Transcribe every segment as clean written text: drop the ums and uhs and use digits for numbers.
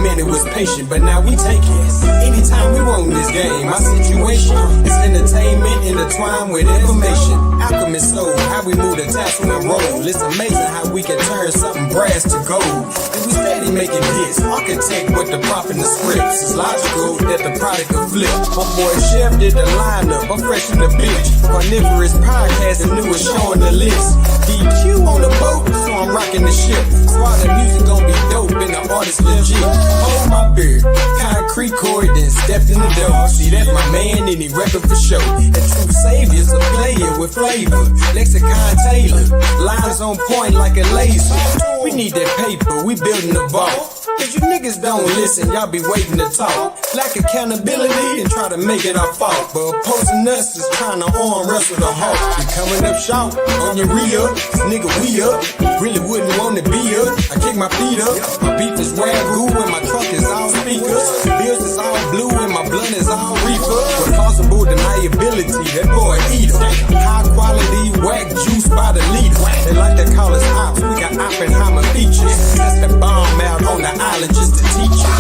man, it was patient, but now we take it. Anytime we want this game, my situation is entertainment intertwined with information. Alchemist soul, how we move the tassel and roll. It's amazing how we can turn something brass to gold. And we steady making hits. Architect with the prop in the scripts. It's logical that the product will flip. My boy Chef did the lineup. I'm fresh in the bitch. Carnivorous podcast, the newest show on the list. DQ on the boat, so I'm rocking the ship. Swallow the music gon' be dope and the artist legit. Hold my beard, concrete cord, then stepped in the door. See, that's my man and he reppin' for show. The true savior's a player with flavor. Lexicon Taylor, lines on point like a laser. We need that paper, we building the vault. Cause you niggas don't listen, y'all be waiting to talk. Lack accountability and try to make it our fault. But opposing us is trying to arm wrestle the hawk. We coming up short on your re-up, nigga we up. Really wouldn't want to be up. I kick my feet up. My beef is wagyu and my truck is all speakers. Bills is all blue and my blunt is all reefer. Responsible deniability, that boy eater. High quality whack juice by the liter. They like to call us ops, we got Oppenheimer features. That's the bomb out on the island just to teach you.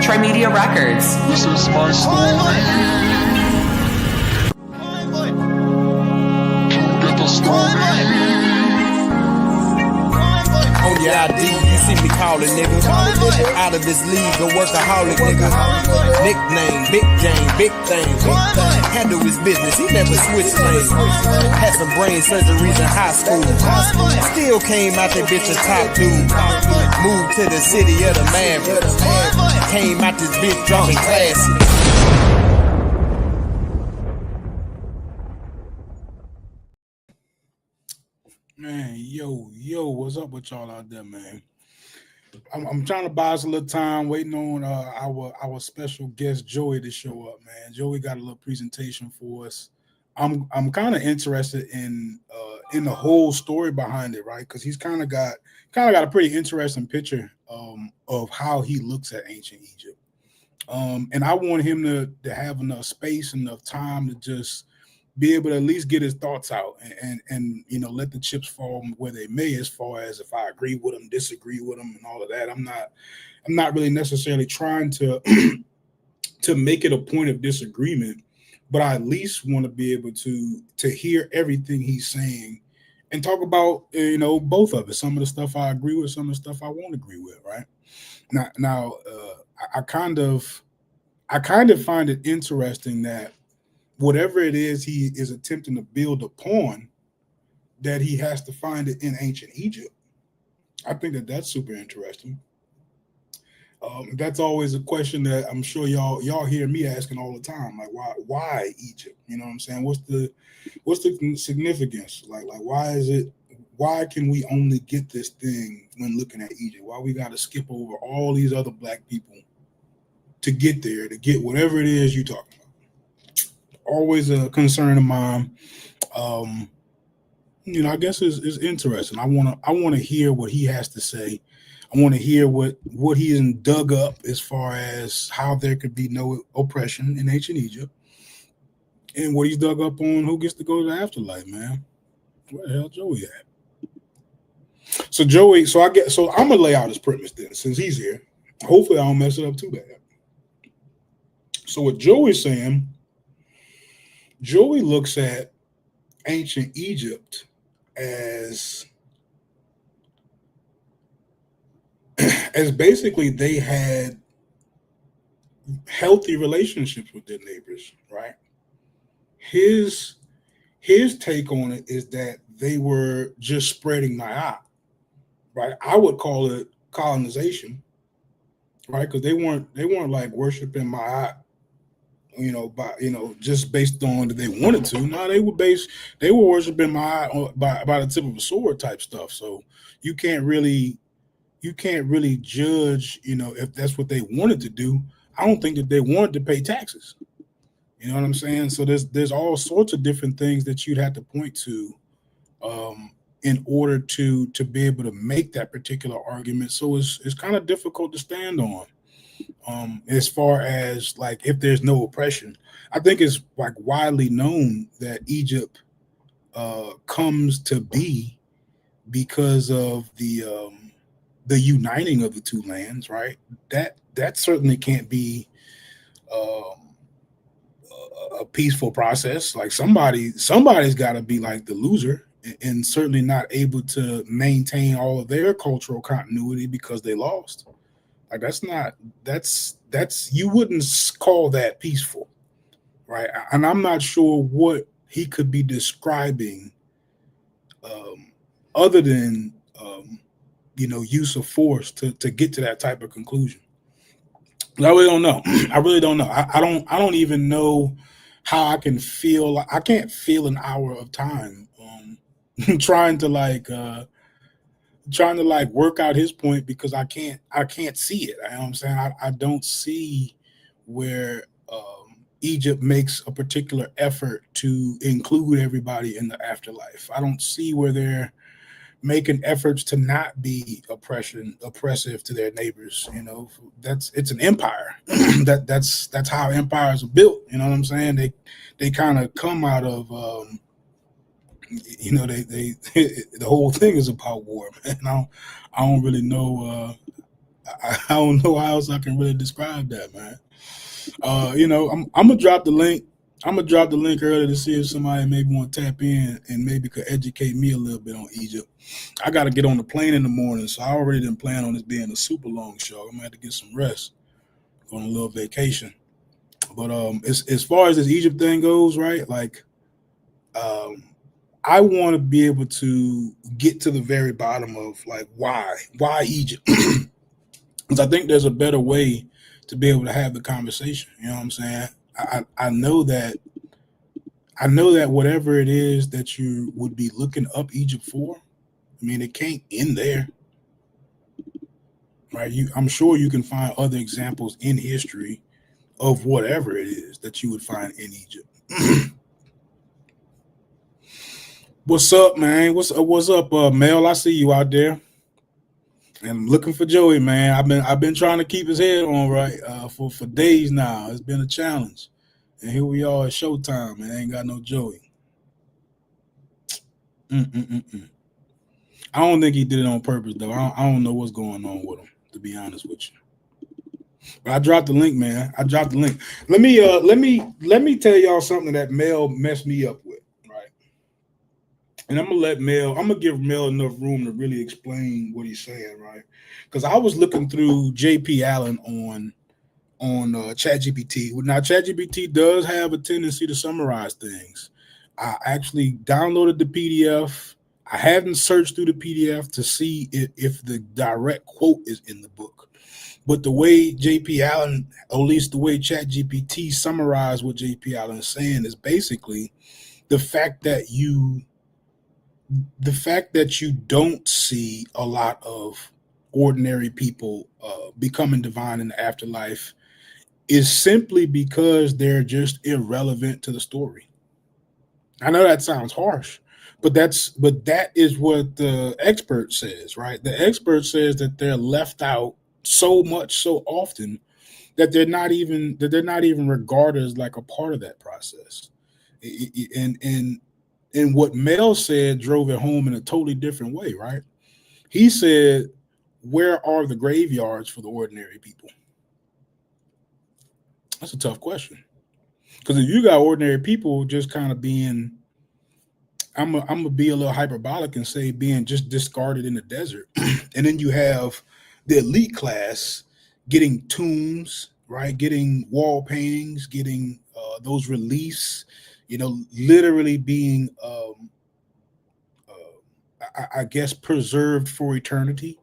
Trimedia Records. This is my story. Get the story. On your ID, you see me calling nigga. Out of this league, a workaholic nigga. Nickname, big game, big thing. Handle his business, he never switched lanes. Had some brain surgeries in high school. Still came out that bitch a top dude. Moved to the city of the Mavericks. Came out this bitch dropping classics. Man, yo, what's up with y'all out there, man? I'm trying to buy us a little time, waiting on our special guest Joey to show up, man. Joey got a little presentation for us. I'm kind of interested in the whole story behind it, right? Because he's kind of got a pretty interesting picture of how he looks at ancient Egypt. And I want him to have enough space, enough time to just be able to at least get his thoughts out and you know, let the chips fall where they may, as far as if I agree with him, disagree with him, and all of that. I'm not really necessarily trying to to make it a point of disagreement, but I at least want to be able to hear everything he's saying and talk about, you know, both of it. Some of the stuff I agree with, some of the stuff I won't agree with, right? Now, I kind of find it interesting that whatever it is he is attempting to build upon, that he has to find it in ancient Egypt. I think that's super interesting. That's always a question that I'm sure y'all hear me asking all the time. Like, why Egypt? You know what I'm saying? What's the significance? Like why can we only get this thing when looking at Egypt? Why we got to skip over all these other black people to get there, to get whatever it is you're talking about? Always a concern of mine. You know, I guess is interesting. I want to hear what he has to say. I want to hear what he has dug up as far as how there could be no oppression in ancient Egypt, and what he's dug up on who gets to go to the afterlife, man. Where the hell Joey at? So Joey, I'm gonna lay out his premise then, since he's here. Hopefully I don't mess it up too bad. So what Joey's saying, Joey looks at ancient Egypt as basically they had healthy relationships with their neighbors, right? His take on it is that they were just spreading Ma'at, right? I would call it colonization, right? Because they weren't like worshiping Ma'at, you know, just based on that they wanted to. No, they were worshiping Ma'at by the tip of a sword type stuff. So you can't really judge, you know, if that's what they wanted to do. I don't think that they wanted to pay taxes. You know what I'm saying? So there's all sorts of different things that you'd have to point to in order to be able to make that particular argument. So it's kind of difficult to stand on. As far as like if there's no oppression, I think it's like widely known that Egypt comes to be because of the uniting of the two lands, right? That certainly can't be um, a peaceful process. Like somebody's got to be like the loser, and certainly not able to maintain all of their cultural continuity because they lost. Like that's you wouldn't call that peaceful, right? And I'm not sure what he could be describing, um, other than use of force to get to that type of conclusion. I really don't know. I really don't know. I don't even know how I can feel. I can't feel an hour of time trying to work out his point because I can't see it. You know what I'm saying? I don't see where Egypt makes a particular effort to include everybody in the afterlife. I don't see where they're making efforts to not be oppressive to their neighbors. It's an empire. That's how empires are built. You know what I'm saying? They kind of come out of they the whole thing is about war, man. I don't really know. I don't know how else I can really describe that, man. I'm gonna drop the link. I'm gonna drop the link earlier to see if somebody maybe want to tap in and maybe could educate me a little bit on Egypt. I got to get on the plane in the morning, so I already didn't plan on this being a super long show. I'm gonna have to get some rest, go on a little vacation. But as far as this Egypt thing goes, right? Like, um, I want to be able to get to the very bottom of like why Egypt, because I think there's a better way to be able to have the conversation. You know what I'm saying? I know that whatever it is that you would be looking up Egypt for, I mean, it can't end there, right? I'm sure you can find other examples in history of whatever it is that you would find in Egypt. What's up, man? What's up, Mel? I see you out there. And I'm looking for Joey, man. I've been trying to keep his head on right for days now. It's been a challenge. And here we are at showtime, and I ain't got no Joey. Mm-mm-mm-mm. I don't think he did it on purpose, though. I don't know what's going on with him, to be honest with you. But I dropped the link, man. I dropped the link. Let me tell y'all something that Mel messed me up with, right? And I'm gonna give Mel enough room to really explain what he's saying, right? Because I was looking through JP Allen on ChatGPT. Now, ChatGPT does have a tendency to summarize things. I actually downloaded the PDF. I haven't searched through the PDF to see if the direct quote is in the book. But the way JP Allen, or at least the way ChatGPT summarized what JP Allen is saying, is basically the fact that you don't see a lot of ordinary people becoming divine in the afterlife is simply because they're just irrelevant to the story. I know that sounds harsh, but that is what the expert says, right? The expert says that they're left out so much so often that they're not even regarded as like a part of that process. And what Mel said drove it home in a totally different way, right? He said, where are the graveyards for the ordinary people? That's a tough question. Because if you got ordinary people just kind of being, I'm gonna be a little hyperbolic and say being just discarded in the desert, and then you have the elite class getting tombs, right? Getting wall paintings, getting those reliefs, literally being, I guess, preserved for eternity,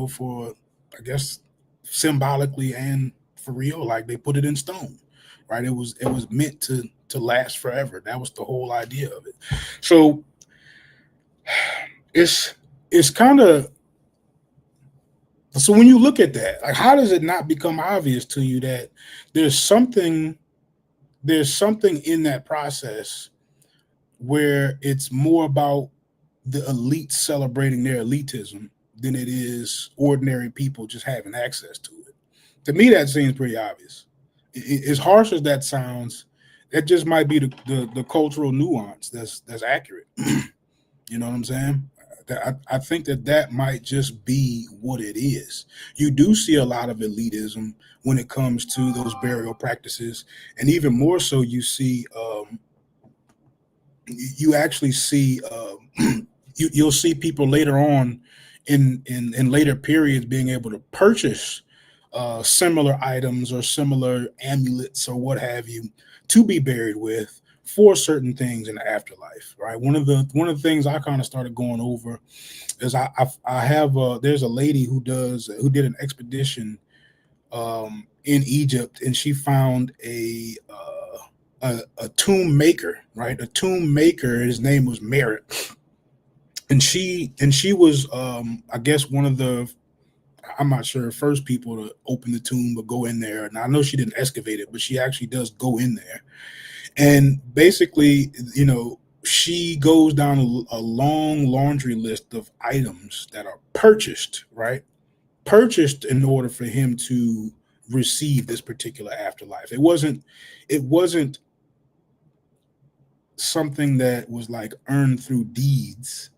for, I guess, symbolically and for real, like they put it in stone, right? It was meant to last forever. That was the whole idea of it. So it's kind of, so when you look at that, like, how does it not become obvious to you that there's something in that process where it's more about the elite celebrating their elitism than it is ordinary people just having access to it? To me, that seems pretty obvious. As harsh as that sounds, that just might be the cultural nuance that's accurate. You know what I'm saying? I think that might just be what it is. You do see a lot of elitism when it comes to those burial practices, and even more so, you actually see you'll see people later on in later periods being able to purchase similar items or similar amulets or what have you to be buried with for certain things in the afterlife, right? One of the things I kind of started going over is I have there's a lady who did an expedition in Egypt, and she found a tomb maker, right? A tomb maker. His name was Merritt, and she was I guess one of the, I'm not sure, first people to open the tomb or go in there. And I know she didn't excavate it, but she actually does go in there. And basically, she goes down a long laundry list of items that are purchased, right? Purchased in order for him to receive this particular afterlife. It wasn't something that was like earned through deeds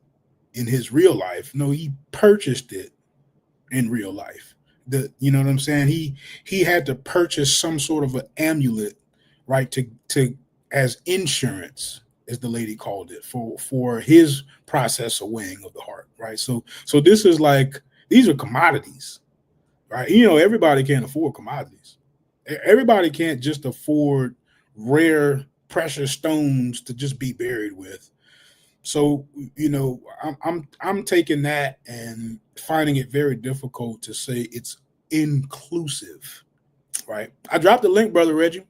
in his real life. No, he purchased it in real life. You know what I'm saying? He had to purchase some sort of an amulet, right, to as insurance, as the lady called it, for his process of weighing of the heart, right? So this is like, these are commodities, right? Everybody can't afford commodities. Everybody can't just afford rare precious stones to just be buried with. So I'm taking that and finding it very difficult to say it's inclusive, right? I dropped the link, Brother Reggie.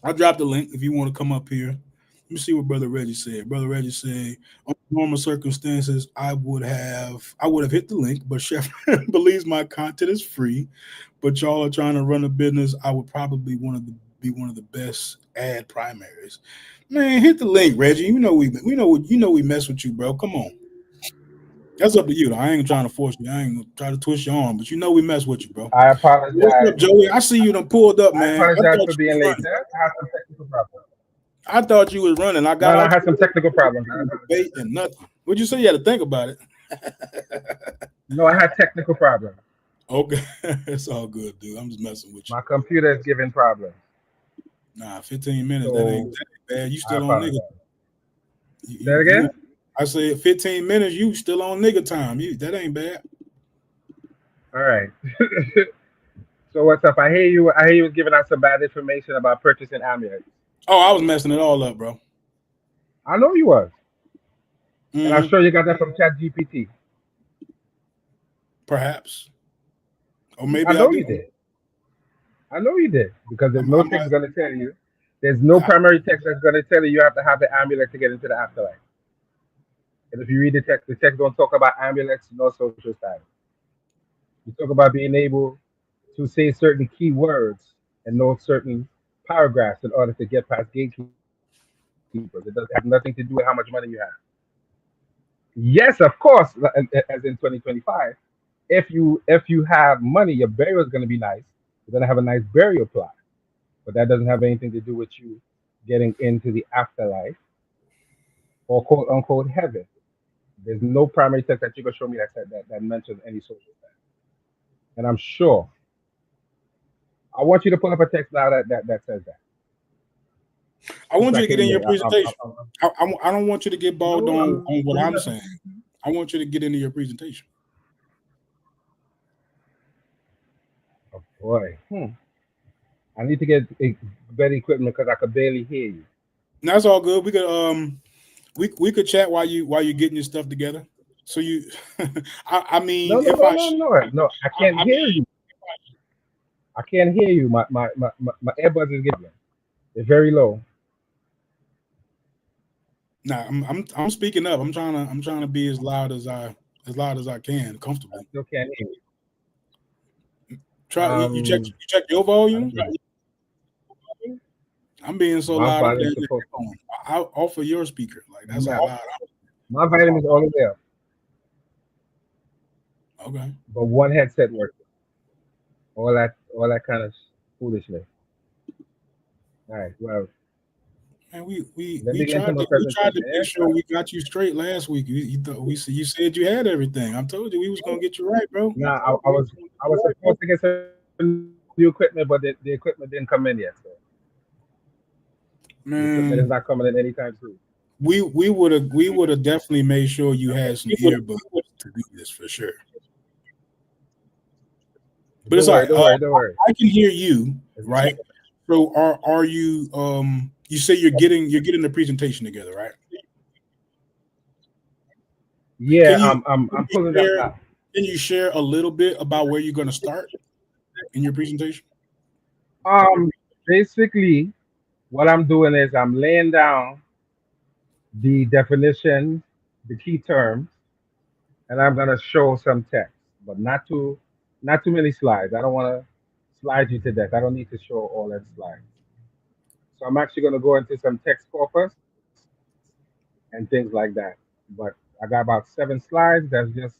I dropped the link if you want to come up here. Let me see what Brother Reggie said. Brother Reggie said, under normal circumstances, I would have hit the link, but Chef believes my content is free. But y'all are trying to run a business. I would probably be one of the best ad primaries. Man, hit the link, Reggie. We mess with you, bro. Come on. That's up to you. I ain't trying to force you. I ain't gonna try to twist your arm, but we mess with you, bro. I What's apologize. up, Joey? I see you done pulled up, I man. apologize for being late. I had some technical problems. I thought you was running. I got No, I out. had some technical problems. Debate and nothing. What'd you say? You had to think about it. No, I had technical problems. Okay, it's all good, dude. I'm just messing with you. My computer is giving problems. Nah, 15 minutes. So, That ain't bad. You still on nigga? Say that again? I said 15 minutes. You still on nigga time? That ain't bad. All right. So what's up? I hear you was giving out some bad information about purchasing amulets. Oh, I was messing it all up, bro. I know you was. Mm-hmm. And I'm sure you got that from ChatGPT. Perhaps. Or maybe I know you did. I know you did. Because there's no text going to tell you. There's no primary text that's going to tell you have to have the amulet to get into the afterlife. And if you read the text don't talk about amulets, no social status. You talk about being able to say certain key words and know certain paragraphs in order to get past gatekeepers. It doesn't have nothing to do with how much money you have. Yes, of course, as in 2025, if you have money, your burial is going to be nice. You're going to have a nice burial plot. But that doesn't have anything to do with you getting into the afterlife or quote unquote heaven. There's no primary text that you can show me that said that mentions any social status. And I'm sure. I want you to pull up a text now that says that. I want you to get in your presentation. I don't want you to get bogged on what I'm saying. I want you to get into your presentation. Oh boy. I need to get better equipment because I could barely hear you. That's all good. We could chat while you're getting your stuff together. So you, I mean, no, I can't hear you. I can't hear you. My earbuds is getting. They're very low. Nah, I'm speaking up. I'm trying to be as loud as I can, comfortably. I still can't hear you. Try you check your volume. I'm being so loud. I'll offer your speaker. Like that's how loud. My volume is all the way up. Okay. But one headset works. All all that kind of foolishness. All right. Well, And we we let we me get into tried my to we tried to presentation. make Yes. sure we got you straight last week. You thought you said you had everything. I told you we was gonna get you right, bro. Now I was supposed to get some new equipment, but the equipment didn't come in yet. So the equipment is not Man, coming in anytime soon. we would have definitely made sure you had some earbuds to do this for sure. But Don't it's all worry, right. don't worry, don't worry. I can hear you, It's not- right? So are you you say you're getting the presentation together, right? Yeah, Can you I'm can you pulling it up share now. can you share a little bit about where you're gonna start in your presentation? Um, Basically, what I'm doing is I'm laying down the definitions, the key terms, and I'm gonna show some text, but not too many slides. I don't want to slide you to death. I don't need to show all that slides. So I'm actually gonna go into some text corpus and things like that. But I got about 7 slides that's just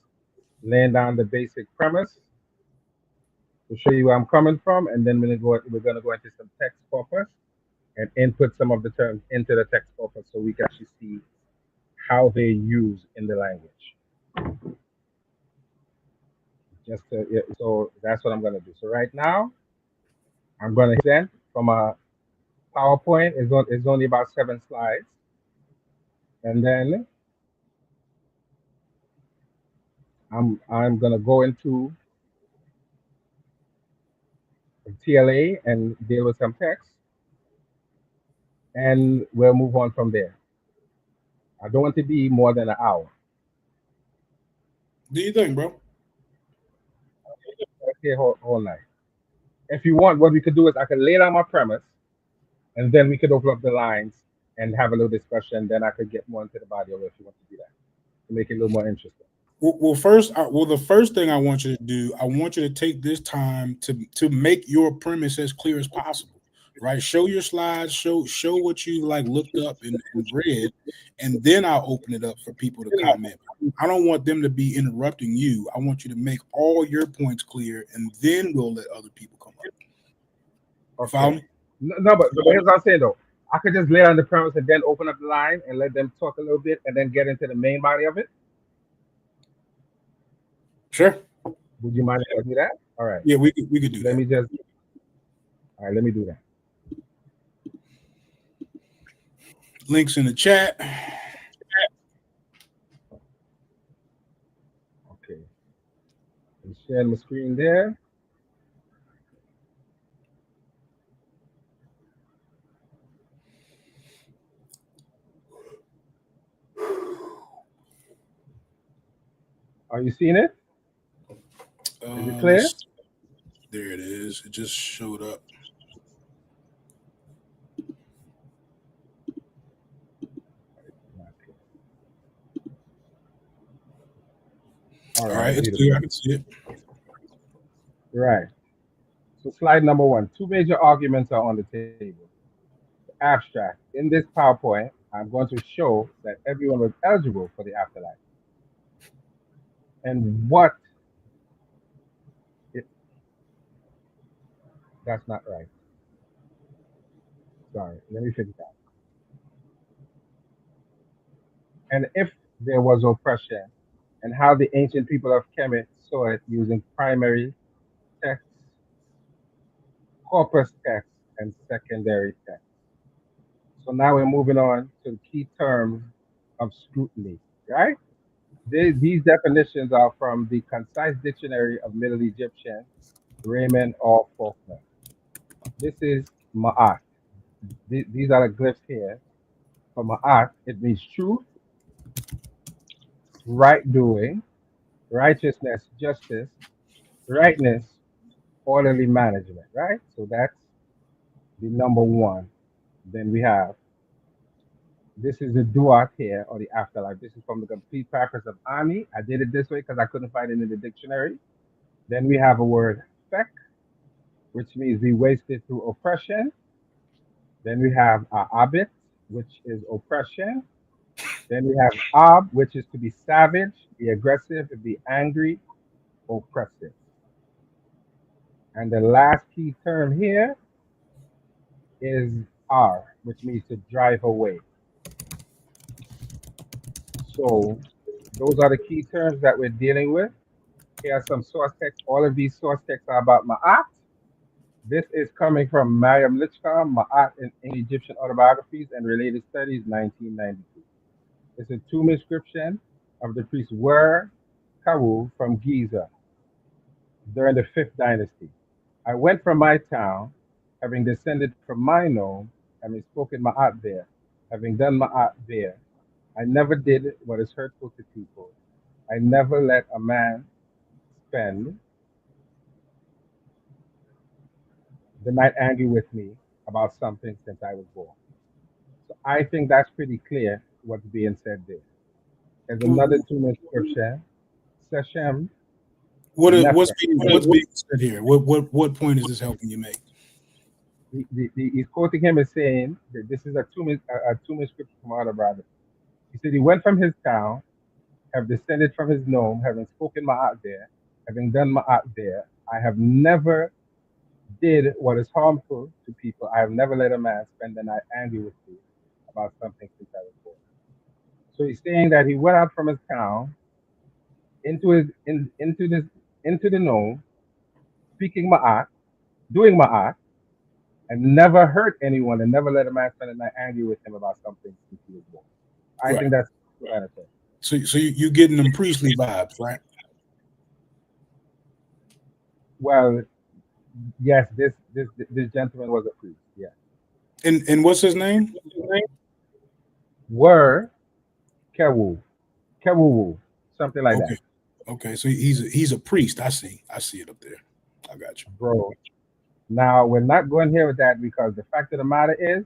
laying down the basic premise to show you where I'm coming from, and then we're gonna go into some text corpus and input some of the terms into the text corpus so we can actually see how they use in the language. Yeah, so that's what I'm gonna do. So right now I'm gonna present from a PowerPoint. It's only about 7 slides, and then I'm gonna go into TLA and deal with some text, and we'll move on from there. I don't want to be more than an hour. Do you think, bro? Okay, whole night. If you want, what we could do is I could lay down my premise, and then we could open up the lines and have a little discussion. Then I could get more into the body of it if you want to do that to make it a little more interesting. The first thing I want you to do, I want you to take this time to make your premise as clear as possible, right? Show your slides, show what you like looked up and read, and then I'll open it up for people to comment. I don't want them to be interrupting you. I want you to make all your points clear, and then we'll let other people come up. You follow Okay. me? No, but here's what I'm saying though. I could just lay down the premise and then open up the line and let them talk a little bit and then get into the main body of it. Sure. Would you mind if I do that? All right. Yeah, we could do Let that. me just. All right. Let me do that. Links in the chat. Okay. I'm sharing my screen there. Are you seeing it? Is it clear? Let's There it is. It just showed up. Okay. All All right. right, it's clear. Beautiful. I can see it. Right. So slide number one. Two major arguments are on the table. Abstract. In this PowerPoint, I'm going to show that everyone was eligible for the afterlife. And what it, that's not right. Sorry, let me fix that. And if there was oppression, and how the ancient people of Kemet saw it using primary text, corpus text, and secondary text. So now we're moving on to the key terms of scrutiny, right? These definitions are from the Concise Dictionary of Middle Egyptian, Raymond R. Faulkner. This is Ma'at. These are the glyphs here. For Ma'at, it means truth, right doing, righteousness, justice, rightness, orderly management, right? So that's the number one. Then we have this is the duat here or the afterlife. This is from the complete purpose of Ani. I did it this way because I couldn't find it in the dictionary. Then we have a word fek, which means be wasted through oppression. Then we have abit, which is oppression. Then we have ab, which is to be savage, be aggressive, be angry, oppressive. And the last key term here is R, which means to drive away. So those are the key terms that we're dealing with. Here are some source texts. All of these source texts are about Ma'at. This is coming from Mariam Lichcom, Ma'at in Egyptian Autobiographies and Related Studies, 1992. It's a tomb inscription of the priest Wer Kawu from Giza during the 5th dynasty. I went from my town, having descended from my nome, having spoken Ma'at there, having done Ma'at there. I never did what is hurtful to people. I never let a man spend the night angry with me about something since I was born. So I think that's pretty clear what's being said there. There's another tomb inscription, Seshem What's Nefer. being said here? What point is this helping you make? He's quoting him as saying that this is a tomb inscription from Autobiography. He said he went from his town, have descended from his nome, having spoken Ma'at there, having done Ma'at there. I have never did what is harmful to people. I have never let a man spend the night angry with me about something since I was born. So he's saying that he went out from his town into the nome, speaking Ma'at, doing Ma'at, and never hurt anyone and never let a man spend the night angry with him about something since he was born. I think that's right. So you getting them priestly vibes, right? Well, yes, this gentleman was a priest. Yeah. And what's his name? Were Kewu, something like Okay. that. Okay, so he's a priest. I see it up there. I got you, Bro. Now we're not going here with that because the fact of the matter is,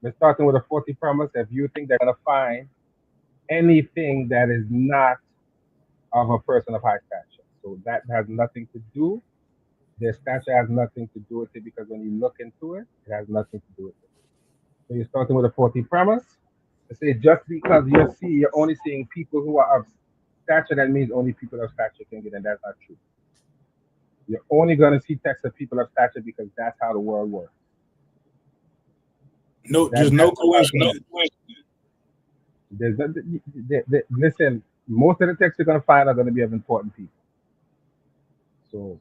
we're starting with a 40 promise. If you think they're gonna find anything that is not of a person of high stature, so that has nothing to do. Their stature has nothing to do with it because when you look into it, it has nothing to do with it. So you're starting with a 40 premise. To say just because you're only seeing people who are of stature, that means only people of stature can get in. That's not true. You're only going to see texts of people of stature because that's how the world works. no, just no coincidence. Listen, most of the texts you're going to find are going to be of important people. So,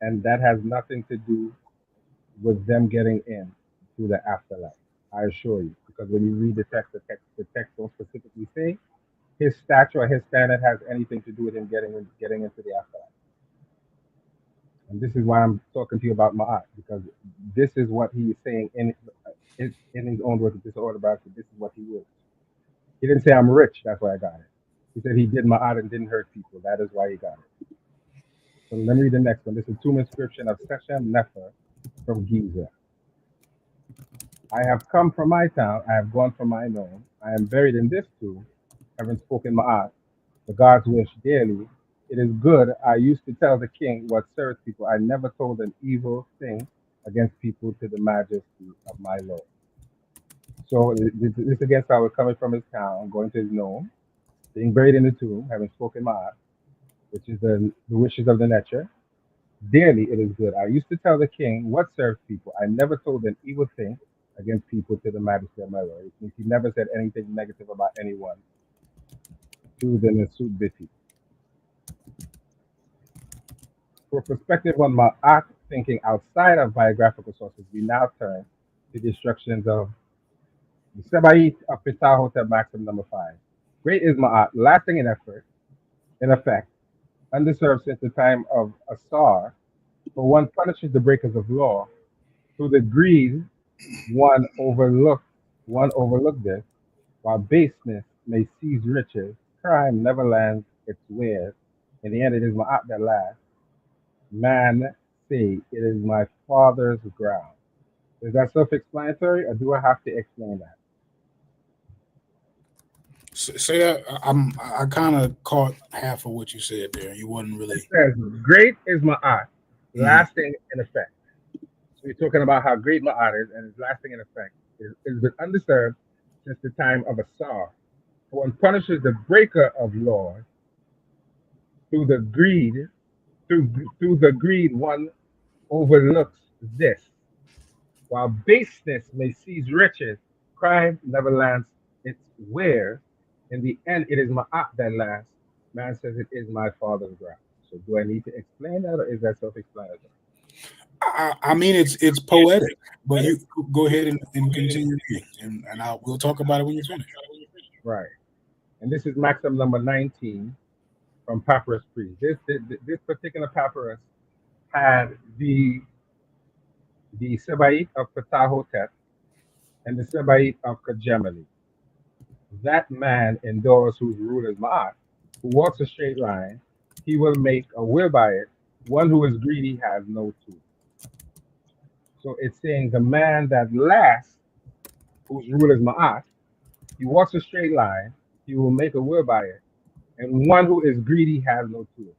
and that has nothing to do with them getting in to the afterlife. I assure you, because when you read the text don't specifically say his stature or his standard has anything to do with him getting into the afterlife. And this is why I'm talking to you about Ma'at, because this is what he is saying in his own words. This autobiography. This is what he was. He didn't say I'm rich. That's why I got it. He said he did Ma'at and didn't hurt people. That is why he got it. So let me read the next one. This is a tomb inscription of Seshem Nefer from Giza. I have come from my town. I have gone from my nome. I am buried in this tomb, having spoken Ma'at, the gods wish daily. It is good. I used to tell the king what serves people. I never told an evil thing against people to the majesty of my Lord. So this against how we're coming from his town, going to his nome, being buried in the tomb, having spoken Ma'at, which is the wishes of the nature. Daily it is good. I used to tell the king what serves people. I never told an evil thing against people to the majesty of my Lord. It means he never said anything negative about anyone to the Nasut Biti. For perspective on Ma'at thinking outside of biographical sources, we now turn to the instructions of the Seba'it of Ptahhotep Maxim number 5. Great is Ma'at, lasting in effect, undeserved since the time of Asar, for one punishes the breakers of law. Through the greed, one overlooked this, while baseness may seize riches, crime never lands its wares. In the end, it is Ma'at that lasts. Man say, it is my father's ground. Is that self-explanatory, or do I have to explain that? Say that I kind of caught half of what you said there. You wasn't really. It says, great is Ma'at, lasting in effect. So we're talking about how great Ma'at is, and it's lasting in effect. It's been undisturbed since the time of Asar. One punishes the breaker of laws through the through the greed one overlooks this. While baseness may seize riches, crime never lands its where. In the end, it is my act that lasts. Man says it is my father's ground. So do I need to explain that, or is that self-explanatory? I mean, it's poetic, but you go ahead and continue reading, and we'll talk about it when you finish. Right. And this is maxim number 19 from Papyrus Priest. This particular papyrus had the Sebait of Ptahhotep and the Sebait of Kajemeli. That man endures whose rule is Ma'at, who walks a straight line, he will make a will by it. One who is greedy has no tool. So it's saying the man that lasts, whose rule is Ma'at, he walks a straight line, he will make a will by it. And one who is greedy has no tool.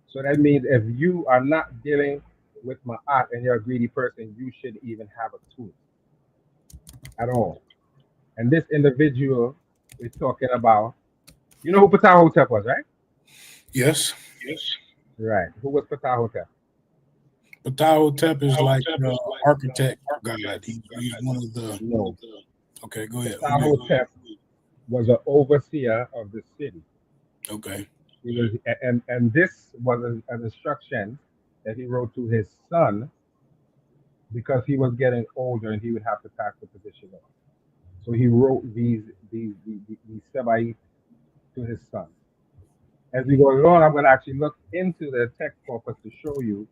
So that means if you are not dealing with Ma'at and you're a greedy person, you shouldn't even have a tool at all. And this individual is talking about, you know who Ptahhotep was, right? Yes. Right. Who was Ptahhotep? Ptahhotep is like the architect god. He's one of the. No. Okay, go ahead. Ptahhotep was an overseer of the city. Okay. He was, and this was an instruction that he wrote to his son because he was getting older and he would have to pass the position on. So he wrote these Sebait to his son. As we go along, I'm going to actually look into the text corpus to show you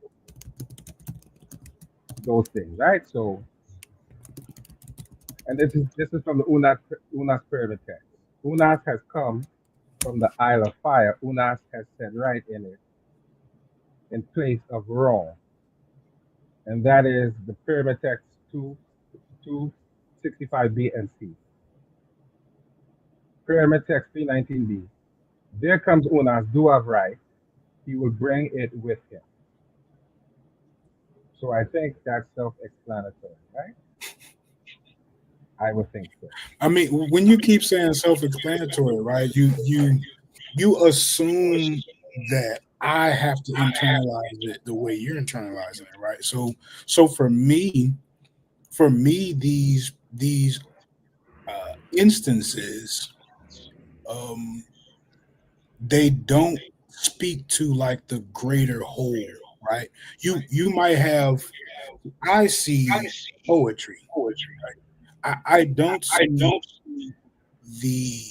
those things, right? So, and this is from the Unas pyramid text. Unas has come from the Isle of Fire. Unas has set right in it in place of wrong. And that is the pyramid text 265b and c. Pyramid text 319b. There comes Unas, do of right. He will bring it with him. So I think that's self-explanatory, right? I would think so. I mean, when you keep saying self-explanatory, right? You assume that I have to internalize it the way you're internalizing it, right? So for me, these instances, they don't speak to like the greater whole, right? You might have. I see poetry. Right? I don't see the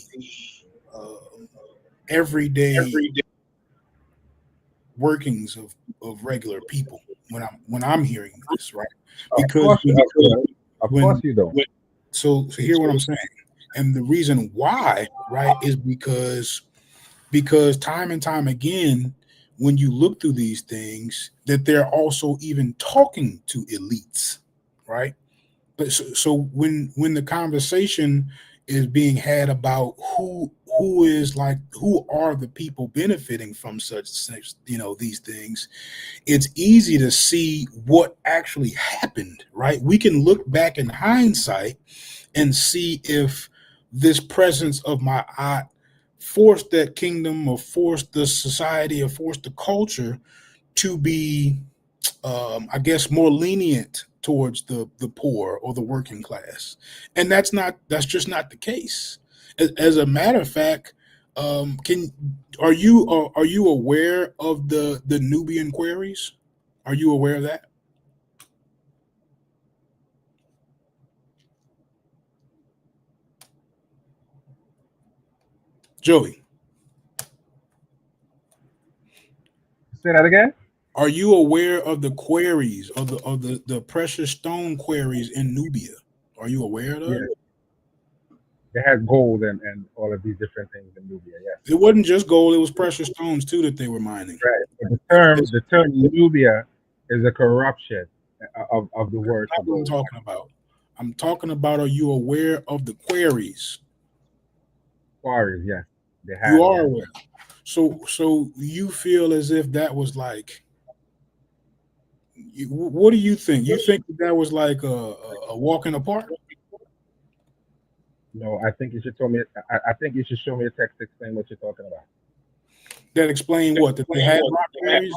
everyday workings of regular people when I'm hearing this, right? Because of course you don't. So hear what I'm saying, and the reason why, right, is because time and time again, when you look through these things, that they're also even talking to elites, right? But so when the conversation is being had about who are the people benefiting from such these things, it's easy to see what actually happened, right? We can look back in hindsight and see if this presence of my aunt forced that kingdom or forced the society or forced the culture to be I guess more lenient towards the poor or the working class, and that's just not the case. As a matter of fact, are you aware of the Nubian queries? Are you aware of that, Joey? Say that again. Are you aware of the queries of the precious stone queries in Nubia? Are you aware of that? Yes. They had gold and all of these different things in Nubia. Yes. It wasn't just gold; it was precious stones too that they were mining. Right. The term Nubia is a corruption of the word. That's what I'm talking about. I'm talking about, are you aware of the queries? Quarries, yes. They had. You are aware. So you feel as if that was like, what do you think? You think that was like a walk in the park? No, I think you should tell me. I think you should show me a text to explain what you're talking about. that explain what? That they had rock berries?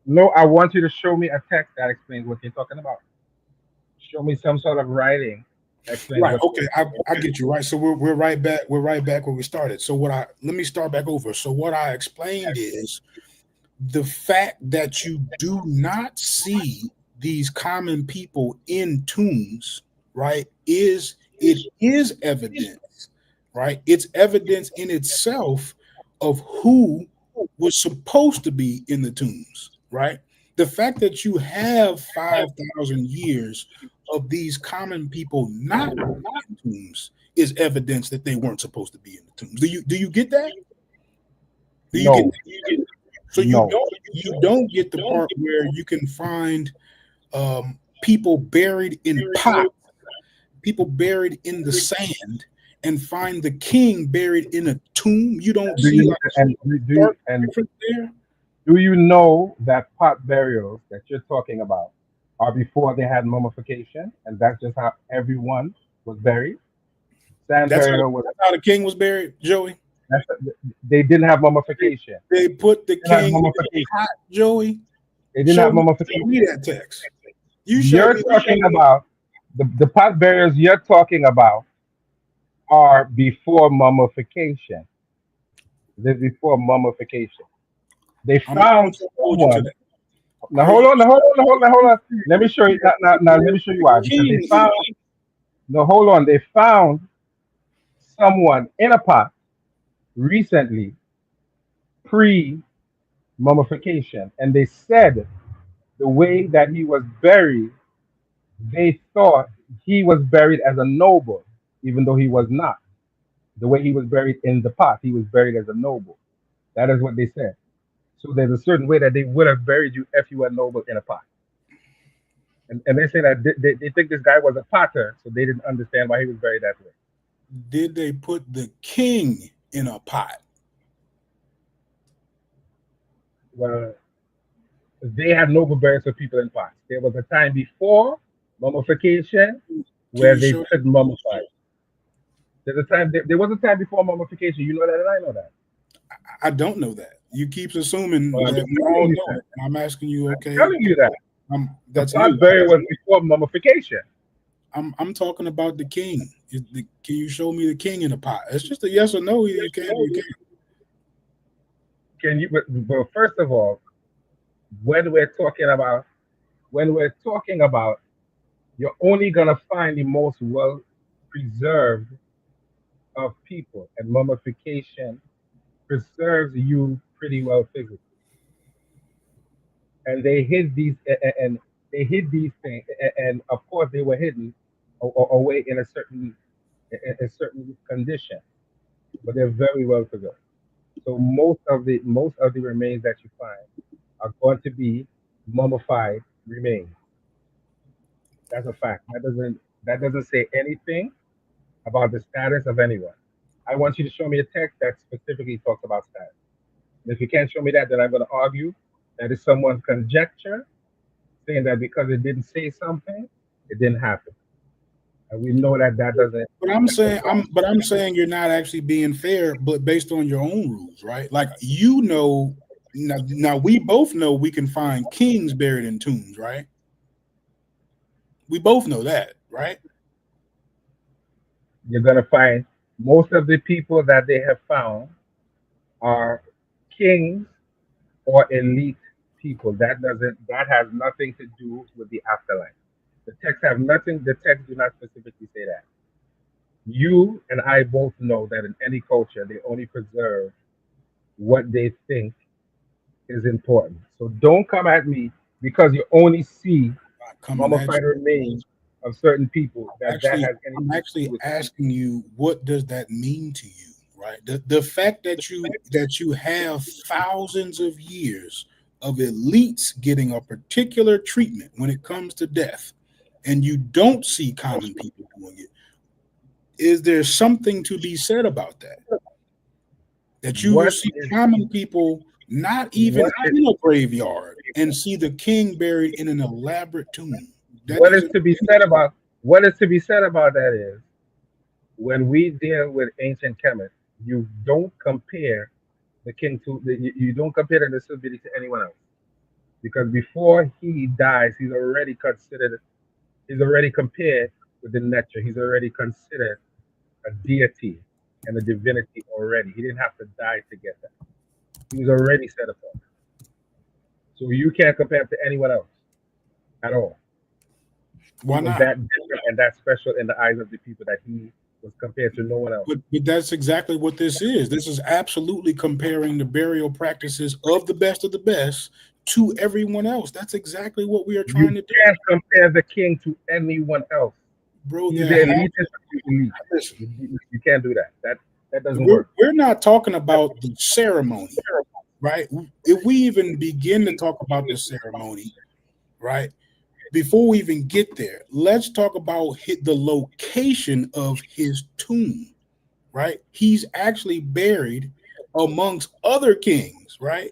No, I want you to show me a text that explains what you're talking about. Show me some sort of writing that explains Right. what. Okay. I get you. Right. So we're right back. We're right back where we started. So let me start back over. So what I explained is the fact that you do not see these common people in tombs, right, is evidence, right? It's evidence in itself of who was supposed to be in the tombs, right? The fact that you have 5,000 years of these common people not in tombs is evidence that they weren't supposed to be in the tombs. Do you get that? Do you get No, that? So no. you don't get the part where you can find people buried in pots, people buried in the sand, and find the king buried in a tomb. You don't Do see you like and stark difference there. do you know that pot burials that you're talking about are before they had mummification, and that's just how everyone was buried? Sand That's how, burial was that's how the king was buried, Joey. that's, they didn't have mummification. They put the They didn't have king in a mummification. pot, Joey. They didn't Show have me, show mummification. me that text. You show You're me. talking about the pot burials you're talking about are before mummification. They're before mummification. They I'm found gonna hold you to someone. that. Now Are hold you on, now, hold on, hold on, hold on. Let me show you. Now, let me show you why. Because they king in found. No, hold on. They found someone in a pot recently, pre mummification, and they said the way that he was buried, they thought he was buried as a noble, even though he was not. The way he was buried in the pot, he was buried as a noble. That is what they said. So there's a certain way that they would have buried you if you were noble in a pot. And they say that they think this guy was a potter, so they didn't understand why he was buried that way. Did they put the king in a pot? Well, they had noble burials for people in pots. There was a time before mummification Can where you they show? could mummify. There's a time. There was a time before mummification. You know that, and I know that. I don't know that. You keep assuming Well, I'm that we telling all you know that. it. I'm asking you, okay, Telling you that the that's pot you. burial was before mummification. I'm talking about the king. Can you show me the king in a pot? It's just a yes or no. Either you can or you can't. Can you? Well, first of all, when we're talking about you're only gonna find the most well preserved of people, and mummification preserves you pretty well physically. And they hid these, and they hid these things, and of course they were hidden away in a certain condition, but they're very well preserved. So most of the remains that you find are going to be mummified remains. That's a fact. That doesn't say anything about the status of anyone. I want you to show me a text that specifically talks about status. And if you can't show me that, then I'm going to argue that is someone's conjecture saying that because it didn't say something, it didn't happen. And we know that that doesn't. But I'm That doesn't saying I'm saying you're not actually being fair, but based on your own rules, right? Like now we both know we can find kings buried in tombs, right? We both know that, right? you're going to find most of the people that they have found are kings or elite people. That has nothing to do with the afterlife. The text do not specifically say that. You and I both know that in any culture they only preserve what they think is important. So don't come at me because you only see Not coming at mummified you. remains of certain people that has I'm anything to actually do with it. asking you, what does that mean to you, right? The fact that you have thousands of years of elites getting a particular treatment when it comes to death, and you don't see common people doing it. Is there something to be said about that? That you will What see is common people not even what is in a graveyard and see the king buried in an elaborate tomb. That what is doesn't. to be said about what is to be said about that is when we deal with ancient chemists, you don't compare the the king to you don't compare the civility to anyone else because before he dies, he's already considered. He's already compared with the nature. He's already considered a deity and a divinity already. He didn't have to die to get that. He was already set apart. So you can't compare him to anyone else at all. Why He was not? that different and that special in the eyes of the people that he was compared to no one else. But that's exactly what this is. This is absolutely comparing the burial practices of the best to everyone else. That's exactly what we are trying to do. You can't compare the king to anyone else. Bro, He's the elitist of the elite. listen, You can't do that. That doesn't work. we're not talking about the ceremony, right? If we even begin to talk about the ceremony, right? Before we even get there, let's talk about the location of his tomb, right? He's actually buried amongst other kings, right?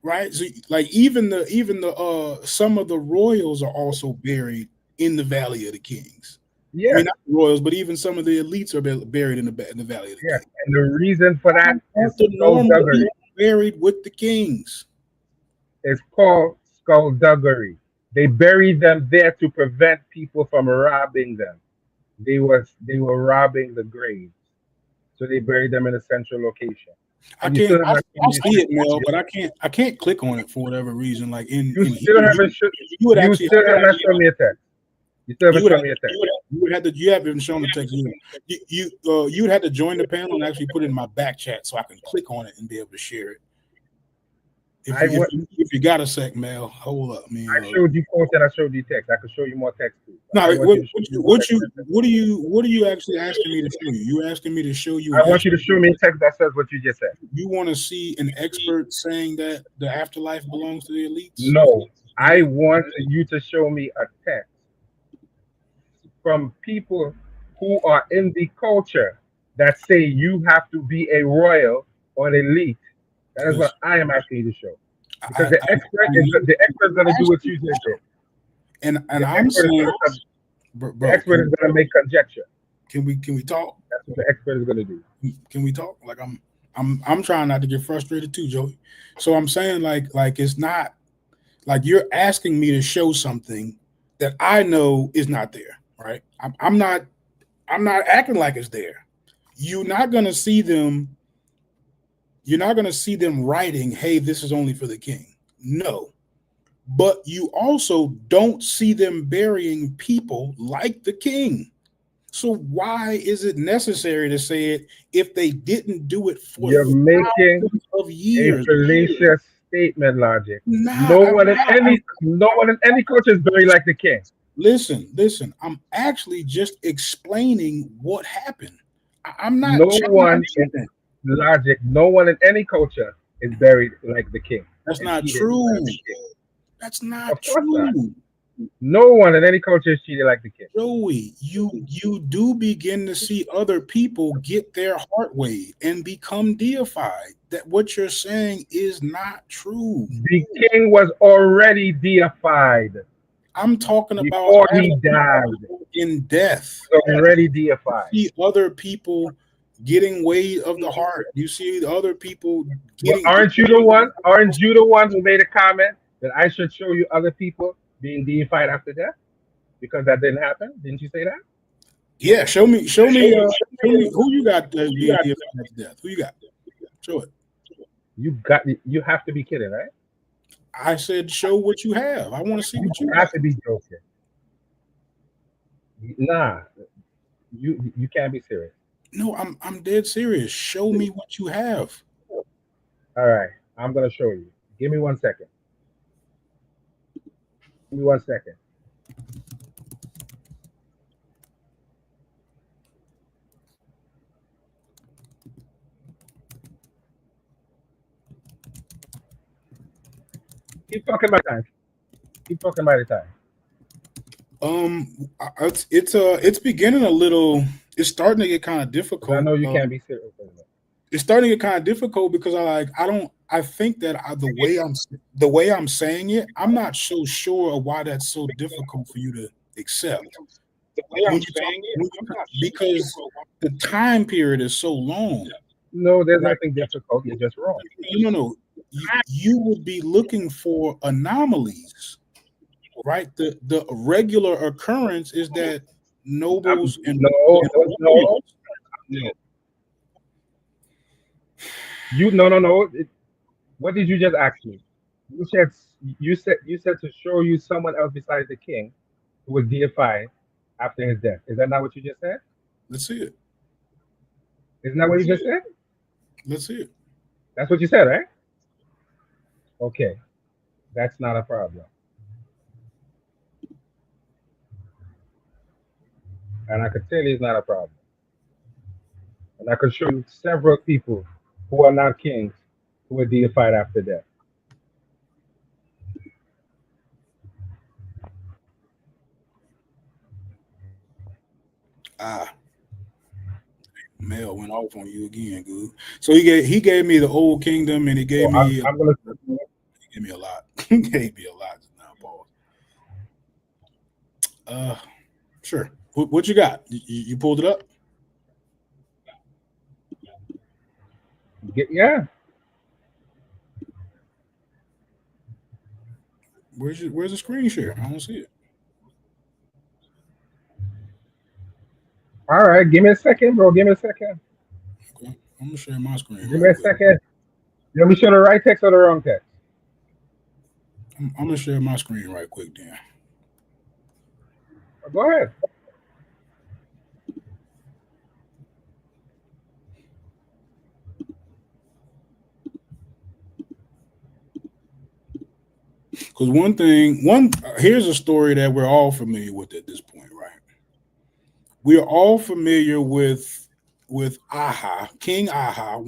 Right. So like even the some of the royals are also buried in the Valley of the Kings. Yeah. I mean, not the royals, but even some of the elites are buried in the Valley of the Yeah. Kings. And the reason for that is The normal skullduggery. people buried with the kings. It's called skullduggery. They buried them there to prevent people from robbing them. They were robbing the graves, so they buried them in a central location. I And you can't. still have I see it, Mel, but I can't click on it for whatever reason. Like you in still here, haven't you would actually still have not shown me a text. You still haven't shown me a text. you would have to. You haven't shown the text. You would have to join the panel and actually put it in my back chat so I can click on it and be able to share it. If you got a sec, Mel, hold up, man. I showed you post and I showed you text. I could show you more text too. No, what are you actually asking me to show you? You asking me to show you? I want you to show me a text that says what you just said. You want to see an expert saying that the afterlife belongs to the elites? No, I want you to show me a text from people who are in the culture that say you have to be a royal or an elite. That is what I am asking you to show. Because the expert is going to do what you just did. And I'm saying, the expert is going to make conjecture. Can we talk? That's what the expert is going to do. Can we talk? Like I'm trying not to get frustrated too, Joey. So I'm saying like it's not like you're asking me to show something that I know is not there, right? I'm not acting like it's there. You're not going to see them. You're not going to see them writing, hey, this is only for the king. No. But you also don't see them burying people like the king. So why is it necessary to say it if they didn't do it for You're making of years? A fallacious statement, Logic. Nah, no one in any culture is buried like the king. Listen. I'm actually just explaining what happened. I'm not. Logic. No one in any culture is buried like the king. That's not true. That's not true. Not. No one in any culture is treated like the king. Joey, you do begin to see other people get their heart waved and become deified. That what you're saying is not true. The king was already deified. I'm talking about before he died in death. Already deified. See other people getting weight of the heart. You see the other people getting. Well, aren't you the one? Aren't you the one who made a comment that I should show you other people being deified after death? Because that didn't happen. Didn't you say that? Yeah. Show me who you got being deified after death. Who you got? Show it. You have to be kidding, right? I said show what you have. I want to see what you have to be joking. Nah, you can't be serious. No, I'm dead serious. Show me what you have. All right, I'm gonna show you. Give me 1 second. Give me 1 second. Keep talking about time. Keep talking about the time. It's beginning a little. It's starting to get kind of difficult. I know you can't be serious. It's starting to get kind of difficult because I think that the way I'm saying it, I'm not so sure of why that's so difficult for you to accept. The way I'm saying it, because the time period is so long. No, there's nothing difficult. You're just wrong. No. You would be looking for anomalies, right? The regular occurrence is that nobles and No. No. What did you just ask me? You said to show you someone else besides the king who was deified after his death. Is that not what you just said? let's see it. Isn't that what you just said? Let's see it. That's what you said, right? Okay, that's not a problem. And I could tell you it's not a problem. And I could show you several people who are not kings who were deified after death. Mel went off on you again, good. So he gave me the old kingdom, and he gave So me I'm gonna he gave me a lot. He gave me a lot now, Paul. Sure. What you got? You pulled it up? yeah. Where's the screen share? I don't see it. All right, give me a second, bro. Give me a second. Okay. I'm gonna share my screen. Give me a second. Let me show the right text or the wrong text. I'm gonna share my screen right quick, then. Go ahead. Because here's a story that we're all familiar with at this point, right? We are all familiar with Aha, King Aha,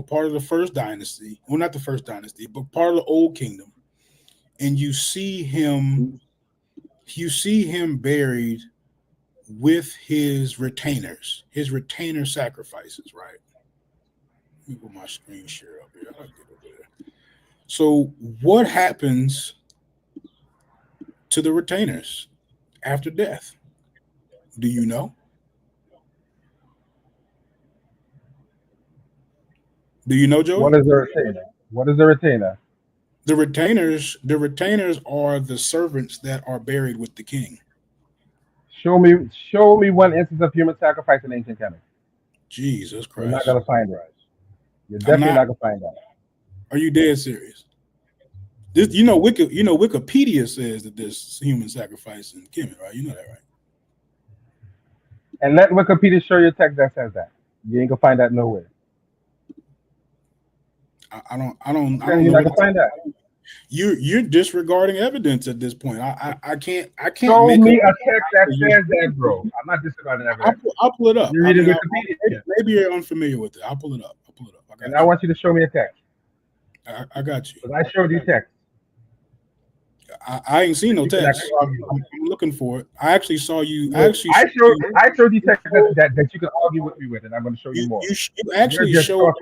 part of the first dynasty. Well, not the first dynasty, but part of the old kingdom. And you see him buried with his retainers, his retainer sacrifices, right? Let me put my screen share up here. I'll get over there. So what happens to the retainers after death? Do you know? Do you know, Joey? What is the retainer? What is the retainer? The retainers are the servants that are buried with the king. Show me one instance of human sacrifice in ancient Canada. Jesus Christ. You're not gonna find it. You're definitely not gonna find that. Are you dead serious? This, Wikipedia says that there's human sacrifice in Kemet, right? You know that, right? And let Wikipedia show you a text that says that. You ain't gonna find that nowhere. I don't know. You're not gonna find that. You're disregarding evidence at this point. I can't. Show me a text that says that, bro. I'm not disregarding evidence. I'll pull it up. You're reading Wikipedia. Maybe you're unfamiliar with it. I'll pull it up. I want you to show me a text. I got you. I showed you text. I ain't seen no text. I'm looking for it. I actually saw you. I showed you text that you can argue with me with, and I'm going to show you more. You actually showed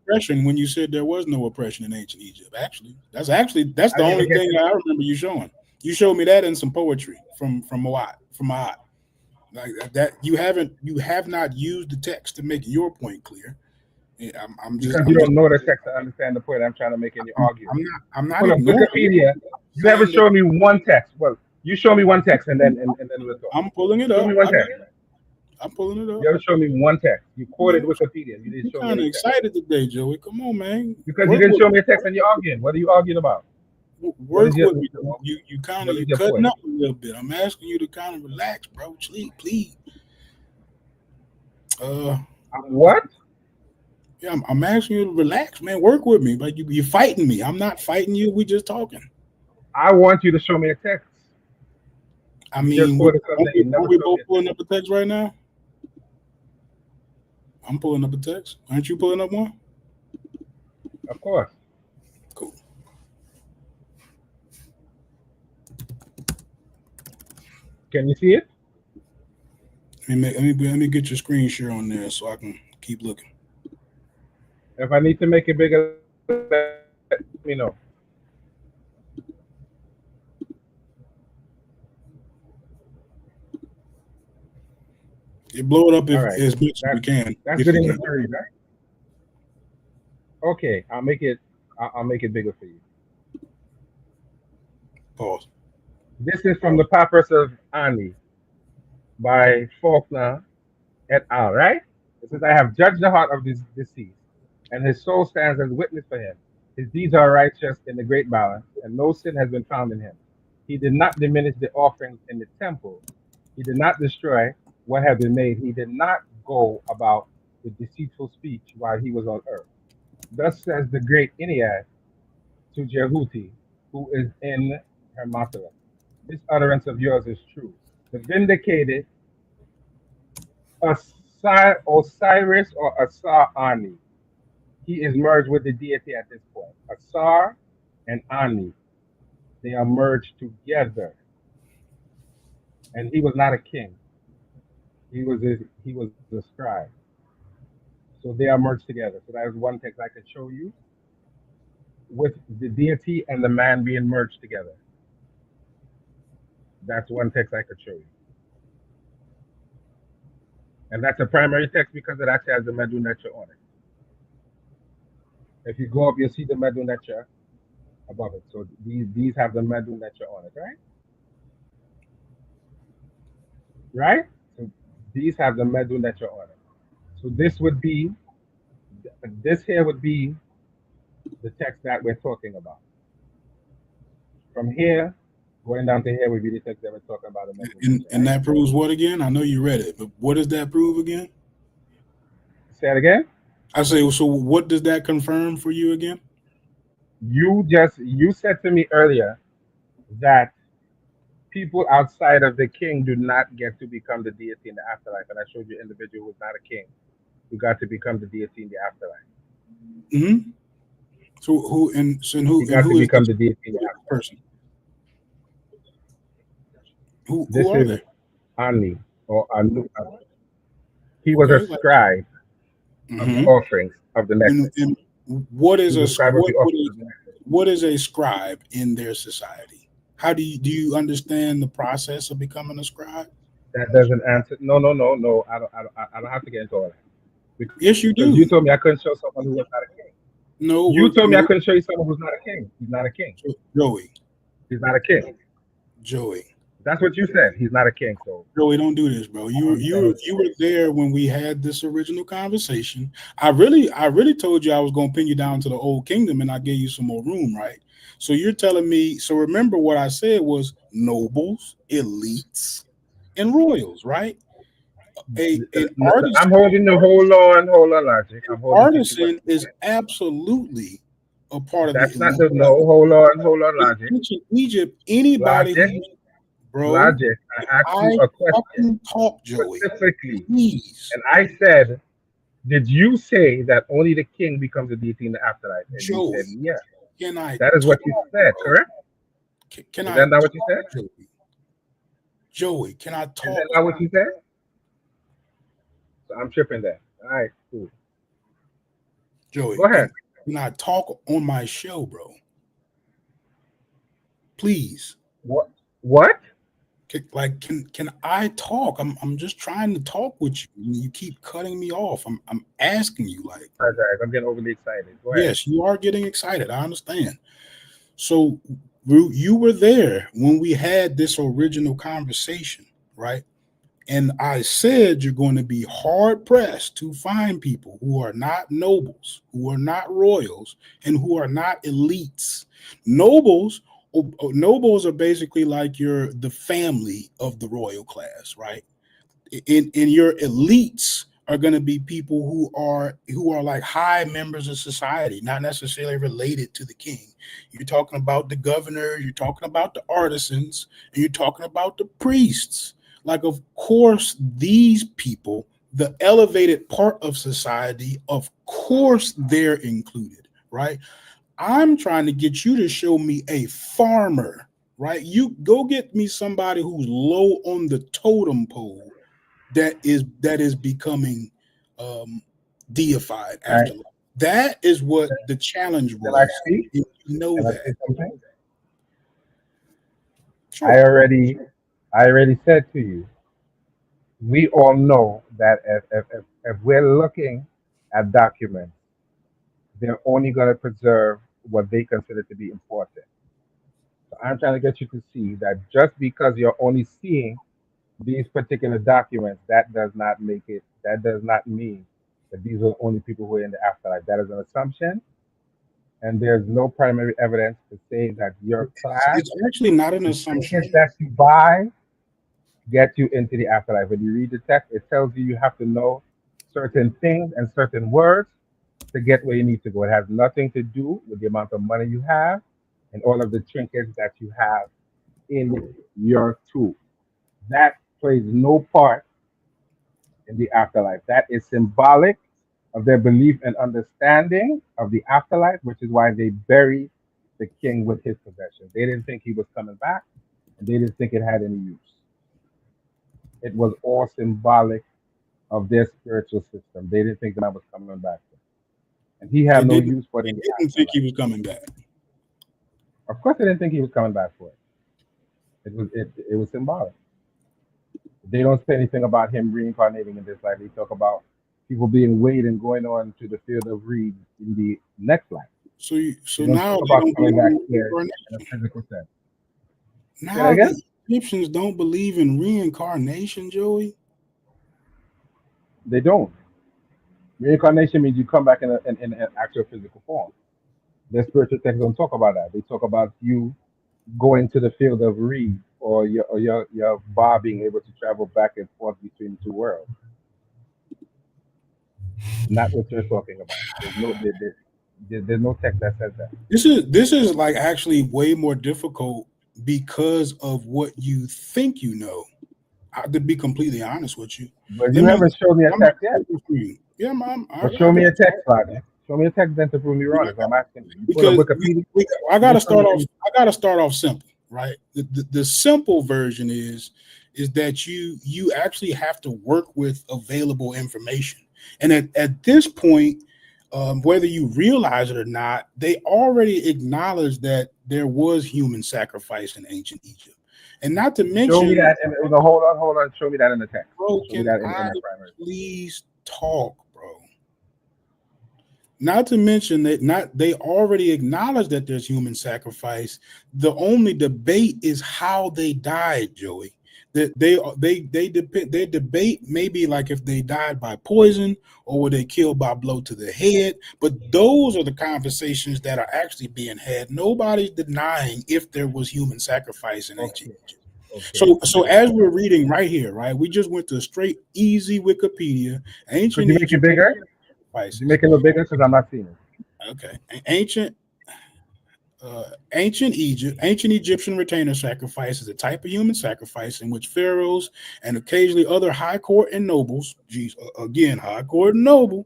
oppression when you said there was no oppression in ancient Egypt. That's the only thing I remember you showing. You showed me that in some poetry from Ma'at. Like that, you have not used the text to make your point clear. I'm just because you don't know the text to understand the point I'm trying to make in your argument. I'm not Wikipedia. You haven't shown me one text. Well, you show me one text and then we'll talk. I'm pulling it up. Show me one text. I'm pulling it up. You haven't shown me one text. You quoted Wikipedia. You didn't show me. I'm kind of excited today, Joey. Come on, man. Because you didn't show me a text and you're arguing. What are you arguing about? Work with me. You kind of cutting up a little bit. I'm asking you to kind of relax, bro. Please. What? Yeah, I'm asking you to relax, man. Work with me. Like you're fighting me. I'm not fighting you. We just talking. I want you to show me a text. I mean, are we both pulling up a text right now? I'm pulling up a text. Aren't you pulling up one? Of course. Cool. Can you see it? Let me get your screen share on there so I can keep looking. If I need to make it bigger, let me know. You blow it up as much as you can. That's good enough for you, right? Okay, I'll make it. I'll make it bigger for you. Pause. This is from the Papyrus of Ani by Faulkner et al. Right? It says, "I have judged the heart of this deceased, and his soul stands as witness for him. His deeds are righteous in the great balance, and no sin has been found in him. He did not diminish the offerings in the temple. He did not destroy what had been made. He did not go about with deceitful speech while he was on earth. Thus says the great Ennead to Jehuti, who is in Hermopolis. This utterance of yours is true. The vindicated Osiris or Asar Ani. He is merged with the deity at this point. Asar and Ani, they are merged together. And he was not a king. He was a scribe. So they are merged together. So that is one text I could show you with the deity and the man being merged together. That's one text I could show you. And that's a primary text because it actually has the Medu Neter on it. If you go up, you'll see the Medu Neter above it. So these have the Medu Neter on it, right? Right? So these have the Medu Neter on it. So this here would be the text that we're talking about. From here, going down to here would be the text that we're talking about. And that proves what again? I know you read it, but what does that prove again? Say it again. I say, so what does that confirm for you again? You said to me earlier that people outside of the king do not get to become the deity in the afterlife, and I showed you an individual who was not a king who got to become the deity in the afterlife. Mm-hmm. So who become the deity in the afterlife? Person? Who this are is they? Ani or Anu. He was a scribe of the offerings of the necklace. And what is what is a scribe in their society? How do you understand the process of becoming a scribe? That doesn't answer. No. I don't have to get into all that. Yes, you do. You told me I couldn't show someone who was not a king. No, you told me I couldn't show you someone who's not a king. He's not a king. Joey. He's not a king. Joey. That's what you said. He's not a king. So Joey, don't do this, bro. You were there when we had this original conversation. I really told you I was gonna pin you down to the old kingdom, and I gave you some more room, right? So you're telling me. So remember what I said was nobles, elites, and royals, right? I'm holding the hold on, logic. Artisan is absolutely a part of that's not the no. Hold on, logic. In Egypt, anybody. Bro, logic. I asked you a question. Talk, Joey. Specifically. Please. And I said, did you say that only the king becomes a deity in the afterlife? And Joey, you said, yeah. Can I that is what you said, bro? Correct? Is that not what you said? Joey, can I talk? Is that not what you said? So I'm tripping that. All right, cool. Joey, go ahead. Can I talk on my show, bro? Please. What? Can I talk? I'm just trying to talk with you. You keep cutting me off. I'm asking you, like. I'm getting overly excited. Go ahead. Yes, you are getting excited. I understand. So you were there when we had this original conversation, right? And I said you're going to be hard pressed to find people who are not nobles, who are not royals, and who are not elites. Nobles are basically like the family of the royal class, right? And your elites are going to be people who are like high members of society, not necessarily related to the king. You're talking about the governor, you're talking about the artisans, and you're talking about the priests. Like, of course, these people, the elevated part of society, of course, they're included, right? I'm trying to get you to show me a farmer, right? You go get me somebody who's low on the totem pole that is becoming deified after life. That is what the challenge was. You know that. Sure. I already said to you, we all know that if we're looking at documents they're only going to preserve what they consider to be important. So I'm trying to get you to see that just because you're only seeing these particular documents, that does not make it, that does not mean that these are the only people who are in the afterlife. That is an assumption, and there's no primary evidence to say that your class, It's actually not an the assumption. trinkets that you buy, get you into the afterlife. When you read the text, it tells you you have to know certain things and certain words to get where you need to go. It has nothing to do with the amount of money you have and all of the trinkets that you have in your tool. That plays no part in the afterlife. That is symbolic of their belief and understanding of the afterlife, which is why they buried the king with his possessions. They didn't think he was coming back, and they didn't think it had any use. It was all symbolic of their spiritual system. They didn't think that I was coming back. And he They had no didn't, use for it they in the didn't think he afterlife. was coming back. Of course, they didn't think he was coming back for it. It was symbolic. They don't say anything about him reincarnating in this life. They talk about people being weighed and going on to the field of reeds in the next life. So They don't now talk they about don't coming believe back in here in a reincarnation. physical sense. Say that Now again? the Egyptians don't believe in reincarnation, Joey. They don't. Reincarnation means you come back in an actual physical form. Their spiritual texts don't talk about that. They talk about you going to the field of reeds or your bar being able to travel back and forth between the two worlds. Not what you're talking about. There's no text that says that. This is like actually way more difficult because of what you think you know. To be completely honest with you, But let you me. haven't shown me a I'm not text yet. speaking for you. Yeah, mom. But I show got me a you. text, Father. Show me a text then to prove me wrong. That's what I'm asking you. You pull up Because Wikipedia. I You gotta just show me start off. things. I gotta start off simple, right? The simple version is that you actually have to work with available information, and at this point, whether you realize it or not, they already acknowledged that there was human sacrifice in ancient Egypt, and not to Show me mention, that. No, hold on. Show me that in the text. bro, Show me can that in I the primary. please talk, bro? Not to mention that not they already acknowledge that there's human sacrifice. The only debate is how they died, Joey. That they debate maybe like if they died by poison or were they killed by blow to the head. But those are the conversations that are actually being had. Nobody's denying if there was human sacrifice in ancient Okay. Egypt. Okay. So as we're reading right here, right, we just went to straight easy Wikipedia, Could ancient you make it Egypt bigger? Could you sacrifices. make it a little bigger? Because I'm not seeing it. Okay, ancient Egyptian retainer sacrifice is a type of human sacrifice in which pharaohs and occasionally other high court and nobles, again high court and noble,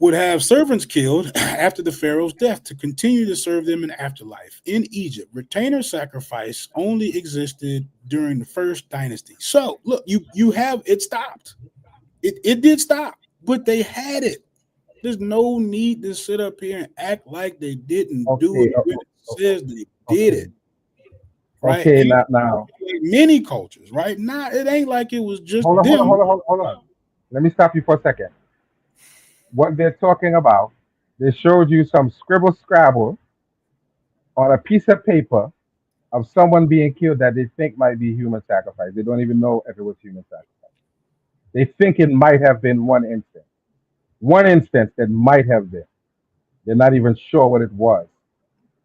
would have servants killed after the pharaoh's death to continue to serve them in afterlife. In Egypt, retainer sacrifice only existed during the first dynasty. So look, you have it stopped. It did stop, but they had it. There's no need to sit up here and act like they didn't do Okay. it when it says they did Okay. it, right? Okay. And Now. many cultures, right? Now it ain't like it was just Hold on. Hold on. them. Hold on. Hold on. Let me stop you for a second. What they're talking about, they showed you some scribble scrabble on a piece of paper of someone being killed that they think might be human sacrifice. They don't even know if it was human sacrifice. They think it might have been one instance. One instance that might have been. They're not even sure what it was.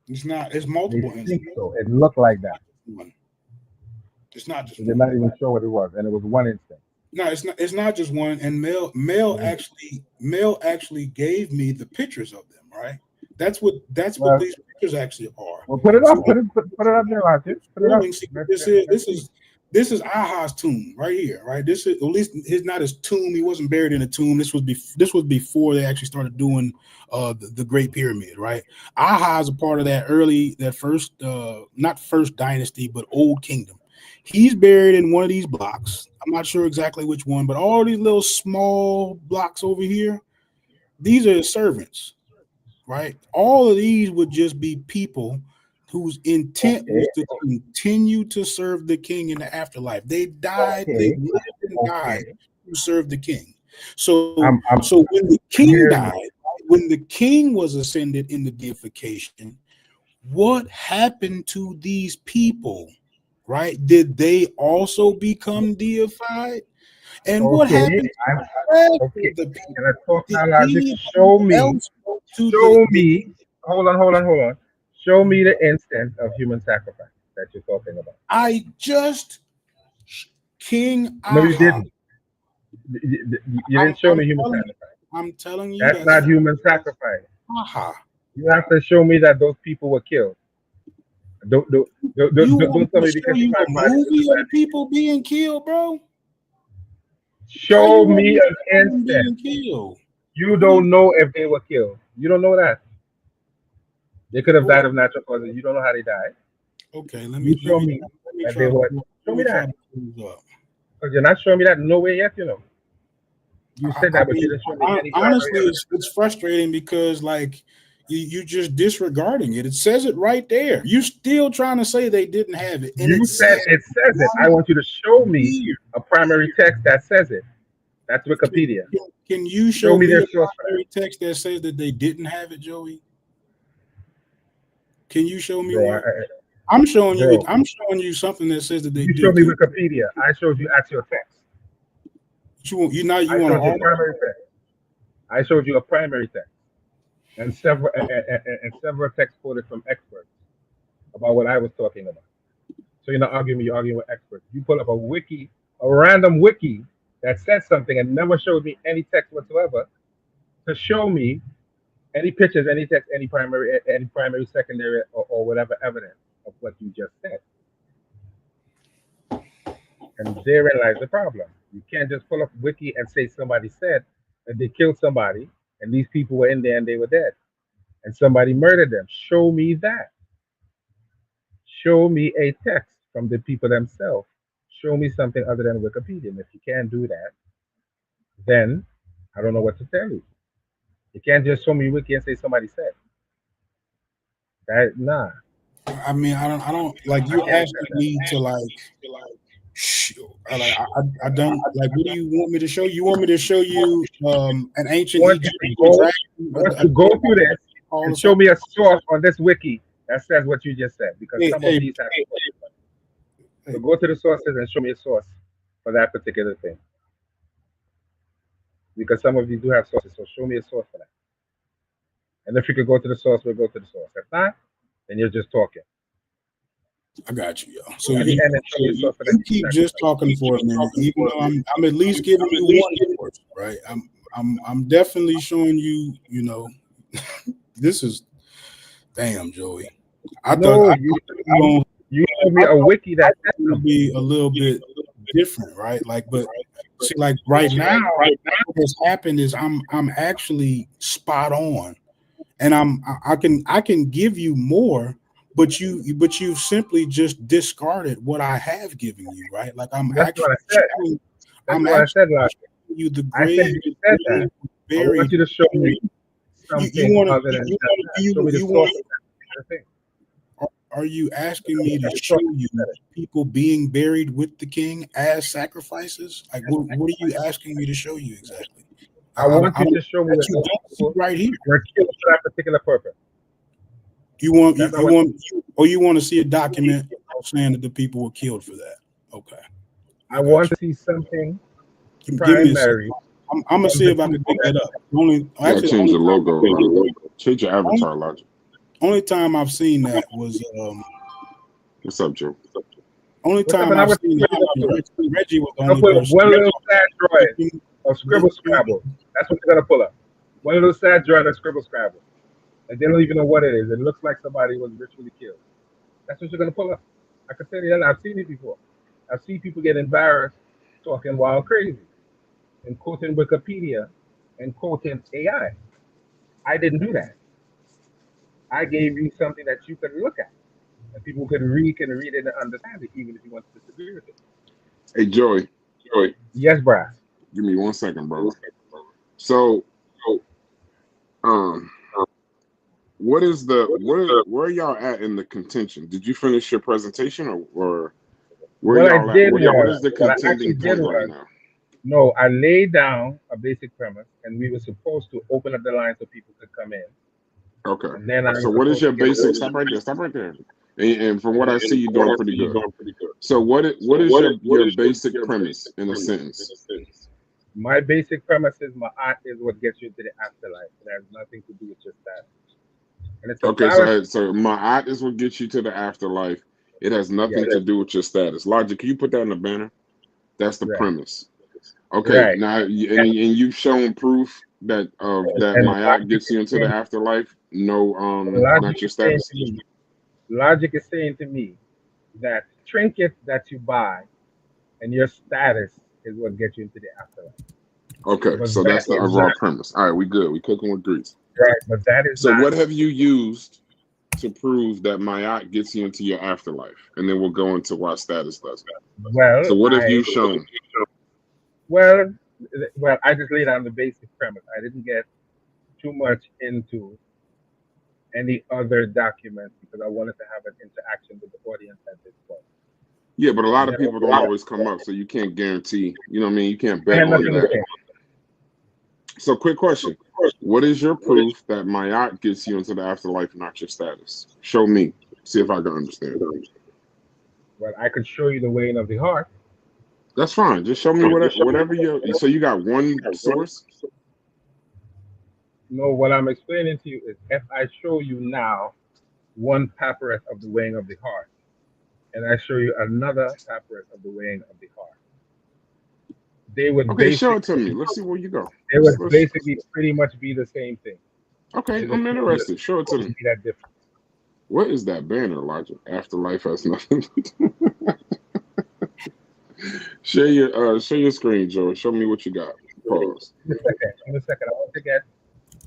It's not. It's They multiple think instances. so. It looked like that. It's not just They're one. not even sure what it was, and it was one instance. No, it's not. It's not just one. And Mel actually gave me the pictures of them. Right. That's what Well, these pictures actually are. well, put it So up. Put it up there, Roger. Put it up. scrolling, see, Let's, this let's, is let's this see. is this is Aha's tomb right here, right? This is at least his not his tomb. He wasn't buried in a tomb. This was before they actually started doing the Great Pyramid, right? Aha is a part of that first not first dynasty, but old kingdom. He's buried in one of these blocks. I'm not sure exactly which one, but all these little small blocks over here, these are his servants, right? All of these would just be people whose intent Okay. was to continue to serve the king in the afterlife. They died, they Okay. lived and died Okay. to serve the king. So I'm when the I'm king hearing died, you. when the king was ascended in the deification, what happened to these people? Right? Did they also become deified? And what Okay, happened I'm to the rest okay. of the people? And I talk Did now logic. anybody Show me, else go to show the me. Hold on. Show me the instance of human sacrifice that you're talking about. I just King No, you Aha. didn't. You didn't show me human sacrifice. I'm telling you That's that's not human sacrifice. Aha. You have to show me that those people were killed. You want Don't tell me to me show because you a somebody movie of the people being killed, bro? How you show want me me to an show them instance. being killed? You don't know if they were killed. You don't know that. They could have died of natural causes. You don't know how they died. Okay, You show me that they were. Show me that. Because you're not showing me that no way yet, you know. You said that, but you didn't show me any honestly, primary it's frustrating because like you just disregarding it. It says it right there. You still trying to say they didn't have it, and You said it says it. I want you to show me a primary text that says it. That's Wikipedia. Can you show me their a source primary text that says that they didn't have it, Joey? Can you show me Bro, one? I'm showing bro, you. I'm showing you something that says that they you did. showed me Wikipedia. I showed you actual text. You want I to showed you primary text. I showed you a primary text and several texts quoted from experts about what I was talking about. So you're not arguing me, you're arguing with experts. You pull up a random wiki that said something and never showed me any text whatsoever to show me any pictures, any text, any primary, secondary, or whatever evidence of what you just said. And therein lies the problem. You can't just pull up wiki and say somebody said that they killed somebody and these people were in there and they were dead and somebody murdered them. Show me that. Show me a text from the people themselves. Show me something other than Wikipedia. And if you can't do that, then I don't know what to tell you. You can't just show me wiki and say somebody said. That nah. I mean, I don't like you asking me to like. I don't like. What do you want me to show you? You want me to show you an ancient Egyptian to go through this and show me a source on this wiki that says what you just said, because some of these have. So go to the sources and show me a source for that particular thing, because some of these do have sources. So show me a source for that. And if you could go to the source, we'll go to the source. If not, then you're just talking. I got you, yo. So you keep just talking for a minute, even though I'm at least giving you one source, right? I'm definitely showing you. You know, this is damn, Joey. I thought you showed me a wiki that would be a little bit different, right? Like, but see, like right now, what has happened is I'm actually spot on, and I can give you more. But you've simply just discarded what I have given you, right? Like I'm actually showing you the grave. I want you to show me something other than that. Are you asking me to show you people being buried with the king as sacrifices? Like, what are you asking me to show you exactly? I want you to show me right here. We're killed for that particular purpose. You want to see a document saying that the people were killed for that? Okay. I want to see something primary. I'm gonna see if I can pick that up. Change the logo. Change your avatar, Logic. Only time I've seen that was what's up, Joe? Only time I've seen that, Reggie was the only person. One little sad droid or scribble scrabble. That's what you're gonna pull up. One little sad droid or scribble scrabble. And they don't even know what it is. It looks like somebody was ritually killed. That's what you're gonna pull up. I can tell you that. I've seen it before. I've seen people get embarrassed talking wild crazy and quoting Wikipedia and quoting AI. I didn't do that. I gave you something that you could look at, and people could read it and understand it, even if you want to disagree with it. Hey, Joey. Yes, Brass. Give me 1 second, bro. So, where are y'all at in the contention? Did you finish your presentation, or where y'all at? What is the contending point right now? No, I laid down a basic premise, and we were supposed to open up the line so people could come in, Okay. and then I'm So what is supposed your to get basic? Stop right there. Stop right there. And from what I see, you're doing pretty good. So what is your basic premise in a sentence? my basic premise is my art is what gets you to the afterlife. It has nothing to do with just that, and it's a Okay, parasite. so my art is what gets you to the afterlife. It has Yes, nothing to do with your status. Logic, can you put that in the banner? That's the right, premise. Okay, right, now and you've shown proof that that and my art gets you into the afterlife. No, logic not your is saying status. to me, logic is saying to me that trinkets that you buy and your status is what gets you into the afterlife. Okay, But so that that's the is overall not premise. All right, we good. We cooking with grease. right. But that is So not what have you used to prove that my art gets you into your afterlife? And then we'll go into why status doesn't. well. So what have I you shown? well well. I just laid down the basic premise. I didn't get too much into any other documents because I wanted to have an interaction with the audience at this point. Yeah, but a And lot of then people don't always come up, so you can't guarantee. You know what I mean? You can't I bet had on nothing to that. say. So quick question. What is your proof that my art gets you into the afterlife, not your status? Show me. See if I can understand. Well, I could show you the weighing of the heart. That's fine. Just show me whatever you. So you got one source. No, what I'm explaining to you is if I show you now one papyrus of the weighing of the heart, and I show you another papyrus of the weighing of the heart, they would Okay, show basically it to me. Let's see where you go. they would basically pretty much be the same thing. Okay, They just I'm interested. Show it to me. wouldn't be that different. What is that banner, Logic? Afterlife has nothing. Share your screen, Joe. Show me what you got. Pause. In a second. In a second.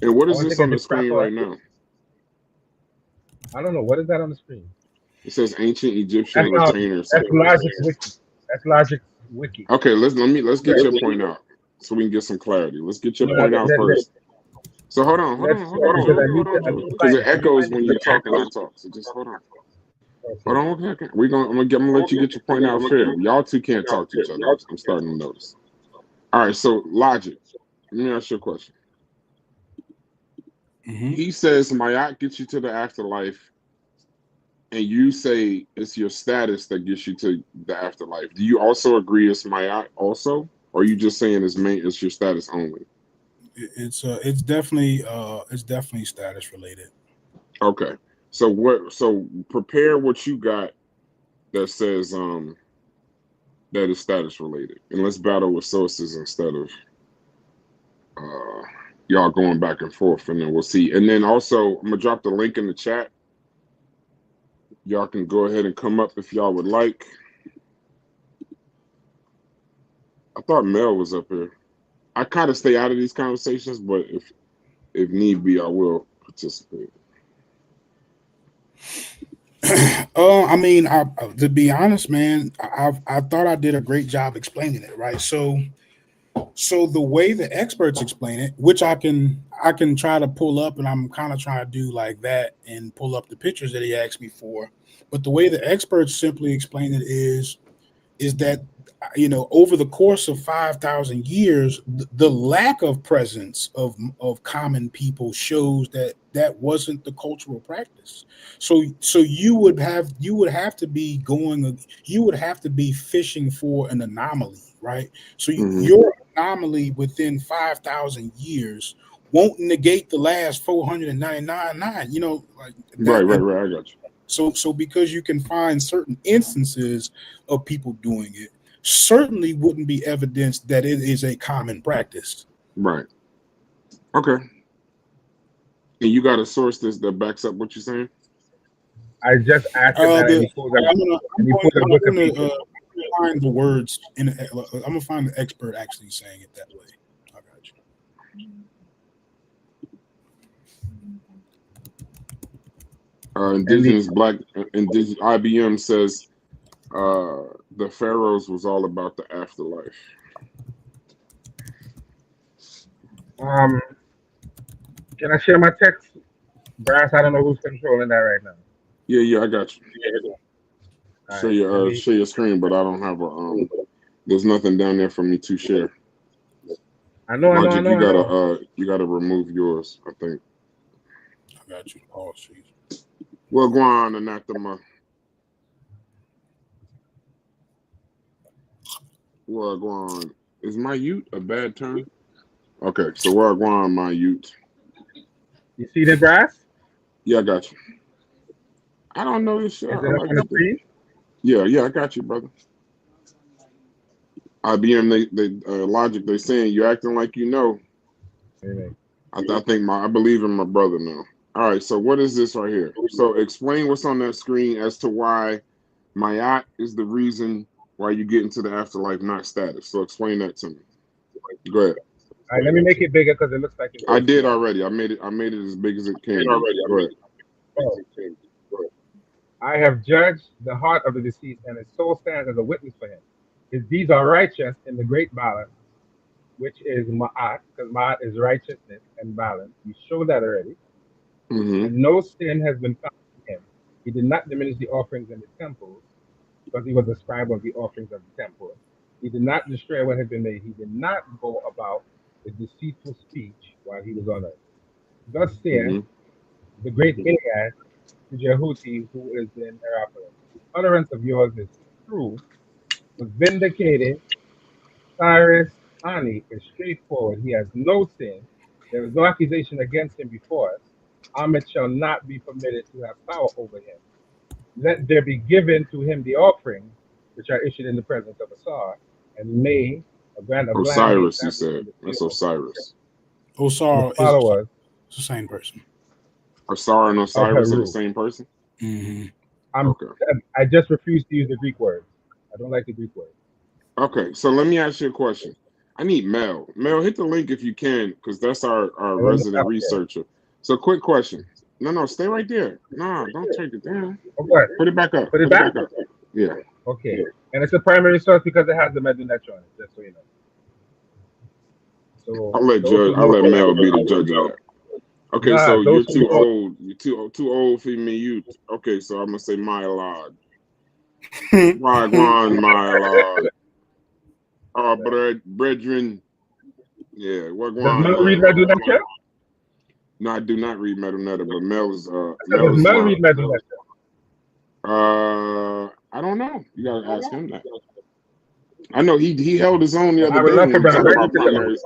And what I is want to this get on the the screen proper. right now? I don't know what is that on the screen. It says ancient Egyptian That's retainer that's site. Logic Wiki. That's Logic Wiki. Okay, let's get your point out so we can get some clarity. Let's get your No, point out first. So hold on, let's because hold on, I Joe, need to because find it it. I need to echoes find it. when you talk and I talk. So just hold on. Okay. Hold on one second. I'm gonna let you get your point out fair. Y'all two can't talk to each other. I'm starting to notice. All right, so Logic. Let me ask you a question. Mm-hmm. He says Mayat gets you to the afterlife, and you say it's your status that gets you to the afterlife. Do you also agree it's Mayat also? Or are you just saying it's your status only? It's definitely status related. Okay. So prepare what you got that says that is status related. And let's battle with sources instead of y'all going back and forth, and then we'll see. And then also I'm gonna drop the link in the chat. Y'all can go ahead and come up if y'all would like. I thought Mel was up here. I kind of stay out of these conversations, but if need be, I will participate. I mean, to be honest, man, I thought I did a great job explaining it, right? So the way the experts explain it, which I can try to pull up, and I'm kind of trying to do like that and pull up the pictures that he asked me for. But the way the experts simply explain it is that, you know, over the course of 5,000 years, the lack of presence of common people shows that wasn't the cultural practice. So you would have to be fishing for an anomaly, right? So your anomaly within 5,000 years won't negate the last 499, you know, like that. Right. I got you. So because you can find certain instances of people doing it, certainly wouldn't be evidence that it is a common practice. Right. Okay. And you got a source that backs up what you're saying? I just asked him that, and he pulled up. I'm going to find the words in. I'm going to find the expert actually saying it that way. I got you. Indigenous IBM says the pharaohs was all about the afterlife. Can I share my text, Brass? I don't know who's controlling that right now. Yeah, I got you. All Share your screen, but I don't have a there's nothing down there for me to share. I know. Logic, you gotta remove yours, I think. I got you. Oh, jeez. Well, go on, anathema. Well, go on. Is my ute a bad term? Okay, so well, go on, my ute. You see the brass? Yeah, I got you. I don't know this shit. Is I it up like on the this. screen? Yeah, I got you, brother. IBM, Logic, they saying you acting like you know. Anyway. I believe in my brother now. All right, so what is this right here? So explain what's on that screen as to why Mayat is the reason why you get into the afterlife, not status. So explain that to me. Go ahead. All right, let me make it bigger because it looks like it's I did already. I made it as big as it can be. Go ahead. Oh. I have judged the heart of the deceased, and his soul stands as a witness for him. His deeds are righteous in the great balance, which is Ma'at, because Ma'at is righteousness and balance. You showed that already. Mm-hmm. And no sin has been found in him. He did not diminish the offerings in the temples, because he was a scribe of the offerings of the temple. He did not destroy what had been made. He did not go about with deceitful speech while he was on earth. Thus saith the great Iliad to Jehuti, who is in Hierapolis. The utterance of yours is true, was vindicated. Cyrus Ani is straightforward. He has no sin. There is no accusation against him before us. Ahmed shall not be permitted to have power over him. Let there be given to him the offerings which are issued in the presence of Asar, and may a grant of land be Osiris, he established said. in the That's field Osiris. of Osar the is followers the same person. Osar and of Osiris are the Heru. same person? Mm-hmm. Okay. I just refuse to use the Greek words. I don't like the Greek words. Okay, so let me ask you a question. I need Mel. Mel, hit the link if you can, because that's our I don't resident know. researcher. So quick question. No, stay right there. No, don't take it down. Okay. Put it back up. Put it Put it back? back up. Yeah. Okay. And it's a primary source because it has the Medunetron on it, just so you know. So I'll let those who Mel be the judge of that. Okay, Nah, so you're those who too old. You're too old for me. You okay? So I'm gonna say my lord. Wagwan, my lord. Brethren. Yeah, Does wagwan, Mel my read lord. Medunetron? No, I do not read Metanetta, but Mel is Does Mel read Medunetron? I don't know. You gotta ask him that. I know he held his own the I other would day love when for we were Brother talking Reggie about to tell me. primaries.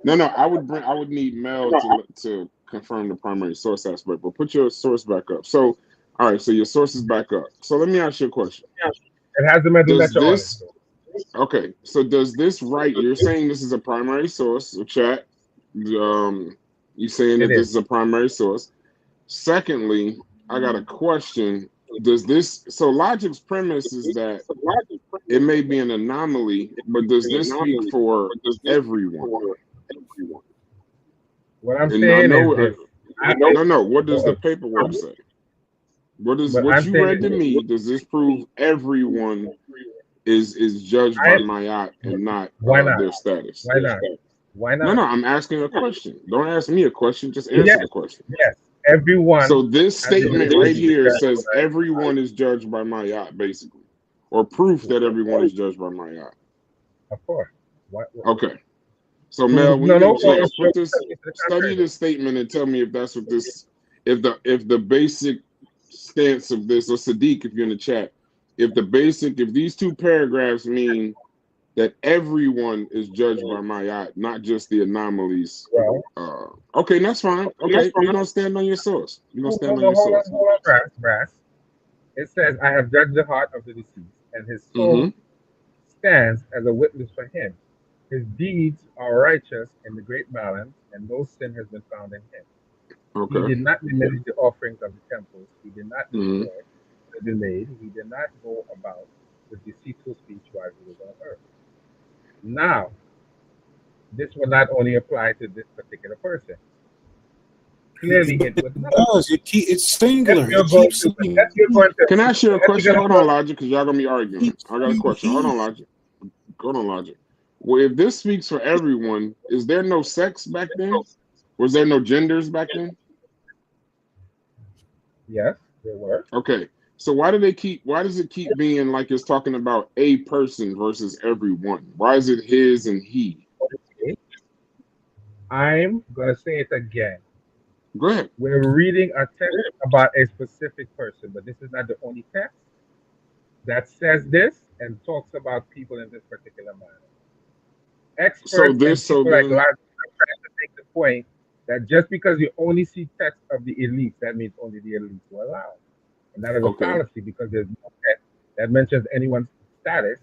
No, I would need Mel to confirm the primary source aspect, but put your source back up. So, all right, so your source is back up. So let me ask you a question. It has the Does Medunetron on it. this okay? So does this right? You're saying this is a primary source. So chat. You saying that It this is. is a primary source. Secondly, I got a question. Does this so Logic's premise is that it may be an anomaly, but does this speak for everyone? What I'm And I saying is know this. no. What does the paperwork say? But What I'm you saying read to is me? Does this prove everyone is judged by Mayat and not why not? their status? Why not? Why No, not? I'm asking a question. Don't ask me a question. Just Yes, answer the question. yes. Everyone So this has the statement ability right to here judge says by everyone is judged by Mayat, basically, or proof that everyone is judged by Mayat. of course. What? Okay. So Mel, when you No, get a no. chance, No, put this, to the study contrary. this statement and tell me if that's what this, if the basic stance of this, or Sadiq, if you're in the chat, if these two paragraphs mean that everyone is judged by Mayat, not just the anomalies. Well, Okay, that's fine. Okay, you're gonna stand on your source. You're gonna stand on your hold on, source. brass. It says, I have judged the heart of the deceased, and his Mm-hmm. soul stands as a witness for him. His deeds are righteous in the great balance, and no sin has been found in him. He Okay. did not diminish the offerings of the temples. He did not Mm-hmm. destroy the delayed. He did not go about with deceitful speech while he was on earth. Now, this will not only apply to this particular person. Clearly, it would not. does. It's singular. It Going keeps to, saying you're going to, Can I ask you a question? Hold on, Logic, because y'all gonna be arguing. keeps I got a question. Hold on, Logic. Hold on, Logic. Well, if this speaks for everyone, is there no sex back then? Was there no genders back then? yes, there were. Okay. So why does it keep being like it's talking about a person versus everyone? Why is it his and he? Okay. I'm gonna say it again. Go ahead. We're reading a text about a specific person, but this is not the only text that says this and talks about people in this particular manner. So Experts and this, so people like then, Larry are trying to make the point that just because you only see text of the elites, that means only the elites will allow. And that is a okay, fallacy because there's no text that mentions anyone's status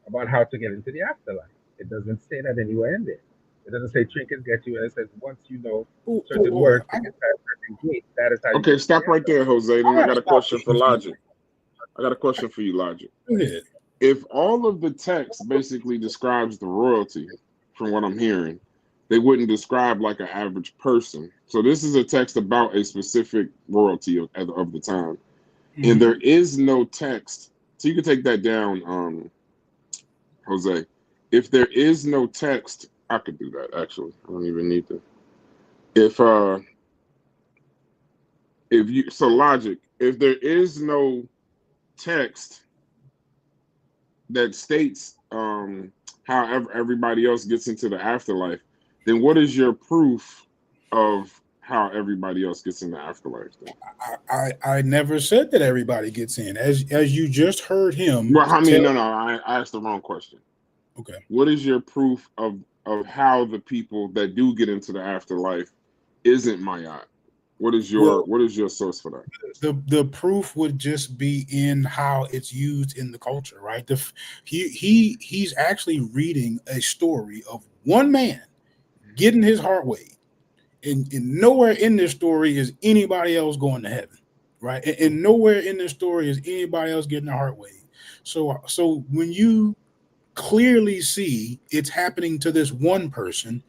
about how to get into the afterlife. It doesn't say that anywhere in there. It doesn't say trinkets get you, and it says once you know certain words to get past certain gates, that is how you okay. get into the Stop right there, afterlife. Jose. I Then I gotta got a stop question for this. Logic. I got a question for you, Logic. Go ahead. If all of the text basically describes the royalty, from what I'm hearing, they wouldn't describe like an average person. So this is a text about a specific royalty of the time, and Mhm. there is no text. So you can take that down, Jose. If there is no text, I could do that. Actually, I don't even need to. If if you so Logic, if there is no text that states how everybody else gets into the afterlife, then what is your proof of how everybody else gets in the afterlife? Then? I never said that everybody gets in. As you just heard him Well, I mean, tell. no, I asked the wrong question. Okay. What is your proof of how the people that do get into the afterlife isn't Mayat? Well, What is your source for that? the proof would just be in how it's used in the culture, right? He's actually reading a story of one man getting his heart weighed, and nowhere in this story is anybody else going to heaven, right? And nowhere in this story is anybody else getting their heart weighed. So when you clearly see it's happening to this one person,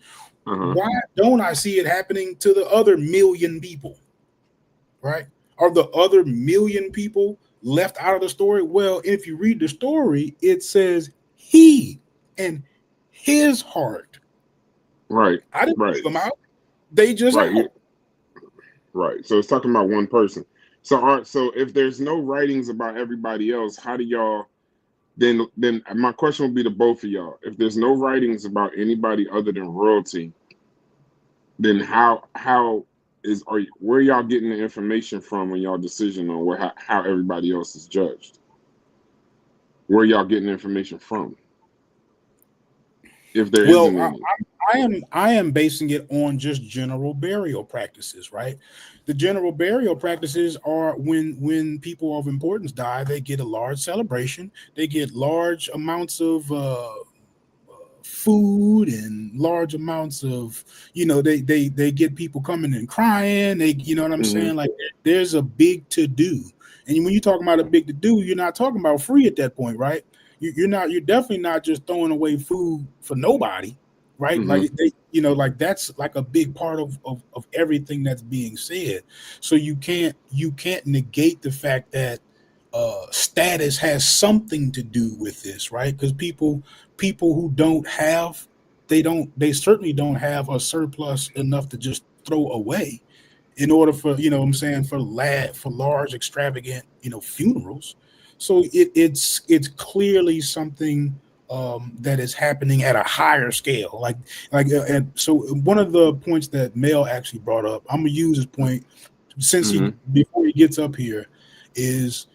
Uh-huh. why don't I see it happening to the other million people? Right? Are the other million people left out of the story? Well, if you read the story, it says he and his heart. Right, I didn't leave right, them out. They just right, out. right. So it's talking about one person. So if there's no writings about everybody else, how do y'all then my question would be to both of y'all. If there's no writings about anybody other than royalty, then how is are you, where y'all getting the information from on y'all decision on how everybody else is judged? Where y'all getting the information from? If there Well, isn't any. I am basing it on just general burial practices, right? The general burial practices are when people of importance die, they get a large celebration, they get large amounts of food and large amounts of, they get people coming and crying, they, you know what I'm Mm-hmm. saying, like there's a big to do. And when you're talking about a big to do, you're not talking about free at that point, right? You're definitely not just throwing away food for nobody, right? Mm-hmm. Like like that's like a big part of everything that's being said. So you can't negate the fact that status has something to do with this, right? Because people who don't have, they certainly don't have a surplus enough to just throw away in order for, what I'm saying, for large extravagant, funerals. So it's clearly something that is happening at a higher scale, and so one of the points that Mel actually brought up, I'm gonna use his point since he Mm-hmm. before he gets up here, is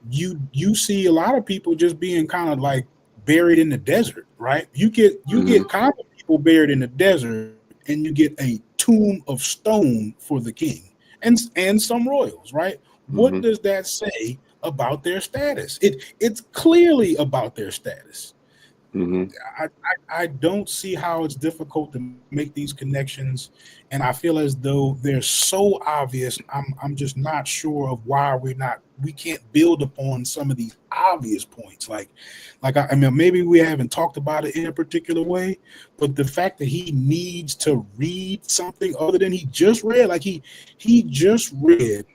you see a lot of people just being kind of like buried in the desert, right? You get Mm-hmm. common people buried in the desert, and you get a tomb of stone for the king and some royals, right? What Mm-hmm. does that say about their status? It's clearly about their status. Mm-hmm. I don't see how it's difficult to make these connections, and I feel as though they're so obvious. I'm just not sure of why we can't build upon some of these obvious points. I mean, maybe we haven't talked about it in a particular way, but the fact that he needs to read something other than he just read, like he just read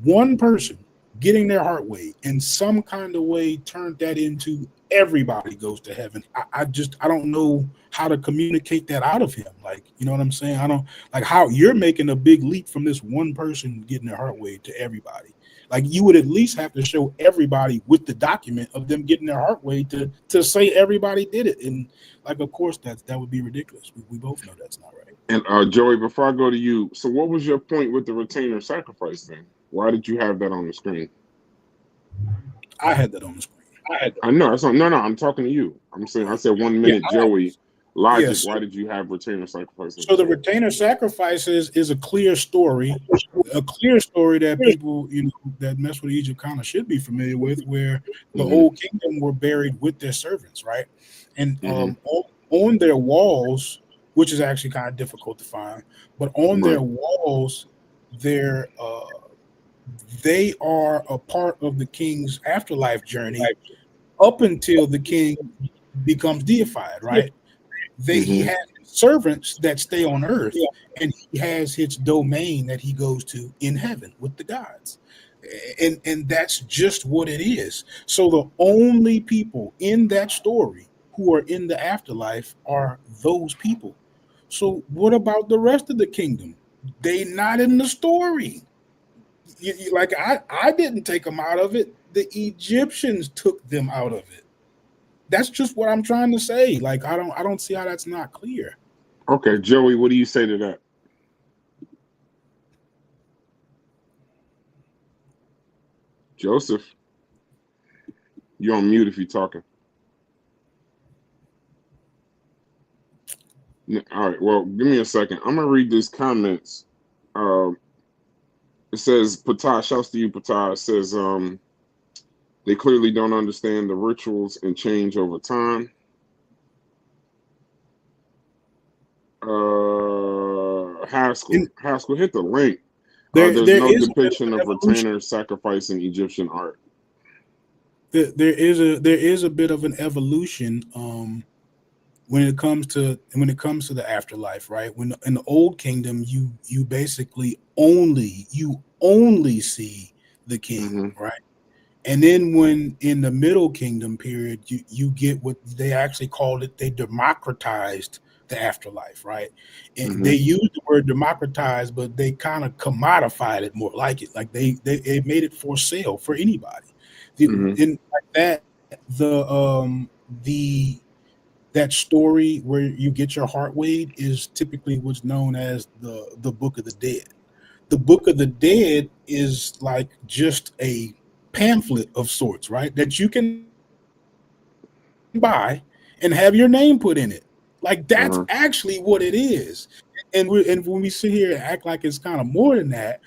one person getting their heart weighed in some kind of way, turned that into everybody goes to heaven. I don't know how to communicate that out of him. Like, you know what I'm saying? I don't like how you're making a big leap from this one person getting their heart weighed to everybody. Like, you would at least have to show everybody with the document of them getting their heart weighed to say everybody did it. And like, of course, that would be ridiculous. We both know that's not right. And Joey, before I go to you, so what was your point with the retainer sacrifice then? Why did you have that on the screen? I had that on the screen. I know it's not, no, I'm talking to you. I'm saying I said 1 minute, Yeah, Joey. Logic. yes. Why did you have retainer sacrifice on the So the screen? retainer sacrifices is a clear story that people, that mess with Egypt kind of should be familiar with, where the Mm-hmm. old kingdom were buried with their servants, right? And Mm-hmm. on their walls, which is actually kind of difficult to find, but on Right. their walls, they're they are a part of the king's afterlife journey up until the king becomes deified, right? He Mm-hmm. has servants that stay on earth, and he has his domain that he goes to in heaven with the gods. And that's just what it is. So the only people in that story who are in the afterlife are those people. So what about the rest of the kingdom? They not in the story. Like I didn't take them out of it. The Egyptians took them out of it. That's just what I'm trying to say. Like I don't see how that's not clear. Okay, Joey, what do you say to that? Joseph, you're on mute if you're talking. All right, well, give me a second. I'm gonna read these comments. Uh, it says, Patah, shouts to you, Patah. It says, they clearly don't understand the rituals and change over time. And Haskell, hit the link. there There's there no is a bit of depiction an of evolution. retainers sacrificing Egyptian art. There is a bit of an evolution when it comes to the afterlife, right? When in the old kingdom, you basically only see the king, Mm-hmm. right? And then when in the middle kingdom period, you get what they actually called it, they democratized the afterlife, right? And Mm-hmm. they used the word democratized, but they kind of commodified it more like it. Like they made it for sale for anybody. Mm-hmm. In like that, the that story where you get your heart weighed is typically what's known as the Book of the Dead. The Book of the Dead is like just a pamphlet of sorts, right? That you can buy and have your name put in it. Like that's Uh-huh. actually what it is. And when we sit here and act like it's kind of more than that,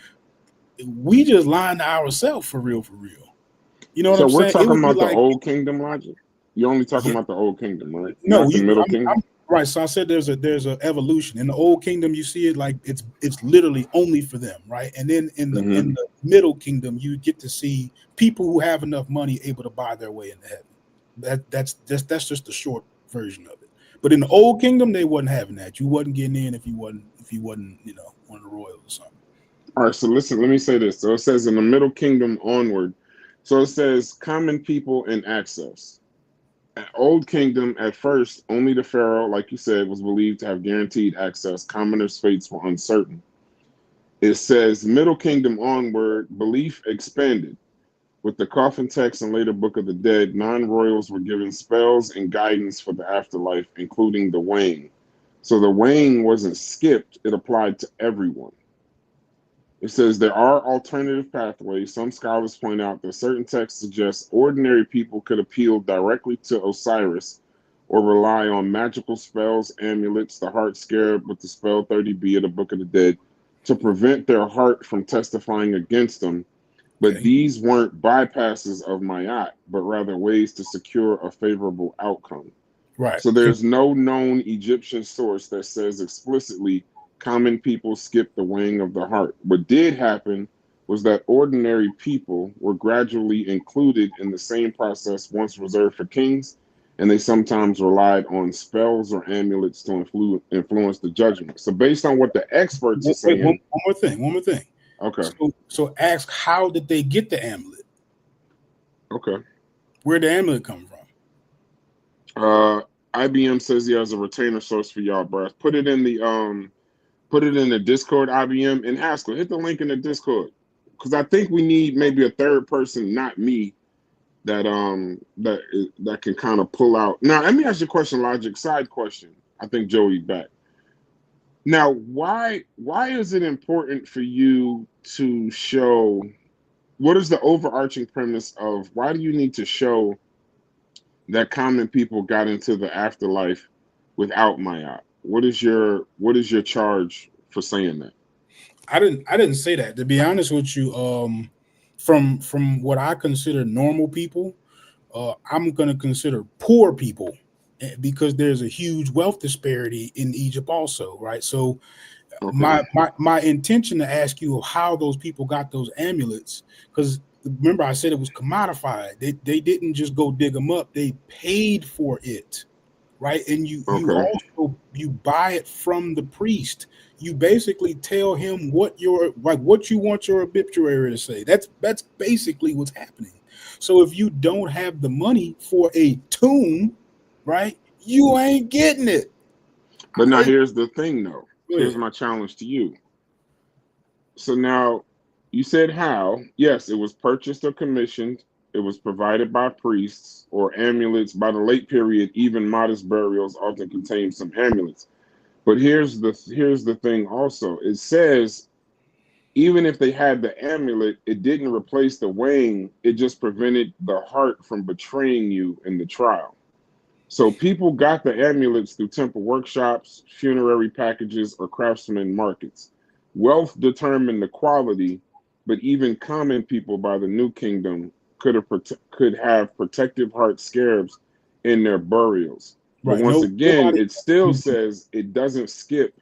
we just lying to ourselves for real, for real. You know what So I'm we're saying? It talking would be about the like, old kingdom logic. You're only talking yeah, about the old kingdom, right? no, Not the middle kingdom. I'm right. So I said there's a evolution in the old kingdom. You see it like it's literally only for them, right? And then Mm-hmm. in the middle kingdom, you get to see people who have enough money able to buy their way into heaven. That's just the short version of it. But in the old kingdom, they wasn't having that. You wasn't getting in if you wasn't one of the royals or something. All right, so listen, let me say this. So it says in the middle kingdom onward. So it says common people and access. Old Kingdom, at first, only the pharaoh, like you said, was believed to have guaranteed access. Commoners' fates were uncertain. It says Middle Kingdom onward, belief expanded. With the coffin text and later Book of the Dead, non-royals were given spells and guidance for the afterlife, including the weighing. So the weighing wasn't skipped; it applied to everyone. It says there are alternative pathways. Some scholars point out that certain texts suggest ordinary people could appeal directly to Osiris or rely on magical spells, amulets, the heart scarab with the spell 30b of the Book of the Dead to prevent their heart from testifying against them. But Okay, these weren't bypasses of Mayat, but rather ways to secure a favorable outcome. right. So there's no known Egyptian source that says explicitly common people skipped the weighing of the heart. What did happen was that ordinary people were gradually included in the same process once reserved for kings, and they sometimes relied on spells or amulets to influence the judgment. So based on what the experts are Wait, saying, one more thing. okay, So ask, how did they get the amulet? okay. Where'd the amulet come from? Uh, IBM says he has a retainer source for y'all, bro. Put it in the Discord, IBM, and Haskell. Hit the link in the Discord because I think we need maybe a third person, not me, that can kind of pull out. Now, let me ask you a question, Logic. Side question. I think Joey back. Now, why is it important for you to show? What is the overarching premise of why do you need to show that common people got into the afterlife without Mayat? What is your charge for saying that? I didn't say that. To be honest with you, from what I consider normal people, I'm going to consider poor people, because there's a huge wealth disparity in Egypt also, right? So Okay. my intention to ask you of how those people got those amulets, because remember I said it was commodified. They didn't just go dig them up, they paid for it, right? And you Okay. also you buy it from the priest. You basically tell him what you want your obituary to say. That's basically what's happening. So if you don't have the money for a tomb, right, you ain't getting it. But now It here's the thing though. Go Here's ahead. my challenge to you. So now you said how? Yes, it was purchased or commissioned. It was provided by priests or amulets. By the late period, even modest burials often contained some amulets. But here's the thing also. It says even if they had the amulet, it didn't replace the weighing. It just prevented the heart from betraying you in the trial. So people got the amulets through temple workshops, funerary packages, or craftsman markets. Wealth determined the quality, but even common people by the New Kingdom could have protective heart scarabs in their burials. But Right. once No, again, nobody. it still says it doesn't skip.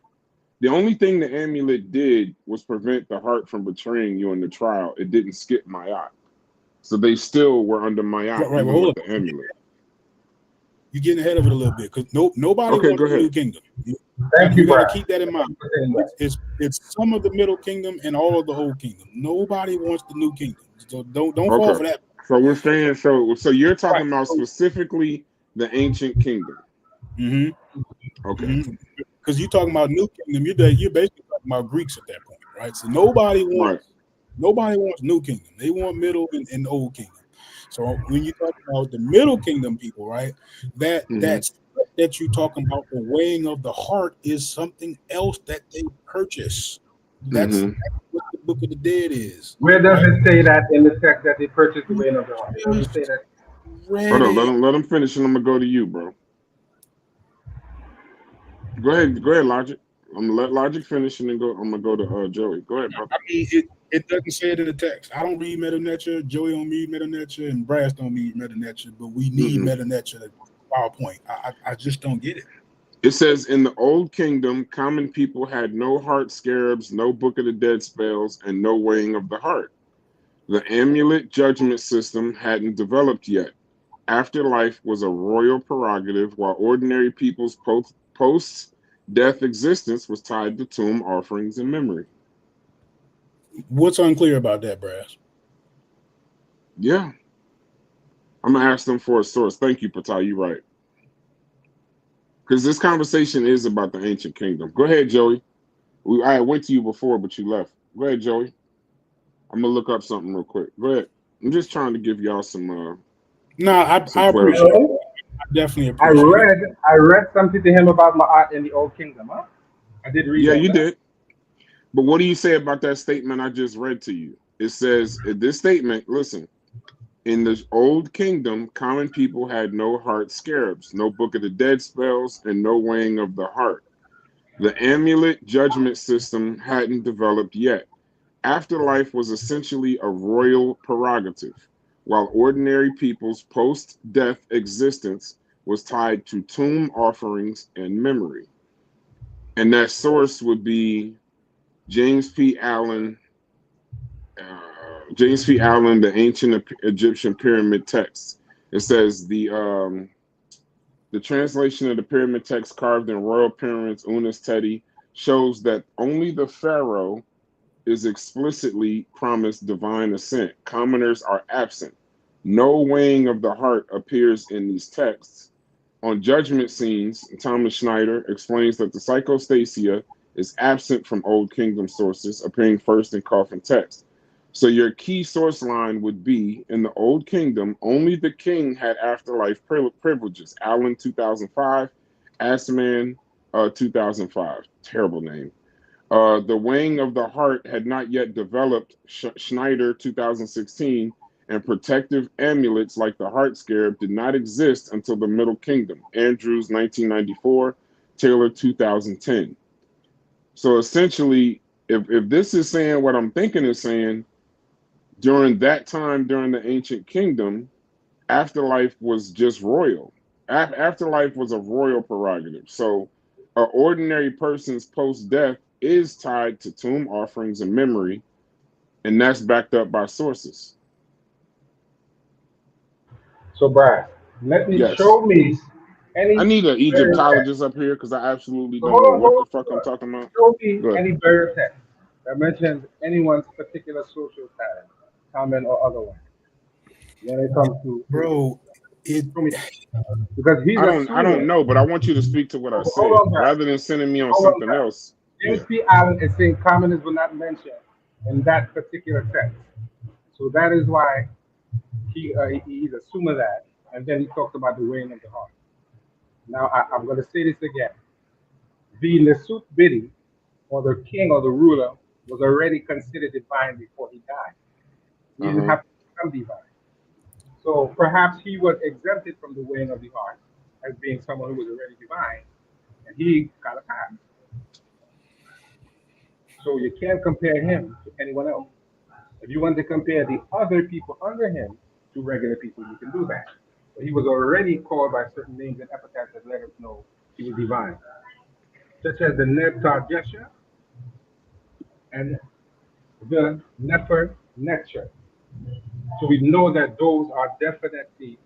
The only thing the amulet did was prevent the heart from betraying you in the trial. It didn't skip Mayat. So they still were under Mayat Right, right. Well, even hold with up. the amulet. You're getting ahead of it a little bit, because nobody Okay, go wants the new ahead. kingdom. Thank You you, got to Brad. keep that in mind. Thank you for saying that. It's some of the middle kingdom and all of the old kingdom. Nobody wants the new kingdom. So don't fall Okay. for that. So we're saying so you're Right. talking about So, specifically the ancient kingdom. mm-hmm, Okay. mm-hmm. Because you're talking about new kingdom, you're basically talking about Greeks at that point, right? So Right. nobody wants new kingdom. They want middle and old kingdom. So when you talk about the middle kingdom people, right, Hmm. that you talking about, the weighing of the heart, is something else that they purchase. That's Hmm. what the Book of the Dead is, Where does right? it say that in the text that they purchased the You weight of the heart? It doesn't say just that. Hold read on, let it. him let him finish and I'm gonna go to you, bro. Go ahead, Logic. I'm gonna let Logic finish and then I'm gonna go to Joey. Go ahead, brother. I mean, it doesn't say it in the text. I don't read Meta Nature. Joey don't read Meta Nature, and Brass don't read Meta Nature. But we need Mm-mm. Meta Nature to PowerPoint. I just don't get it. It says in the old kingdom, common people had no heart scarabs, no book of the dead spells, and no weighing of the heart. The amulet judgment system hadn't developed yet. Afterlife was a royal prerogative, while ordinary people's post death existence was tied to tomb offerings and memory. What's unclear about that, Brass? Yeah, I'm gonna ask them for a source. Thank you, Patai. You're right. Because this conversation is about the ancient kingdom. Go ahead, Joey. I went to you before, but you left. Go ahead, Joey. I'm gonna look up something real quick. Go ahead. I'm just trying to give y'all No, some I clarity. appreciate it. Hello? I definitely I appreciate it. read I read something to him about my art in the Old Kingdom, huh? I did read Yeah, all you that. did. But what do you say about that statement I just read to you? It says this statement. Listen, in the old kingdom, common people had no heart scarabs, no book of the dead spells, and no weighing of the heart. The amulet judgment system hadn't developed yet. Afterlife was essentially a royal prerogative, while ordinary people's post death existence was tied to tomb offerings and memory. And that source would be James P. Allen, the ancient Egyptian pyramid texts. It says the translation of the pyramid text carved in royal pyramids, Unas Tedi, shows that only the pharaoh is explicitly promised divine ascent. Commoners are absent. No weighing of the heart appears in these texts. On judgment scenes, Thomas Schneider explains that the psychostasia is absent from Old Kingdom sources, appearing first in coffin text. So your key source line would be in the Old Kingdom, only the king had afterlife privileges. Allen 2005, Assman 2005. Terrible name. The weighing of the heart had not yet developed. Schneider, 2016, and protective amulets like the heart scarab did not exist until the Middle Kingdom. Andrews, 1994. Taylor, 2010. So essentially, if this is saying what I'm thinking it's saying, during that time, during the ancient kingdom, afterlife was just royal. Afterlife was a royal prerogative. So an ordinary person's post-death is tied to tomb offerings and memory, and that's backed up by sources. So, Brad, Yes. show me any I need an burial text. Egyptologist up here because I absolutely So don't know what the hold fuck I'm on. talking about. Show me Go ahead. any burial text that mentions anyone's particular social status, common or otherwise, when it comes to Bro, it show me, because he's I don't assuming. know, but I want you to speak to what I Hold said on, Brad. rather than sending me on Hold on, something Brad. else. James Yeah. P. Allen is saying commoners were not mentioned in that particular text. So that is why he's assuming that. And then he talked about the weighing of the heart. Now, I'm going to say this again. The Lesut Bidi, or the king or the ruler, was already considered divine before he died. He didn't Uh-huh. have to become divine. So perhaps he was exempted from the weighing of the heart as being someone who was already divine, and he got a pass. So you can't compare him to anyone else. If you want to compare the other people under him to regular people, you can do that. But he was already called by certain names and epithets that let us know he was divine, such as the Nebuchadnezzar and the Nefer. So we know that those are definitely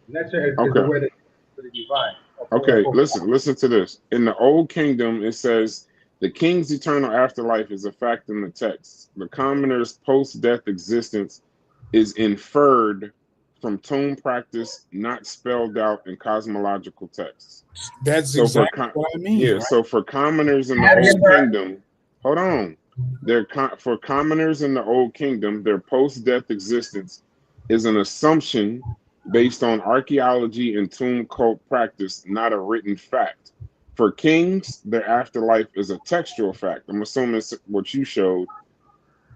Nefer is the Okay. word for the divine. Okay, listen to this. In the Old Kingdom, it says the king's eternal afterlife is a fact in the text. The commoner's post-death existence is inferred from tomb practice, not spelled out in cosmological texts. that's So for exactly what I mean, yeah, right? so for commoners in the Have Old him, Brad. Kingdom, hold on. For commoners in the Old Kingdom, their post-death existence is an assumption based on archaeology and tomb cult practice, not a written fact. For kings, their afterlife is a textual fact. I'm assuming it's what you showed.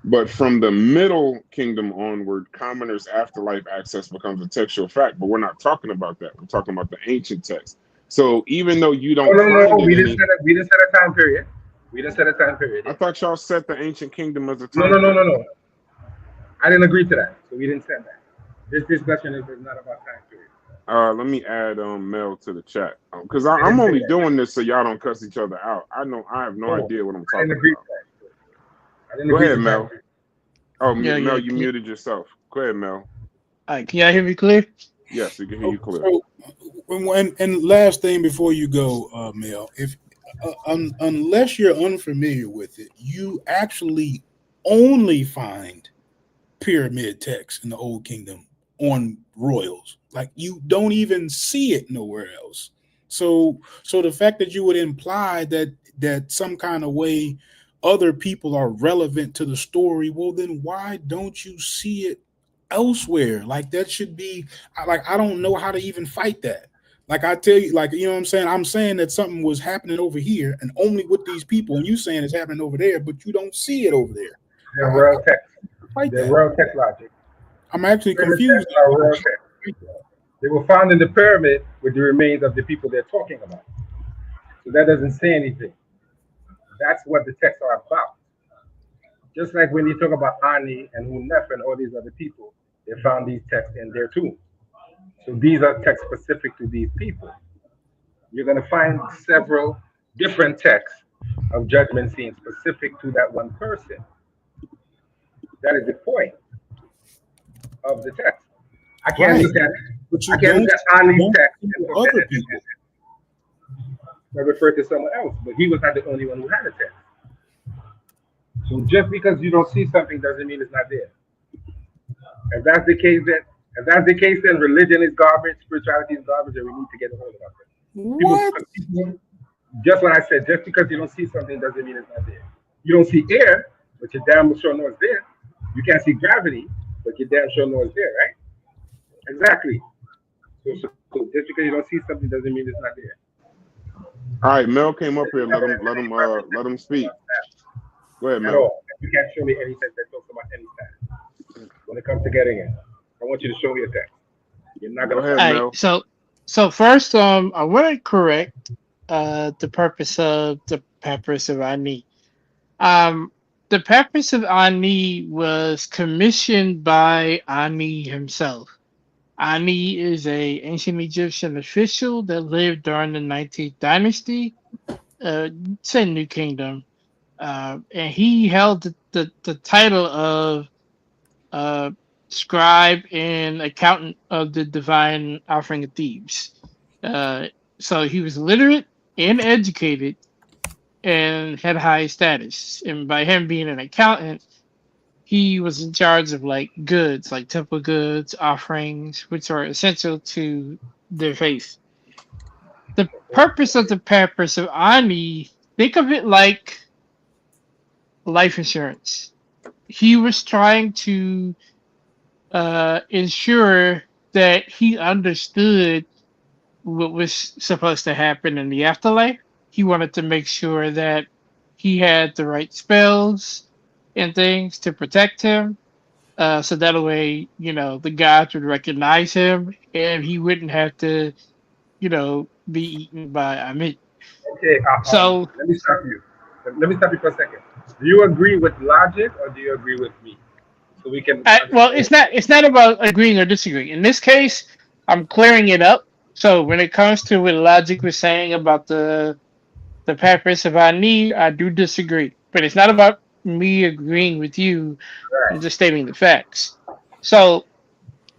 But from the Middle Kingdom onward, commoners' afterlife access becomes a textual fact. But we're not talking about that. We're talking about the ancient text. So even though you Oh don't no, find it in it, we didn't set a time period. We didn't set a time period. I thought y'all set the ancient kingdom as a No, time period. no. I didn't agree to that, so we didn't set that. This discussion is not about time period. Let me add Mel to the chat because I I'm didn't say only that. doing this so y'all don't cuss each other out. I have no No, idea what I'm I didn't talking agree to about. that. I didn't Go agree ahead, to time Mel. period. Oh, Yeah, Mel, yeah. you muted yourself. Go ahead, Mel. Can y'all hear me clear? Yes, we can hear you clear. So, and last thing before you go, Mel, if unless you're unfamiliar with it, you actually only find pyramid text in the Old Kingdom on royals. Like you don't even see it nowhere else. So the fact that you would imply that some kind of way other people are relevant to the story, well then why don't you see it elsewhere? Like that should be like I don't know how to even fight that. Like I tell you, like you know what I'm saying? I'm saying that something was happening over here and only with these people, and you saying it's happening over there, but you don't see it over there. They're I royal text. fight They're that. royal text logic. I'm actually Pyramid confused. texts are royal text. They were found in the pyramid with the remains of the people they're talking about. So that doesn't say anything. That's what the texts are about. Just like when you talk about Ani and Hunef and all these other people, they found these texts in their tombs. So these are texts specific to these people. You're going to find several different texts of judgment scenes specific to that one person. That is the point of the text. I can't Right. look at But you I can't look at Ani's don't text see and other people. refer to someone else, but he was not the only one who had a text. So just because you don't see something doesn't mean it's not there. If that's the case, then religion is garbage, spirituality is garbage, and we need to get a hold of it. People, just what I said, just because you don't see something doesn't mean it's not there. You don't see air, but you damn sure know it's there. You can't see gravity, but you damn sure know it's there, right? Exactly. So just because you don't see something doesn't mean it's not there. All right, Mel came up here. Let him speak. Go ahead, At Mel. all. You can't show me any text that talks about any status. When it comes to getting it, I want you to show me a text. You're not Go gonna ahead, find All it. right. Mel. So first, I want to correct the purpose of the Papyrus of Ani. Um, the Papyrus of Ani was commissioned by Ani himself. Ani is a ancient Egyptian official that lived during the 19th dynasty, say New Kingdom, and he held the title of uh, scribe and accountant of the divine offering of Thebes. Uh, so he was literate and educated and had high status. And by him being an accountant, he was in charge of like goods, like temple goods, offerings, which are essential to their faith. The purpose of the Papyrus of Ani, think of it like life insurance. He was trying to ensure that he understood what was supposed to happen in the afterlife. He wanted to make sure that he had the right spells and things to protect him. So that way, the gods would recognize him and he wouldn't have to, be eaten by Amit. Okay, So let me stop you. Let me stop you for a second. Do you agree with logic or do you agree with me? So we can well, understand. it's not about agreeing or disagreeing. In this case, I'm clearing it up. So when it comes to what Logic was saying about the Papyrus of Ani, I do disagree. But it's not about me agreeing with you. I'm Right. just stating the facts. So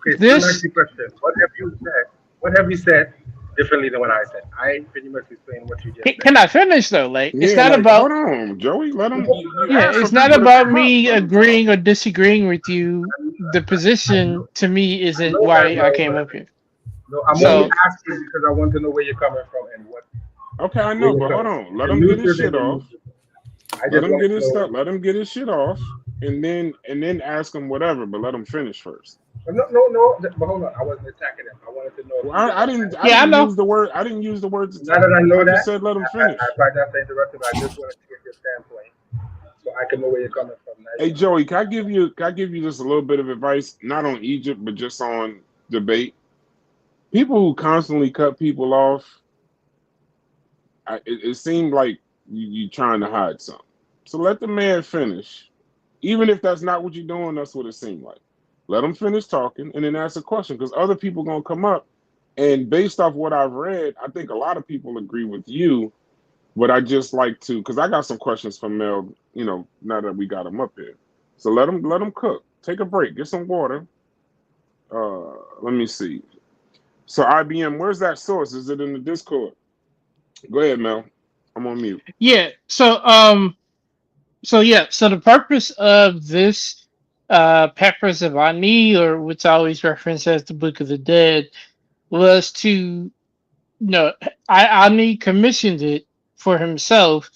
Okay, so let me ask this you a question. What have you said? What have you said differently than what I said? I pretty much explained what you just said. can I finish though? Like it's Yeah, not like hold about on, Joey. Let him. You yeah, ask for it's not people to about come up. me Let them talk. agreeing or disagreeing with you. The I know, position to me I isn't know that, why I bro, came but up here. no, I'm only Joey. So asking because I want to know where you're coming from and Okay, I where know, you're but hold coming on. from. Let You're him get his neutral, then shit you're off. neutral. I Let just him want get to his know. stuff. Let him get his shit off, and then ask him whatever. But let him finish first. No, no, no. But hold on. I wasn't attacking him. I wanted to know if Well, you just I want to didn't. ask. I yeah, I didn't know. use the word. I didn't use the words Now that attack. I know I just that, said let him I finish. tried not to interrupt him. I just wanted to get your standpoint so I can know where you're coming from. Now Hey you can. Joey, can I give you just a little bit of advice, not on Egypt, but just on debate? People who constantly cut people off, it seemed like you trying to hide something. So let the man finish. Even if that's not what you're doing, that's what it seemed like. Let him finish talking and then ask a question because other people gonna come up. And based off what I've read, I think a lot of people agree with you. But I just like to, because I got some questions from Mel. Now that we got him up here, so let him cook. Take a break. Get some water. Let me see. So IBM, where's that source? Is it in the Discord? Go ahead, Mel. I'm on mute. Yeah. So the purpose of this Papyrus of Ani, or which I always reference as the Book of the Dead, was to no, Ani commissioned it for himself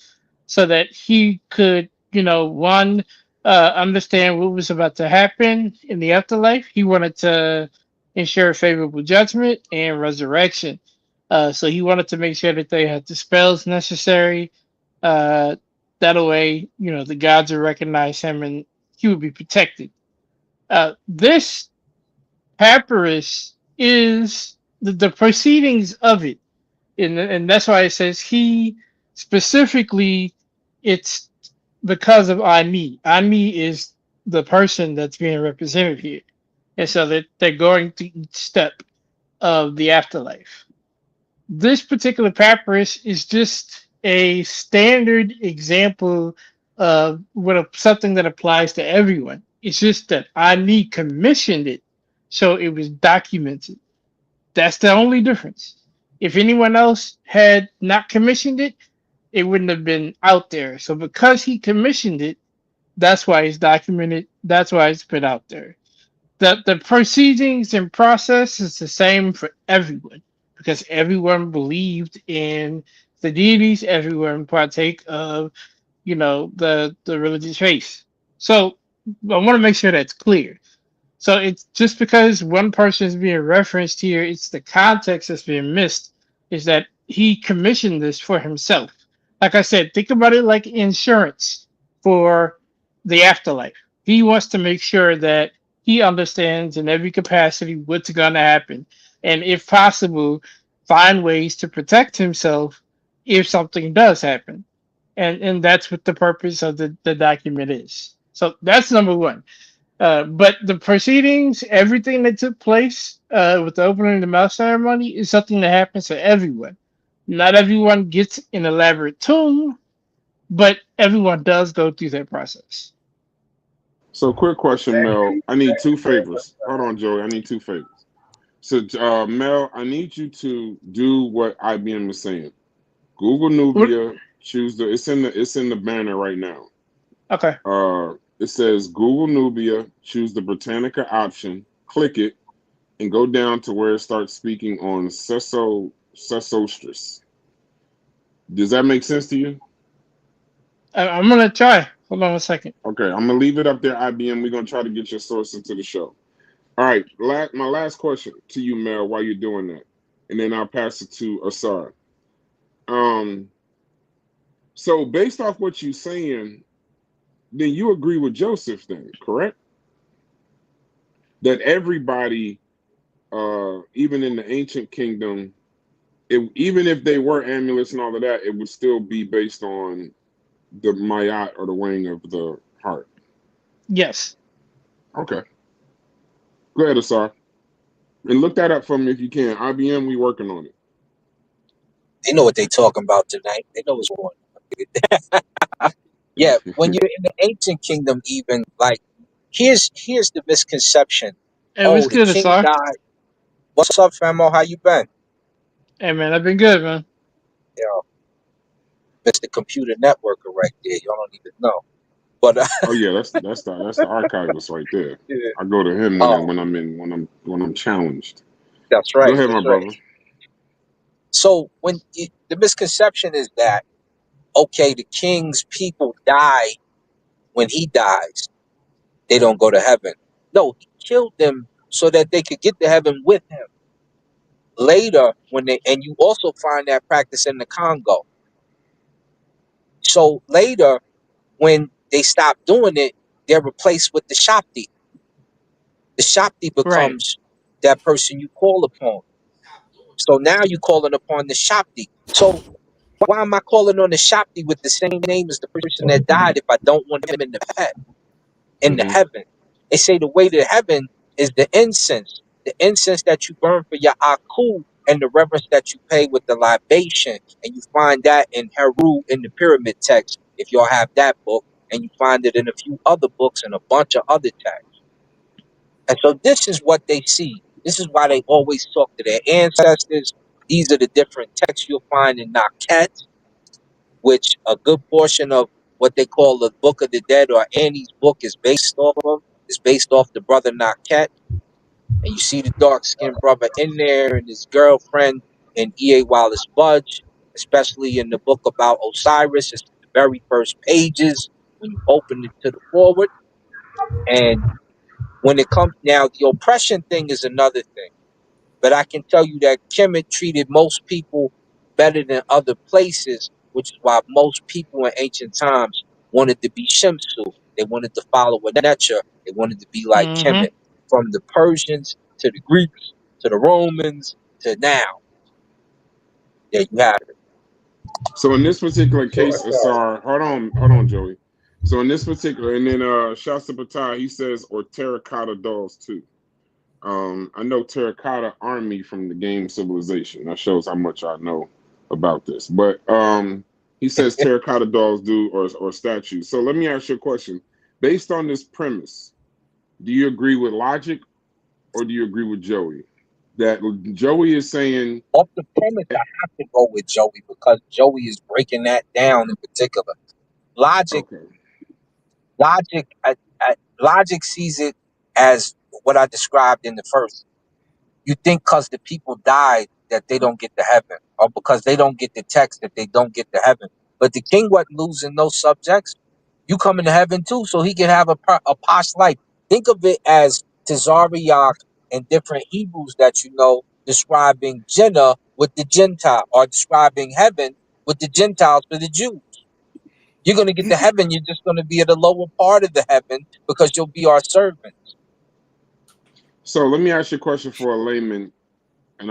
so that he could, one, understand what was about to happen in the afterlife. He wanted to ensure favorable judgment and resurrection. So he wanted to make sure that they had the spells necessary. Uh, that way, the gods would recognize him and he would be protected. This papyrus is the proceedings of it, and that's why it says he specifically. It's because of Ani. Ani is the person that's being represented here, and so that they're going to each step of the afterlife. This particular papyrus is just a standard example of something that applies to everyone. It's just that Ani commissioned it, so it was documented. That's the only difference. If anyone else had not commissioned it, it wouldn't have been out there. So because he commissioned it, that's why it's documented. That's why it's put out there. The proceedings and process is the same for everyone because everyone believed in the deities. Everyone partake of the religious faith. So I want to make sure that's clear. So it's just because one person is being referenced here, it's the context that's being missed. Is that he commissioned this for himself. Like I said, think about it like insurance for the afterlife. He wants to make sure that he understands in every capacity what's going to happen, and if possible, find ways to protect himself if something does happen. And that's what the purpose of the document is. So that's number one. But the proceedings, everything that took place with the opening of the mouth ceremony is something that happens to everyone. Not everyone gets an elaborate tomb, but everyone does go through that process. So, quick question, Mel. Exactly. I need two Exactly. favors. Hold on, Joey. I need two favors. So, Mel, I need you to do what IBM is saying. Google What? Nubia. Choose the. It's in the banner right now. Okay. It says Google Nubia. Choose the Britannica option. Click it and go down to where it starts speaking on Sesostris. Does that make sense to you? I'm gonna try. Hold on a second. Okay, I'm gonna leave it up there, IBM. We're gonna try to get your source into the show. All right, my last question to you, Mel, while you're doing that, and then I'll pass it to Asar. Um, so based off what you're saying, then you agree with Joseph, then, correct? That everybody, even in the ancient kingdom, even if they were amulets and all of that, it would still be based on the mayat or the weighing of the heart. Yes. Okay, go ahead, Asar, and look that up for me if you can. IBM, we working on it. They know what they talking about tonight. They know what's going on. Yeah, when you're in the ancient kingdom, even like here's the misconception. Hey, what's Oh, the good, king Asar? died. What's up, famo? How you been? Hey, man, I've been good, man. You know, Mr. Computer Networker right there. Y'all don't even know. But Oh yeah, that's the archivist right there. yeah. I go to him when Oh, I'm challenged. that's Go right. ahead, my That's right. brother. So the misconception is that okay, the king's people die when he dies. They don't go to heaven. No, he killed them so that they could get to heaven with him. Later, and you also find that practice in the Congo. So later, when they stop doing it, they're replaced with the Shakti. The Shakti Right. becomes that person you call upon. So now you're calling upon the Shakti. So why am I calling on the Shakti with the same name as the person that died if I don't want him in the pet, in the Hmm. heaven? They say the way to heaven is the incense that you burn for your Aku, and the reverence that you pay with the libation. And you find that in Heru in the pyramid text, if y'all have that book, and you find it in a few other books and a bunch of other texts. And so this is what they see. This is why they always talk to their ancestors. These are the different texts you'll find in Naket, which a good portion of what they call the Book of the Dead or Annie's book is based off of. Is based off the brother Naket. And you see the dark skinned brother in there and his girlfriend in E.A. Wallace Budge, especially in the book about Osiris. It's the very first pages when you open it to the forward. And when it comes now, the oppression thing is another thing. But I can tell you that Kemet treated most people better than other places, which is why most people in ancient times wanted to be Shemsu. They wanted to follow a nature. They wanted to be like Mm-hmm. Kemet. From the Persians to the Greeks to the Romans to now. There you have it. So in this particular So, case, Asar, hold on, Joey. So in this particular, and then Shasta Patai, he says, or terracotta dolls too. I know terracotta army from the game Civilization. That shows how much I know about this. But he says terracotta dolls do or statues. So let me ask you a question. Based on this premise, do you agree with logic or do you agree with Joey? That Joey is saying, Off the premise, I have to go with Joey because Joey is breaking that down in particular. Logic, okay, logic, logic sees it as what I described in the first. You think because the people died that they don't get to heaven, or because they don't get the text that they don't get to heaven. But the king wasn't losing no subjects. You coming to heaven too, so he can have a posh life. Think of it as Tazariak and different Hebrews that you know. describing Jannah with the Gentile, or describing heaven with the Gentiles for the Jews. You're going to get to heaven. You're just going to be at the lower part of the heaven because you'll be our servant. So let me ask you a question for a layman, and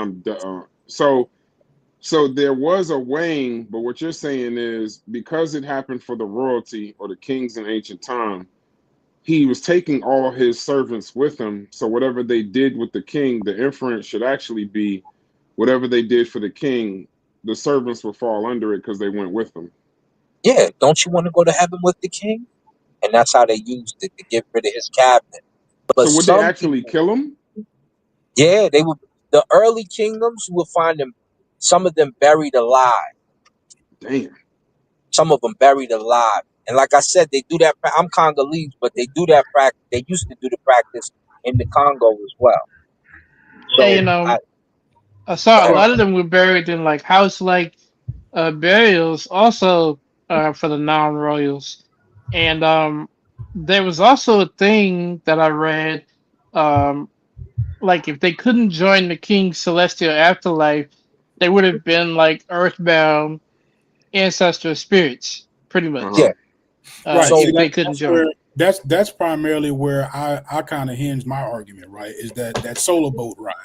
so there was a weighing, but what you're saying is because it happened for the royalty or the kings in ancient time, he was taking all his servants with him. So whatever they did with the king, the inference should actually be whatever they did for the king, the servants will fall under it because they went with them. Yeah, don't you want to go to heaven with the king? And that's how they used it to get rid of his cabinet. But So would they some actually people, kill him? yeah, they would. The early kingdoms, you will find them, some of them buried alive. Damn. Some of them buried alive. And like I said, they do that. I'm Congolese, but they do that practice. They used to do the practice in the Congo as well. Yeah, So I saw a uh, lot of them were buried in like house like burials, also for the non-royals. And there was also a thing that I read, um, like if they couldn't join the king's celestial afterlife, they would have been like earthbound ancestral spirits, pretty much. yeah. Uh-huh. Right. So See, If they couldn't that's join. where that's primarily where I kind of hinge my argument, right? Is that solo boat ride.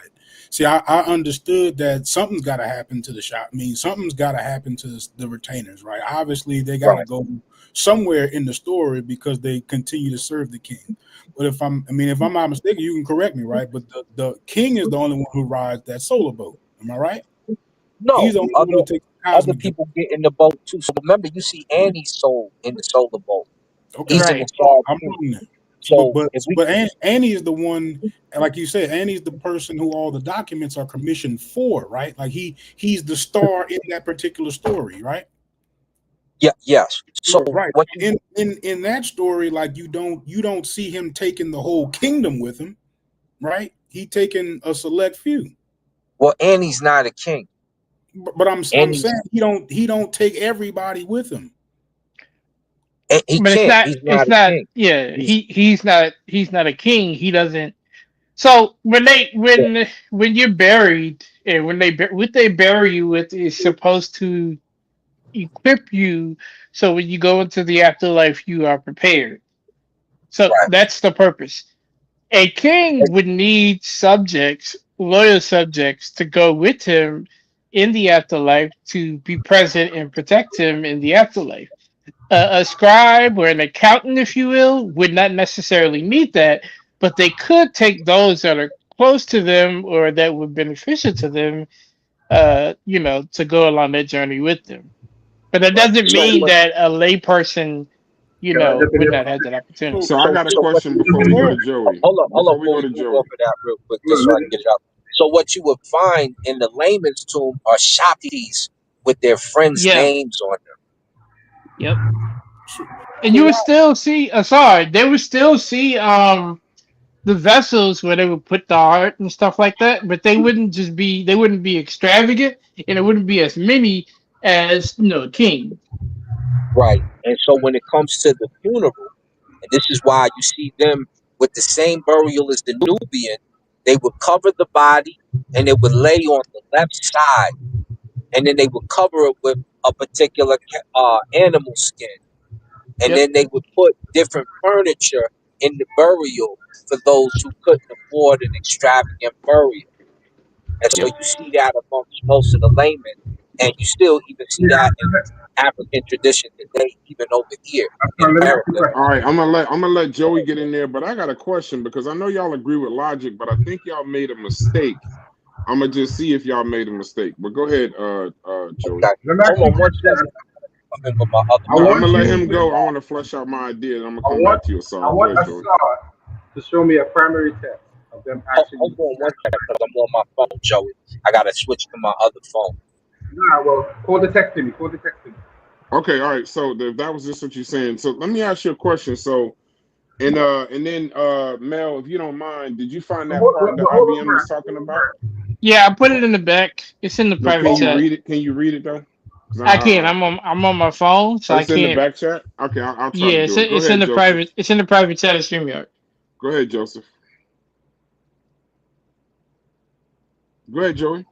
See, I understood that something's got to happen to the shop. I mean, something's got to happen to the retainers, right? Obviously, they got to right, go somewhere in the story because they continue to serve the king. But if I'm not mistaken, you can correct me, right? But the king is the only one who rides that solo boat. Am I right? no, He's the only one other who takes the other cosmic journey. people get in the boat too. So remember, you see Annie's soul in the solar boat. Okay, He's in the Right. star I'm too. on that. So if we, But Annie is the one, like you said, Annie's the person who all the documents are commissioned for, right? Like he's the star in that particular story, right? yeah, yes. So Right. what you, In that story, like you don't see him taking the whole kingdom with him, right? He taking a select few. well, Annie's not a king. But I'm Annie's, saying he don't take everybody with him. he But can't. He's not it's a not king. yeah, He's he's not a king. He doesn't. So yeah, when you're buried and what they bury you with is supposed to equip you so when you go into the afterlife you are prepared. So right. that's the purpose. A king would need subjects, loyal subjects, to go with him in the afterlife to be present and protect him in the afterlife. A scribe or an accountant, if you will, would not necessarily need that, but they could take those that are close to them or that would be beneficial to them, to go along that journey with them. But that Right. doesn't So mean what? that a layperson, Can I jump in would there not for a have that second? opportunity. So I got a So what? question before we go to Joey. Hold on. Before we Before go we to move off Joey. of that real quick, just so I can Look, get it out. So what you would find in the layman's tomb are shoppies with their friends' Yeah. names on them. Yep. So, And so you would why still see, sorry, they would still see the vessels where they would put the art and stuff like that, but they wouldn't be extravagant and it wouldn't be as many as king. Right. And so when it comes to the funeral, and this is why you see them with the same burial as the Nubian, they would cover the body and they would lay on the left side, and then they would cover it with a particular animal skin, and Yep. then they would put different furniture in the burial for those who couldn't afford an extravagant burial. And so Yep. you see that amongst most of the laymen, and you still even see that in African tradition today, even over here in let me ask you a America. question. All right, I'm gonna let Joey get in there, but I got a question because I know y'all agree with logic, but I think y'all made a mistake. I'm gonna just see if y'all made a mistake. But go ahead, Joey. Okay. Let me ask Hold you a on one question. second. I'm in with my other I No, I'm phone. gonna want let you him go. I to, want to flesh out my idea, and I'm gonna I come back want, to you, I Asad. Go want ahead, Joey. Assad to show me a primary text of them Hold actually. on one second because I'm on my phone, Joey. I gotta switch to my other phone. Nah, well, call the text to me. Call the text to me. Okay, all right. So if that was just what you're saying, so let me ask you a question. So and then Mel, if you don't mind, did you find that part that Hold on, IBM man. is talking Hold on, about? man. Yeah, I put it in the back. It's in the No, can private you chat. read it? Can you read it though? 'Cause I can't. I'm on my phone, so I it's in the can't. back chat. Okay, I'll try to Yeah, do it. Go it's in ahead, the Joseph. private. It's in the private chat of StreamYard. Go ahead, Joseph. Go ahead, Joey.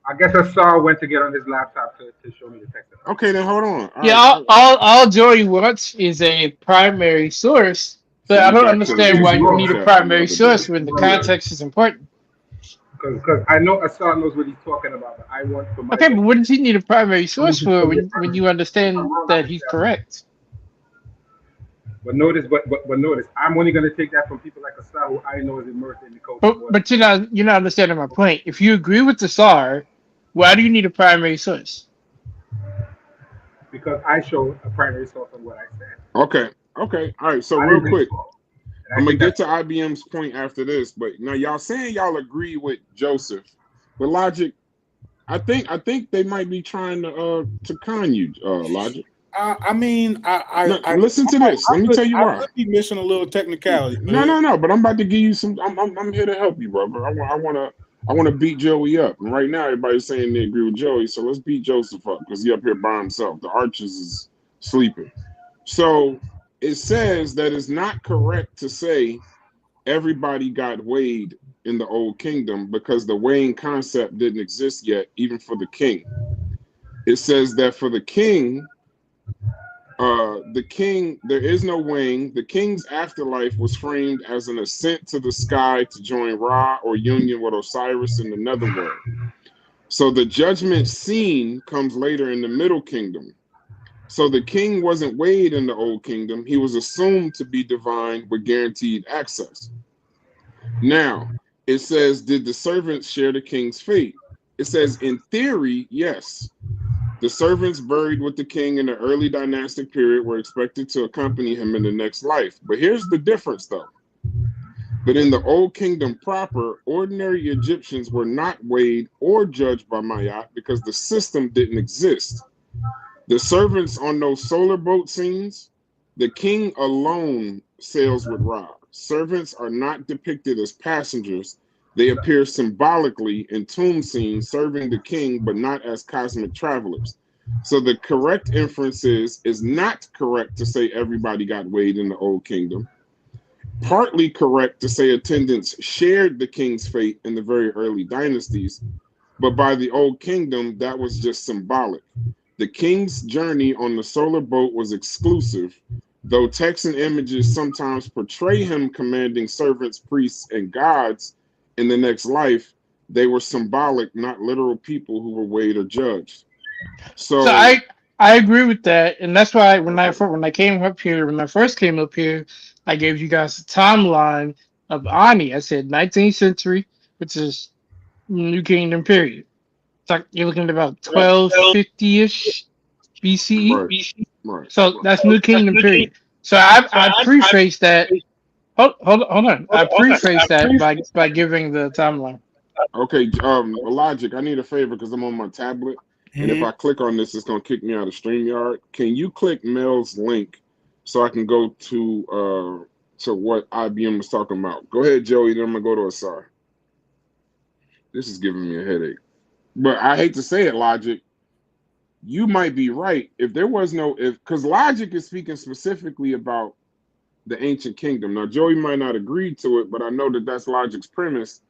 I guess I saw when to get on his laptop to show me the text. Okay, then hold on. All Yeah, right. all Joey wants is a primary source, but See, I we don't back to the understand why you Bro, need a chat from the primary other day. source when the bro, context is important. because I know Assad knows what he's talking about, but I want for my Okay, but benefit. what does he need a primary I want source you to for show me the when primary. you I'm understand wrong, that he's obviously. correct? But notice, I'm only gonna take that from people like Assad, who I know is immersed in the culture more than But you're not understanding my point. If you agree with the SAR, why do you need a primary source? because I show a primary source on what I said. Okay. Okay. All right. So I real didn't think quick, so, and I I'm gonna think get that's to IBM's point after this, but now y'all saying y'all agree with Joseph, but Logic, I think they might be trying to con you, Logic. I mean, No, listen to this. Let me tell you I why. could be missing a little technicality, but No. But I'm about to give you some. I'm here to help you, brother. I want to beat Joey up. And right now, everybody's saying they agree with Joey, so let's beat Joseph up because he up here by himself. The Archers is sleeping. So it says that it's not correct to say everybody got weighed in the old kingdom because the weighing concept didn't exist yet, even for the king. It says that for the king, there is no weighing. The king's afterlife was framed as an ascent to the sky to join Ra or union with Osiris in the netherworld. So the judgment scene comes later in the middle kingdom. So the king wasn't weighed in the old kingdom. He was assumed to be divine with guaranteed access. Now, it says, did the servants share the king's fate? It says, in theory, yes. The servants buried with the king in the early dynastic period were expected to accompany him in the next life. But here's the difference, though. But in the old kingdom proper, ordinary Egyptians were not weighed or judged by Mayat because the system didn't exist. The servants on those solar boat scenes, the king alone sails with Ra. Servants are not depicted as passengers. They appear symbolically in tomb scenes serving the king, but not as cosmic travelers. So the correct inference is not correct to say everybody got weighed in the old kingdom. Partly correct to say attendants shared the king's fate in the very early dynasties, but by the old kingdom, that was just symbolic. The king's journey on the solar boat was exclusive, though text and images sometimes portray him commanding servants, priests, and gods in the next life. They were symbolic, not literal people who were weighed or judged. So So, I agree with that, and that's why when I came up here, when I first came up here, I gave you guys a timeline of Ani. I said 19th century, which is New Kingdom period. It's like you're looking at about 1250-ish BCE. right, right, So that's New Kingdom period. So I preface that. Hold on. I preface that by giving the timeline. okay. Logic, I need a favor because I'm on my tablet, and if mhm. I click on this, it's gonna kick me out of StreamYard. Can you click Mel's link so I can go to what IBM was talking about? Go ahead, Joey. Then I'm gonna go to Asar. This is giving me a headache. But I hate to say it, Logic. You might be right. If there was no, if because Logic is speaking specifically about the ancient kingdom. Now, Joey might not agree to it, but I know that that's Logic's premise.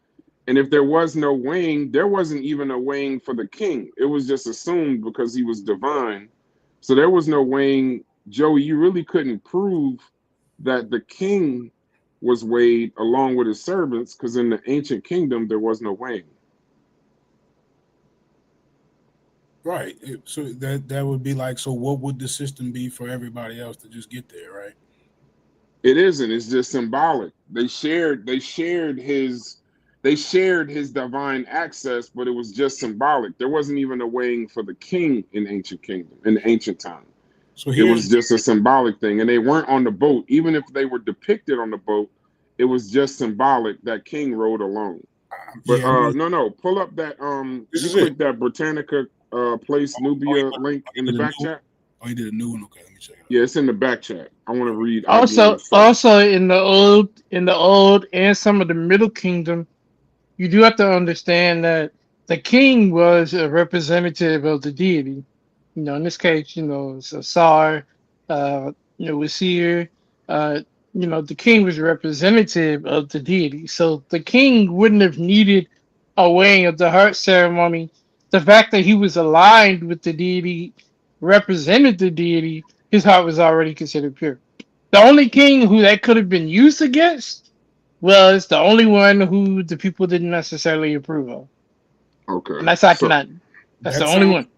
And if there was no weighing, there wasn't even a weighing for the king. It was just assumed because he was divine. So there was no weighing. Joey, you really couldn't prove that the king was weighed along with his servants because in the ancient kingdom, there was no weighing. Right. So that would be like, so what would the system be for everybody else to just get there, right? It isn't. It's just symbolic. They shared his divine access, but it was just symbolic. There wasn't even a weighing for the king in ancient kingdom, in the ancient time. So It here's was just a symbolic thing. And they weren't on the boat. Even if they were depicted on the boat, it was just symbolic that king rode alone. But yeah, I mean, no, pull up that this you is it. click that Britannica place Nubia link in the He did a back new, chat. oh, he did a new one. Okay, let me check it Yeah, it's in the back chat. I want to read Also, IBM's first. also in the old and some of the Middle Kingdom, you do have to understand that the king was a representative of the deity. In this case, it's a Tsar, Wazir. Uh, the king was a representative of the deity. So the king wouldn't have needed a weighing of the heart ceremony. The fact that he was aligned with the deity represented the deity. His heart was already considered pure. The only king who that could have been used against was the only one who the people didn't necessarily approve of, and Okay. that's So Akhenaten. That's the That only sounds one.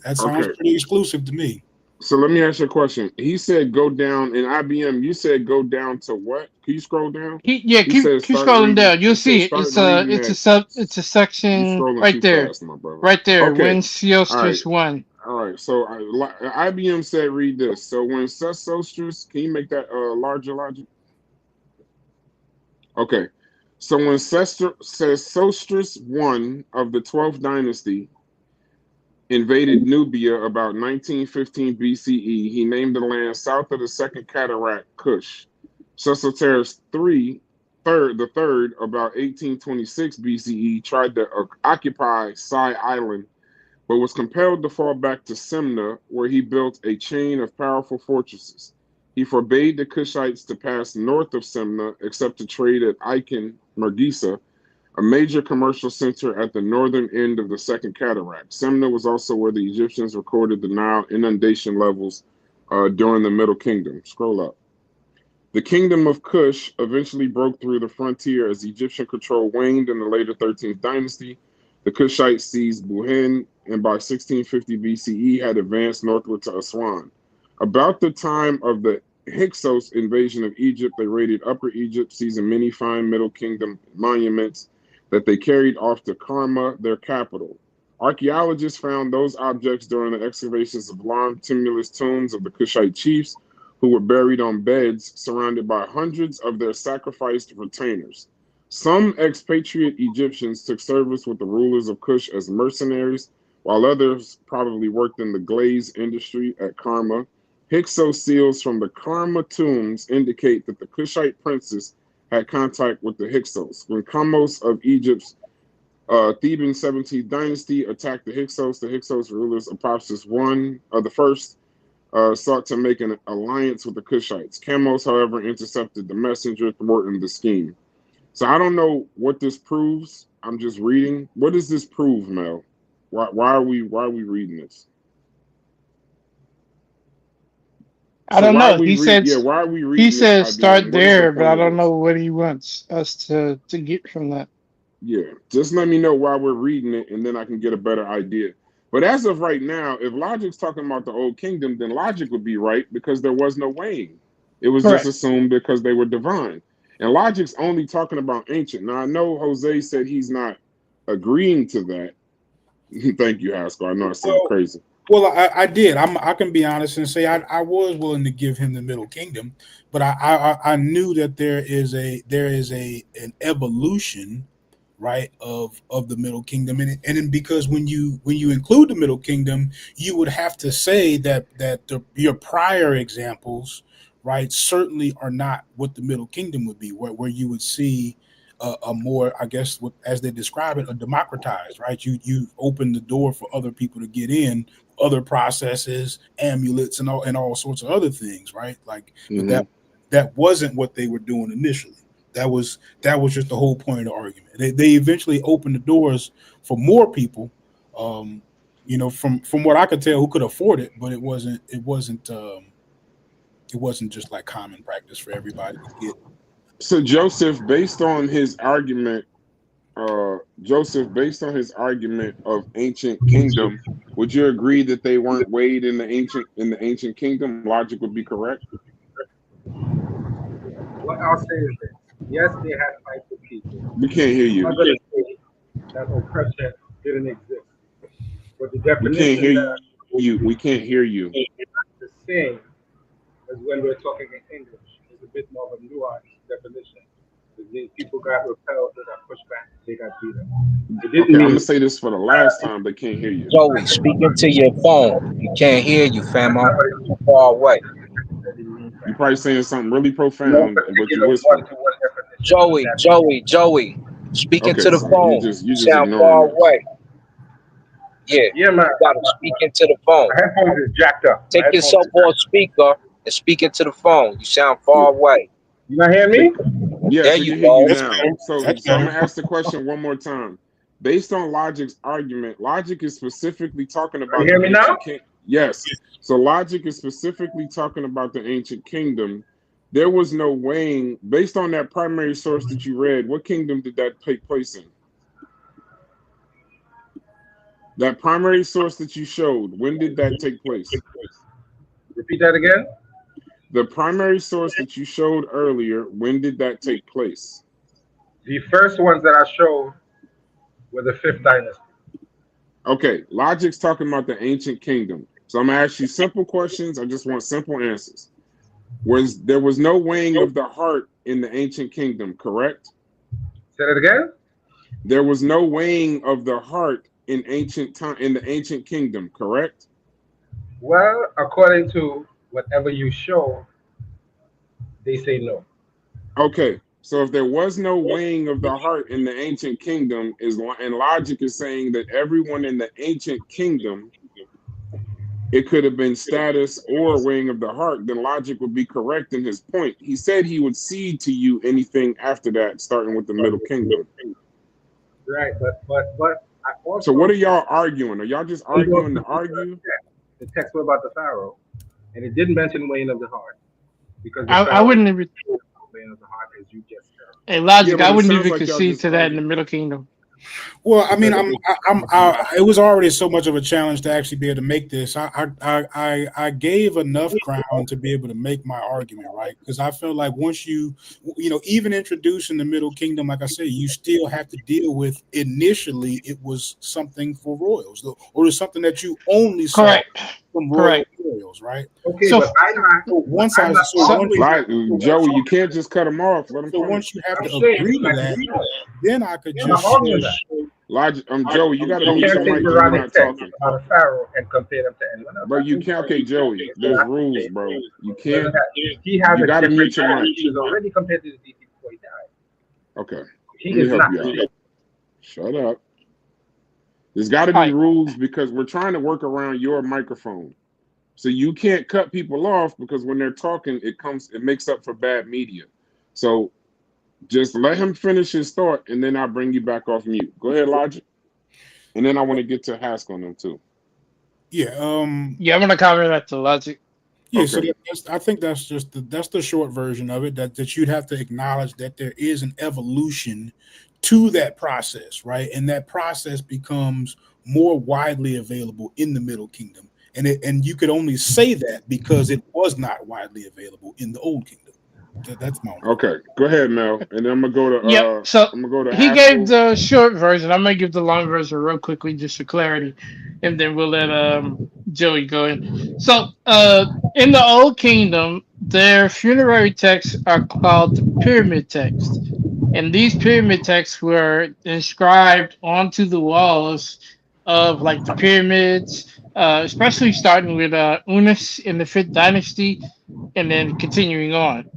that sounds okay. pretty exclusive to me. So let me ask you a question. He said go down in IBM. You said go down to what? Can you scroll down? Yeah, He keep said keep start scrolling reading. down. You'll He said see it. start reading It's a at. sub. It's a You section scrolling right too there, fast, my brother. right there. Okay. When All right. Seostrus won. All right. So IBM said read this. So when Sesostris, can you make that larger logic? Okay. So when Sesostris I of the 12th dynasty invaded Nubia about 1915 BCE, he named the land south of the Second Cataract Kush. Sesostris the third, about 1826 BCE, tried to occupy Sai Island, but was compelled to fall back to Semna, where he built a chain of powerful fortresses. He forbade the Kushites to pass north of Semna except to trade at Icon, Mergisa, a major commercial center at the northern end of the Second Cataract. Semna was also where the Egyptians recorded the Nile inundation levels during the Middle Kingdom. Scroll up. The kingdom of Kush eventually broke through the frontier as Egyptian control waned in the later 13th dynasty. The Kushites seized Buhin and by 1650 BCE had advanced northward to Aswan. About the time of the Hyksos invasion of Egypt, they raided Upper Egypt, seizing many fine Middle Kingdom monuments that they carried off to Karma, their capital. Archaeologists found those objects during the excavations of long tumulus tombs of the Kushite chiefs, who were buried on beds surrounded by hundreds of their sacrificed retainers. Some expatriate Egyptians took service with the rulers of Kush as mercenaries, while others probably worked in the glaze industry at Karma. Hyksos seals from the Karma tombs indicate that the Kushite princes had contact with the Hyksos. When Kamose of Egypt's Theban 17th dynasty attacked the Hyksos rulers Apopsis the first sought to make an alliance with the Kushites. Kamose, however, intercepted the messenger, thwarting the scheme. So I don't know what this proves. I'm just reading. What does this prove, Mel? Why are we reading this? I So don't why are know. we why are we He reading this says IBM? start What is the there, but point I of don't this? know what he wants us to get from that. Yeah, just let me know why we're reading it, and then I can get a better idea. But as of right now, if Logic's talking about the Old Kingdom, then Logic would be right because there was no weighing. It was just Correct. assumed because they were divine. And Logic's only talking about ancient. Now, I know Jose said he's not agreeing to that. Thank you, Haskell. I know I sound Well, crazy. well, I did. I can be honest and say I was willing to give him the Middle Kingdom, but I knew that there is an evolution, right, of the Middle Kingdom, and because when you include the Middle Kingdom, you would have to say that your prior examples, right, certainly are not what the Middle Kingdom would be, where you would see a more, I guess, as they describe it, a democratized, right? You open the door for other people to get in, other processes, amulets, and all sorts of other things, right? Like, but Mm-hmm. that wasn't what they were doing initially. That was just the whole point of the argument. They eventually opened the doors for more people, from what I could tell, who could afford it, but it wasn't just like common practice for everybody to get. So Joseph, based on his argument, of ancient kingdom, would you agree that they weren't weighed in the ancient kingdom? Logic would be correct. What I'll say is this: yes, they had fights with people. We can't hear I'm you. not going to say that oppression didn't exist, but the We can't definition hear that you. We can't hear you. is the same as when we're talking in English. It's a bit more of a nuanced definition. It means people got repelled, they got pushed back, they got beaten. It Okay, didn't I'm gonna mean say this for the last time. They can't hear you. Joey, speak into your phone. You can't hear you, famo. Too far away. that it means You're that. probably saying something really No profound, but you're particular whispering. one-to-one definition of Joey, that. Joey, speak into Okay, the so phone. you You just sound ignoring far this. away. Yeah, Yeah, man. you gotta speak into the phone. My headphones is jacked up. My Take headphones yourself is off jacked up. speaker and speak into the phone. You sound Yeah, far away. You not hearing so me? yes, There we you can hear you go. That's now. better. So That's I'm better. gonna ask the question one more time. based on Logic's argument, Logic is specifically talking Can you about hear the me now? ancient king. Yes. So Logic is specifically talking about the ancient kingdom. There was no weighing based on that primary source that you read. What kingdom did that take place in? That primary source that you showed, when did that take place? Repeat that again. The primary source that you showed earlier, when did that take place? The first ones that I showed were the fifth dynasty. Okay, Logic's talking about the ancient kingdom. So I'm gonna ask you simple questions. I just want simple answers. There was no weighing of the heart in the ancient kingdom, correct? Say that again. There was no weighing of the heart in ancient time in the ancient kingdom, correct? Well, according to whatever you show, they say no. Okay, so if there was no weighing of the heart in the ancient kingdom, and Logic is saying that everyone in the ancient kingdom, it could have been status or weighing of the heart, then Logic would be correct in his point. He said he would cede to you anything after that, starting with the middle kingdom. Right, but I also. So what are y'all arguing? Are y'all just arguing to argue? The text was about the Pharaoh, and it didn't mention weighing of the heart because the I Pharaoh wouldn't even. weighing of the heart, as you just said. Hey, Logic, Yeah, I but it wouldn't sounds even like y'all concede just to that in the arguing. Middle Kingdom. Well, I mean, it was already so much of a challenge to actually be able to make this. I gave enough ground to be able to make my argument, right? Because I felt like once even introducing the Middle Kingdom, like I said, you still have to deal with initially it was something for royals, or it's something that you only saw Correct. from Correct. royals, right? Okay, So, but I'm not. Once I'm I not so once arguing you, Joey, you can't just cut him off. Let him so finish. once you have I'm to saying agree to like that, then I could I'm not just arguing say, that. Logic, Joey, you got to You mute can't your take mic when you're Quranic not text talking. about a Pharaoh and compare them to anyone else. Bro, you can't. Okay, Joey, there's rules, bro. You can't. He has You a got to different mute your mic. He was already compared to the deity before he died. Okay, He let me is help not. you out. Shut up. There's got to all be right. rules because we're trying to work around your microphone. So you can't cut people off because when they're talking, it makes up for bad media. So just let him finish his thought, and then I'll bring you back off mute. Go ahead, Logic. And then I want to get to Hask on them too. yeah, Yeah, I'm gonna comment at the Logic. yeah. So Okay. I think that's just that's the short version of it. That you'd have to acknowledge that there is an evolution to that process, right? And that process becomes more widely available in the Middle Kingdom, and you could only say that because it was not widely available in the Old Kingdom. That's my only point. Okay. Go ahead, Mel. And then Yep. So I'm gonna go to he gave Haskell. the short version. I'm gonna give the long version real quickly just for clarity, and then we'll let Joey go in. So in the Old Kingdom, their funerary texts are called the pyramid text, and these pyramid texts were inscribed onto the walls of like the pyramids, especially starting with Unas in the fifth dynasty, and then continuing on.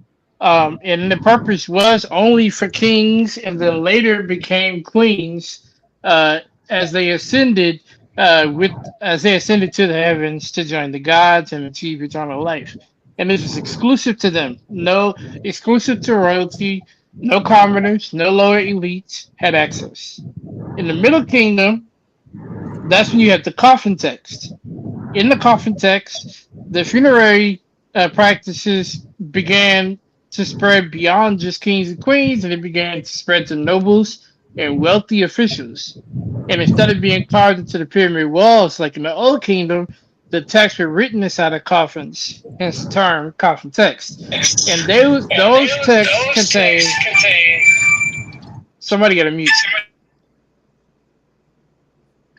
And the purpose was only for kings, and then later became queens as they ascended as they ascended to the heavens to join the gods and achieve eternal life. And this was exclusive to them, no exclusive to royalty. No commoners, no lower elites had access. In the Middle Kingdom, that's when you have the coffin text. In the coffin text, the funerary practices began to spread beyond just kings and queens, and it began to spread to nobles and wealthy officials. And instead of being carved into the pyramid walls like in the Old Kingdom, the texts were written inside of coffins, hence the term coffin text. And those texts contain. Somebody got to mute.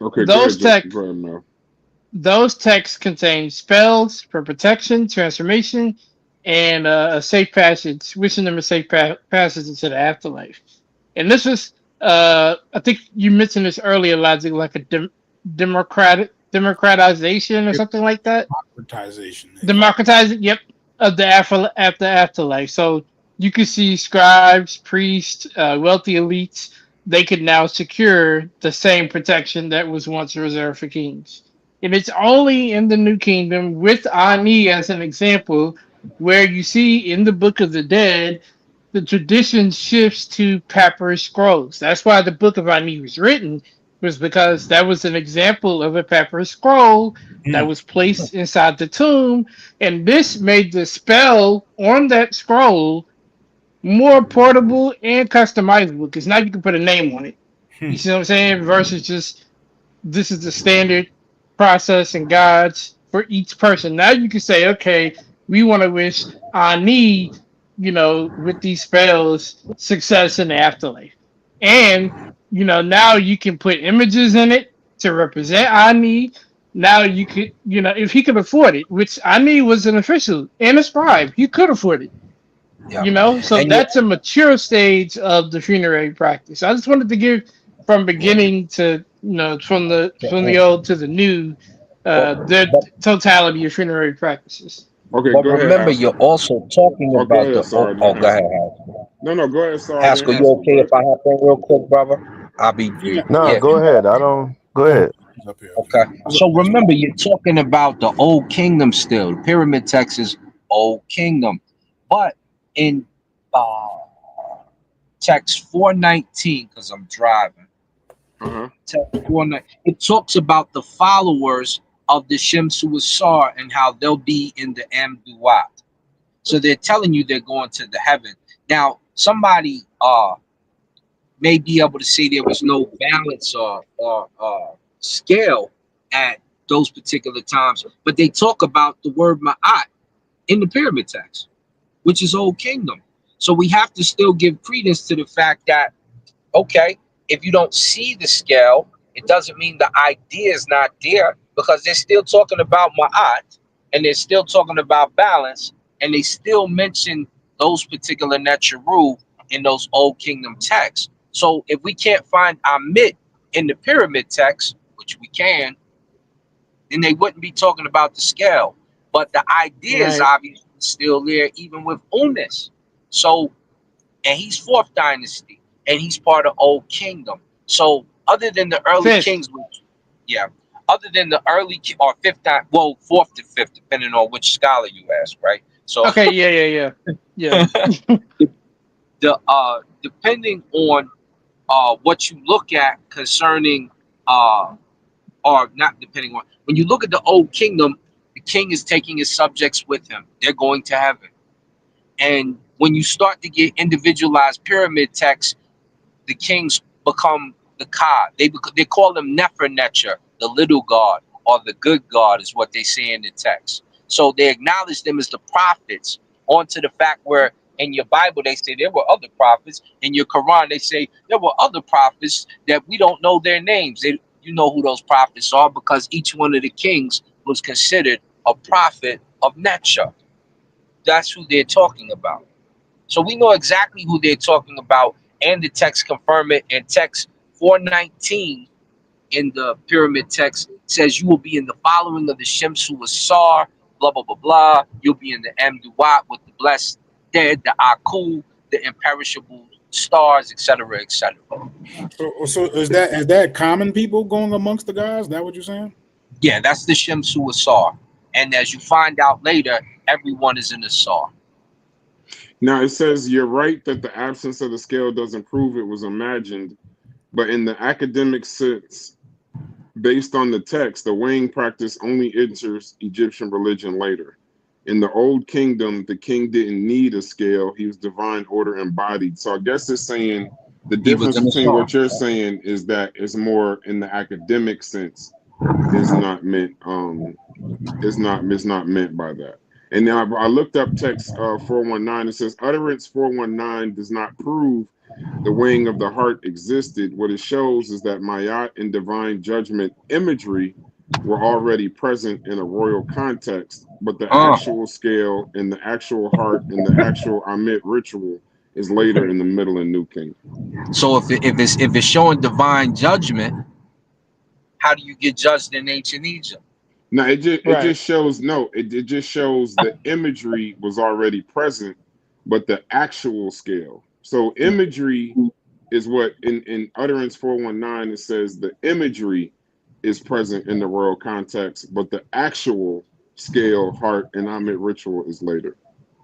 Okay, go Those ahead, Joe. texts Go ahead, Mel. Those texts contain spells for protection, transformation, and a safe passage, wishing them a safe passage into the afterlife. And this was, I think you mentioned this earlier, Logic, like a democratization or something like that. Democratization. Democratizing, yep, of the afterlife. So you could see scribes, priests, wealthy elites. They could now secure the same protection that was once reserved for kings. And it's only in the New Kingdom, with Ani as an example, where you see in the Book of the Dead the tradition shifts to papyrus scrolls. That's why the Book of Ani was written, was because that was an example of a papyrus scroll that was placed inside the tomb, and this made the spell on that scroll more portable and customizable because now you can put a name on it. You see what I'm saying? Versus just this is the standard process and guides for each person. Now you can say, okay, we want to wish Ani, with these spells, success in the afterlife. And, now you can put images in it to represent Ani. Now you could, if he could afford it, which Ani was an official and a scribe, he could afford it. Yeah. So And you that's a mature stage of the funerary practice. I just wanted to give from beginning to from the old to the new, the but totality of funerary practices. Okay, but go ahead, remember, you're Haskell. also talking Oh, go about ahead, the. Oh, Sergeant oh, go ahead, Haskell. Haskell. No, go ahead, Sergeant Haskell, you Haskell. okay Go if ahead. I hop in real quick, brother? I'll be brief. No, No, Yeah. go ahead. I don't. Go no, ahead. he's up here. Okay. So remember, you're talking about the old kingdom still. The pyramid text is old kingdom, but in uh, text 419, because I'm driving. Uh-huh. Text 419, it talks about the followers of the Shemsu Asar and how they'll be in the Amduat. So they're telling you they're going to the heaven. Now, somebody may be able to say there was no balance or scale at those particular times, but they talk about the word ma'at in the pyramid text, which is Old Kingdom. So we have to still give credence to the fact that, okay, if you don't see the scale, it doesn't mean the idea is not there because they're still talking about ma'at and they're still talking about balance and they still mention those particular Necharu in those Old Kingdom texts. So if we can't find Amit in the pyramid text, which we can, then they wouldn't be talking about the scale. But the idea is Right. obviously still there, even with Unis. So, and he's fourth dynasty, and he's part of Old Kingdom. So, other than the early Fifth. kings, which, yeah, other than the or fifth, well, fourth to fifth, depending on which scholar you ask, right? So, Okay. Yeah. the depending on what you look at concerning or not depending on when you look at the Old Kingdom, the king is taking his subjects with him. They're going to heaven. And when you start to get individualized pyramid texts, the kings become the Ka. They call them Nefernecher, the little god, or the good god, is what they say in the text. So they acknowledge them as the prophets, onto the fact where in your Bible they say there were other prophets. In your Quran they say there were other prophets that we don't know their names. You know who those prophets are because each one of the kings was considered a prophet of Necha. That's who they're talking about. So we know exactly who they're talking about, and the text confirm it. And text 419 in the pyramid text says you will be in the following of the Shemsu Asar, blah blah blah blah. You'll be in the Amduat with the blessed dead, the Aku, the imperishable stars, etc., etc. So is that common people going amongst the guys? That what you're saying? Yeah, that's the Shemsu Asar. And as you find out later, everyone is in the Asar. Now it says you're right that the absence of the scale doesn't prove it was imagined, but in the academic sense, based on the text, the weighing practice only enters Egyptian religion later. In the Old Kingdom, the king didn't need a scale; he was divine order embodied. So I guess it's saying the He was difference in the between Asar. what you're saying is that it's more in the academic sense is not meant is not meant by that. And now I looked up text 419. It says utterance 419 does not prove the weighing of the heart existed. What it shows is that Mayat and divine judgment imagery were already present in a royal context, but the actual scale and the actual heart and the actual Amit ritual is later in the Middle and New Kingdom. So if it's showing divine judgment, how do you get judged in ancient Egypt? No, it Right. just shows it just shows the imagery was already present, but the actual scale. So imagery is what in utterance 419 it says the imagery is present in the royal context, but the actual scale, heart, and Amit ritual is later.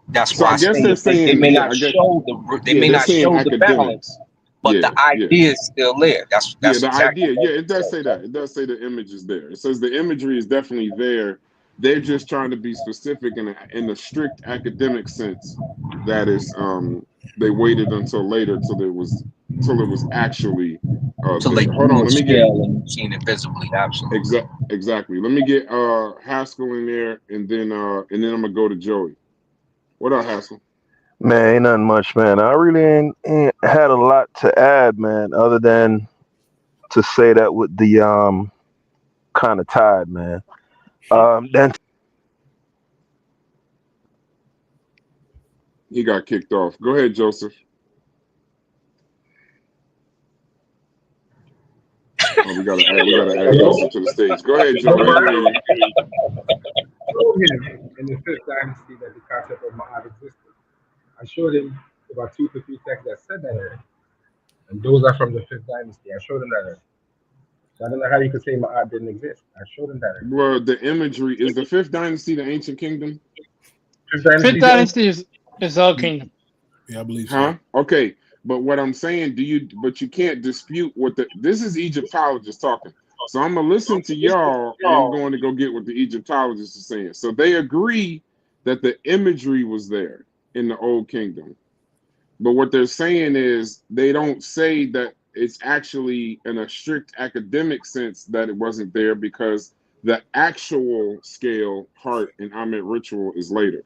That's So why I I guess say they're they saying, may yeah, not I guess, show they yeah, may they're not saying show the balance, academics. but Yeah, the yeah. idea is still there. Yeah, That's the exactly idea. what Yeah, it it does say that. It does say the image is there. It says the imagery is definitely there. They're just trying to be specific in a strict academic sense. That is, they waited until later till it was actually till they there. Hold do on, a let me get scale and you've seen it visibly. Absolutely. exactly. Let me get Haskell in there, and then I'm gonna go to Joey. What up, Haskell? Man, ain't nothing much, man. I really ain't had a lot to add, man, other than to say that with the kind of tied, man. Then He got kicked off. Go ahead, Joseph. Oh, we gotta add Joseph to the stage. Go ahead, Joey. We can hear you. Showed him in the fifth dynasty that the concept of Ma'at existed. I showed him about 2 to 3 texts that said that already. And those are from the fifth dynasty. I showed him that already. So I don't know how you could say Ma'at didn't exist. I showed him that already. Well, the imagery is the fifth dynasty, the ancient kingdom, Fifth Fifth dynasty, Dynasty is Old Kingdom. Yeah, I believe so. huh? Okay, but what I'm saying, but you can't dispute this is Egyptologists talking. So I'm gonna listen to y'all, and I'm going to go get what the Egyptologists are saying. So they agree that the imagery was there in the Old Kingdom, but what they're saying is they don't say that it's actually in a strict academic sense that it wasn't there because the actual scale, heart, and Amet ritual is later.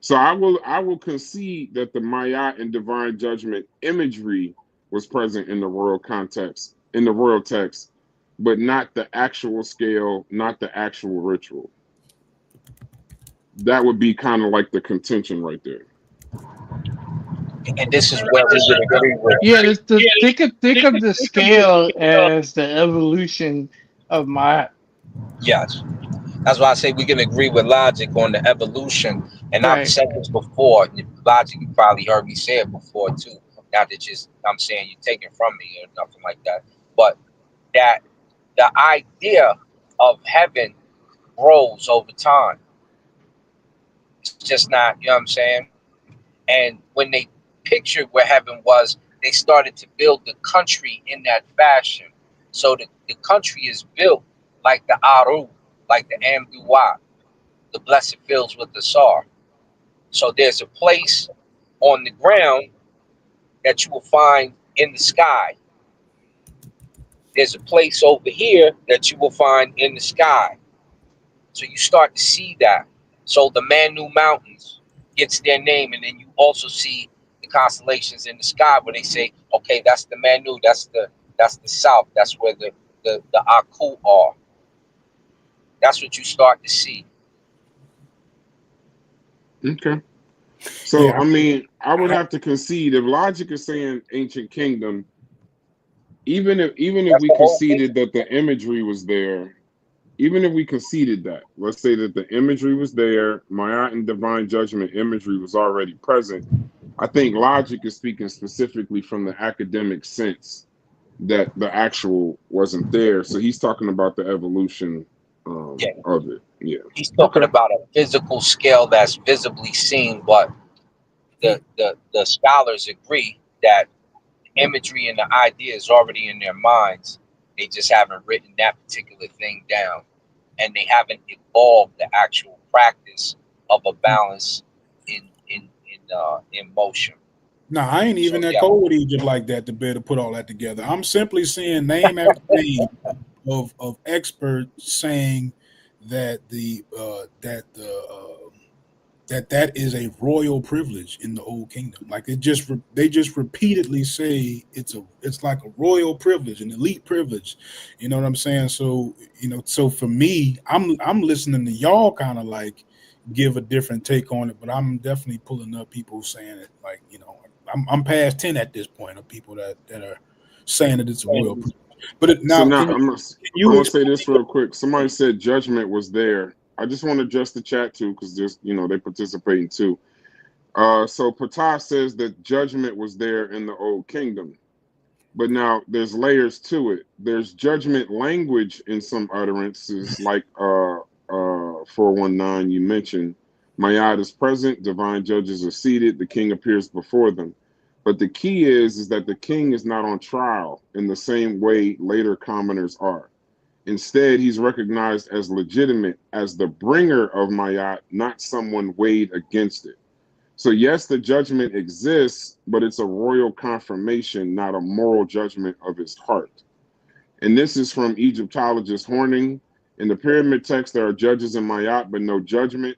So I will concede that the Maya and divine judgment imagery was present in the royal context, in the royal text, but not the actual scale, not the actual ritual. That would be kind of like the contention right there. And this is where we would agree with. Yeah, think of the scale as the evolution of my Yes. That's why I say we can agree with logic on the evolution. And I've right. said this before. Logic, you probably heard me say it before too. Not that just I'm saying you take it from me or nothing like that. But that the idea of heaven grows over time. It's just not, you know what I'm saying? And when they pictured where heaven was, they started to build the country in that fashion. So the country is built like the Aru, like the Amduat, the blessed fields with the Sar. So there's a place on the ground that you will find in the sky. There's a place over here that you will find in the sky. So you start to see that. So the Manu Mountains gets their name, and then you also see the constellations in the sky where they say, okay, that's the Manu, that's the south, that's where the Aku are. That's what you start to see. Okay. So Yeah, I mean, I would I, have to concede if logic is saying ancient kingdom, even if That's we the whole thing. conceded that the imagery was there, even if we conceded that, let's say that the imagery was there, Maya and divine judgment imagery was already present. I think logic is speaking specifically from the academic sense that the actual wasn't there. So he's talking about the evolution Yeah, of it. Yeah. he's talking Okay. about a physical scale that's visibly seen, but the scholars agree that imagery and the idea is already in their minds. They just haven't written that particular thing down, and they haven't evolved the actual practice of a balance in motion. no, I ain't even So that yeah, cold with Egypt like that to be able to put all that together. I'm simply seeing name after name of experts saying that that is a royal privilege in the old kingdom. Like they just repeatedly say it's like a royal privilege, an elite privilege. You know what I'm saying? So so for me, I'm listening to y'all kind of like give a different take on it, but I'm definitely pulling up people saying it like I'm past 10 at this point of people that are saying that it's a royal privilege. But So now now can I'm gonna, you I'm gonna say explain? this real quick. Somebody said judgment was there. I just want to address the chat too, because just they participating too. So Patah says that judgment was there in the old kingdom, but now there's layers to it. There's judgment language in some utterances, like 419 you mentioned, Mayat is present, divine judges are seated, the king appears before them. But the key is that the king is not on trial in the same way later commoners are. Instead, he's recognized as legitimate, as the bringer of Mayat, not someone weighed against it. So, yes, the judgment exists, but it's a royal confirmation, not a moral judgment of his heart. And this is from Egyptologist Horning. In the pyramid text, there are judges in Mayat, but no judgment.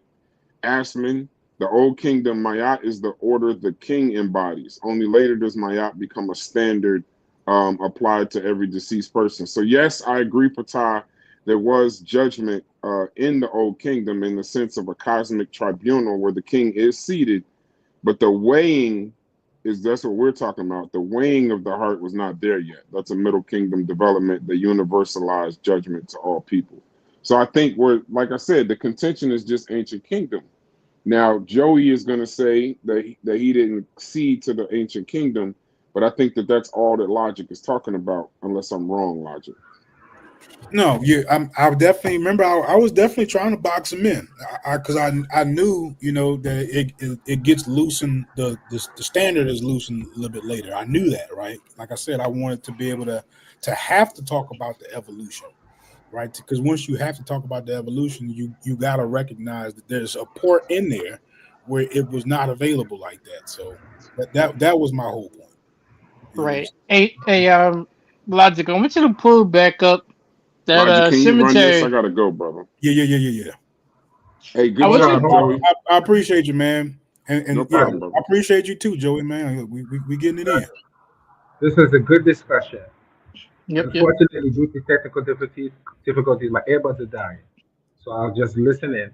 Asman, the old kingdom, Mayat is the order the king embodies. Only later does Mayat become a standard applied to every deceased person. So yes, I agree, Patah. There was judgment in the old kingdom in the sense of a cosmic tribunal where the king is seated, but the weighing that's what we're talking about. The weighing of the heart was not there yet. That's a middle kingdom development, the universalized judgment to all people. So I think like I said, the contention is just ancient kingdom. Now, Joey is going to say that he didn't cede to the ancient kingdom, but I think that's all that Logic is talking about, unless I'm wrong, Logic. No, I definitely remember. I was definitely trying to box him in, because I knew, that it gets loosened. The standard is loosened a little bit later. I knew that, right? Like I said, I wanted to be able to have to talk about the evolution, right? Because once you have to talk about the evolution, you got to recognize that there's a port in there where it was not available like that. So that was my whole point. Right. Logic. I want you to pull back up that Logic, can you run this? I cemetery. gotta go, brother. Yeah. Hey, I good want job, you. Joey. I appreciate you, man, and No problem, brother. I appreciate you too, Joey, man. We getting it in. This is a good discussion. Yep. Unfortunately, due to technical difficulties, my earbuds are dying. So I'll just listen in.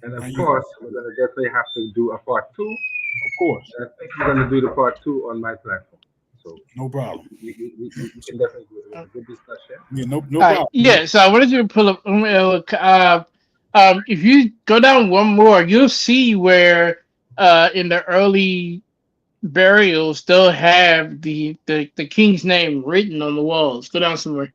And of course, we're going to definitely have to do a part two. Of course. I think we're going to do the part two on my platform. So no problem. We can definitely do it. It was a good discussion. Yeah, no problem. Yeah, so I wanted you to pull up. If you go down one more, you'll see where in the early burials they'll have the king's name written on the walls. Go down somewhere.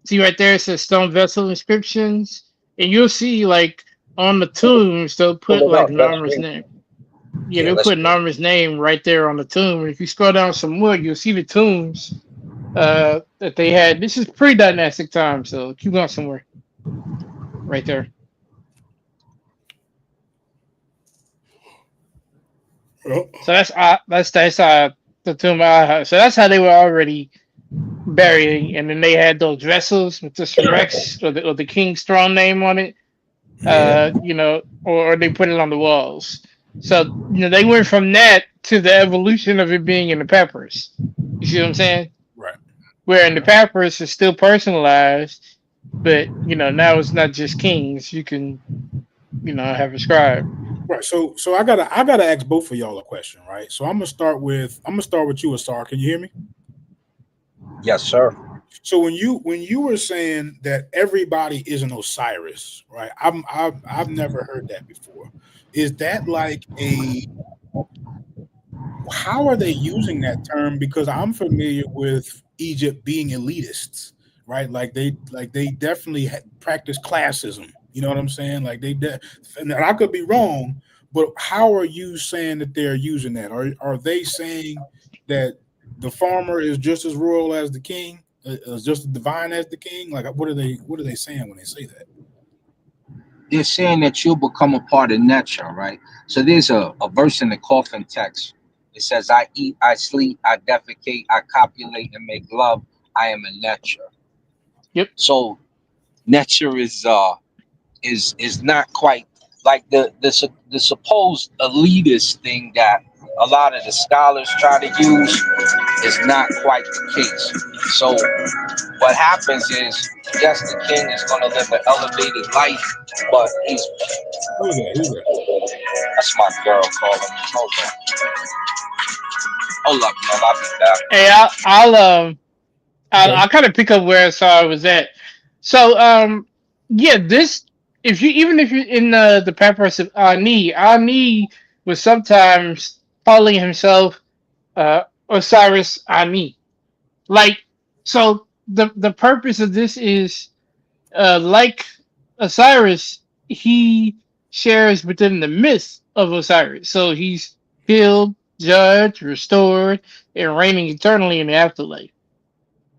See right there, it says stone vessel inscriptions, and you'll see like on the tombs they'll put like Narmer's name. Yeah, they'll put Narmer's name right there on the tomb. And if you scroll down some more, you'll see the tombs that they had. This is pre-dynastic time, so keep going somewhere. Right there. So that's the tomb. So that's how they were already burying, and then they had those vessels with the Rex or the king's throne name on it. Or they put it on the walls. So they went from that to the evolution of it being in the papyrus. You see what I'm saying? Right. Where in the papyrus is still personalized, but now it's not just kings. You can, have a scribe. Right. So I gotta ask both of y'all a question, right? So I'm gonna start with you, Asar. Can you hear me? Yes, sir. So when you were saying that everybody is an Osiris, right? I've never heard that before. Is that like how are they using that term? Because I'm familiar with Egypt being elitists, right? Like they definitely practice classism. You know what I'm saying? Like and I could be wrong, but how are you saying that they're using that? Are they saying that the farmer is just as royal as the king, is just as divine as the king? Like what are they saying when they say that? They're saying that you'll become a part of nature, right? So there's a verse in the coffin text. It says, I eat, I sleep, I defecate, I copulate and make love. I am a nature. Yep. So nature is not quite like the supposed elitist thing that a lot of the scholars try to use is not quite the case. So what happens is, yes, the king is going to live an elevated life, but he's Who's that? That's my girl calling me. Hold up, man. I'll be back. Hey, I'll kind of pick up where I was at. So yeah, this if you're in the papyrus of Ani was sometimes calling himself Osiris Ani. Like, so the purpose of this is like Osiris, he shares within the myth of Osiris. So he's healed, judged, restored, and reigning eternally in the afterlife.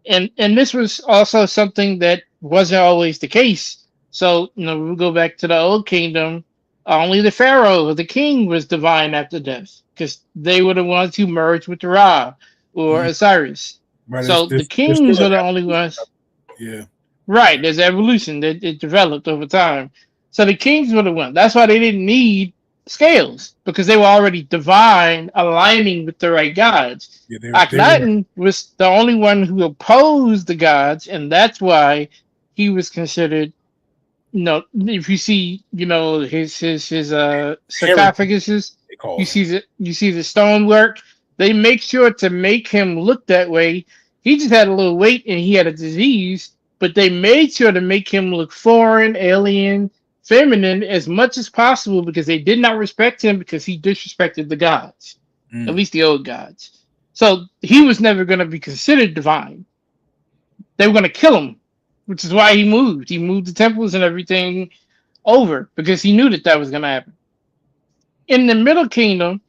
And this was also something that wasn't always the case. So, we go back to the old kingdom. Only the pharaoh or the king was divine after death, because they were the ones who merged with Ra or Mhm. Osiris. Right. So the There's still kings an were the only evolution. ones. Yeah. Right, there's evolution that it developed over time. So the kings were the one. That's why they didn't need scales, because they were already divine, aligning with the right gods. Yeah. They were. Akhenaten was the only one who opposed the gods, and that's why he was considered. If you see, his Heretic, sarcophaguses, they call you him. see the stonework. They make sure to make him look that way. He just had a little weight and he had a disease, but they made sure to make him look foreign, alien, feminine as much as possible, because they did not respect him because he disrespected the gods, at Mm. least the old gods. So he was never going to be considered divine. They were going to kill him, which is why he moved. He moved the temples and everything over, because he knew that that was going to happen. In the Middle Kingdom,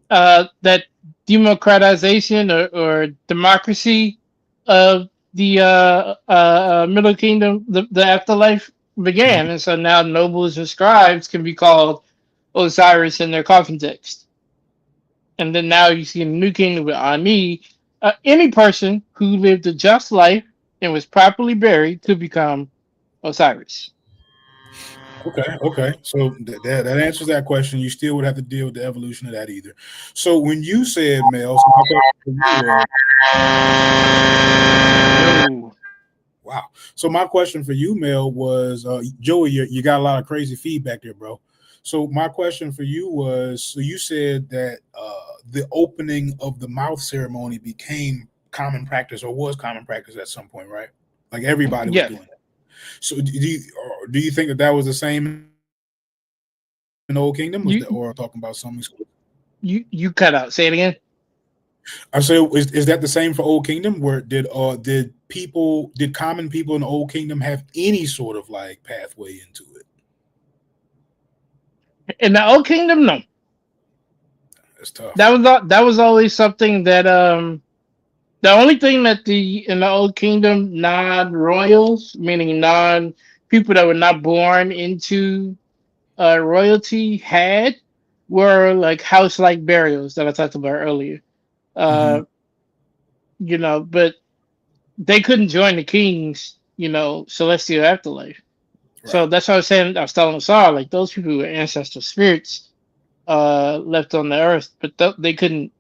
that democratization or democracy of the Middle Kingdom, the afterlife began, and so now nobles and scribes can be called Osiris in their coffin text. And then now you see in the New Kingdom with Ani, any person who lived a just life and was properly buried could become Osiris. Okay, okay. So that answers that question. You still would have to deal with the evolution of that either. So when you said Mel, so my question for you was, Yo. wow. So my question for you, Mel, was Joey, you got a lot of crazy feedback there, bro. So my question for you was, so you said that the opening of the mouth ceremony became common practice, or was common practice at some point, right? Like everybody was Yeah. doing it. So do you think that was the same in the old kingdom, was You that, or talking about something exclusive? you cut out. Say it again. I say, is that the same for Old Kingdom? Where did common people in the Old Kingdom have any sort of like pathway into it? In the Old Kingdom, no. That's tough. That was always something that the only thing that the in the Old Kingdom non royals, meaning non people that were not born into royalty, had were like house like burials that I talked about earlier. Hmm. Uh, but they couldn't join the king's celestial afterlife. So Right. that's what I was saying. I was telling Sarah, like, those people were ancestral spirits left on the earth, but they couldn't,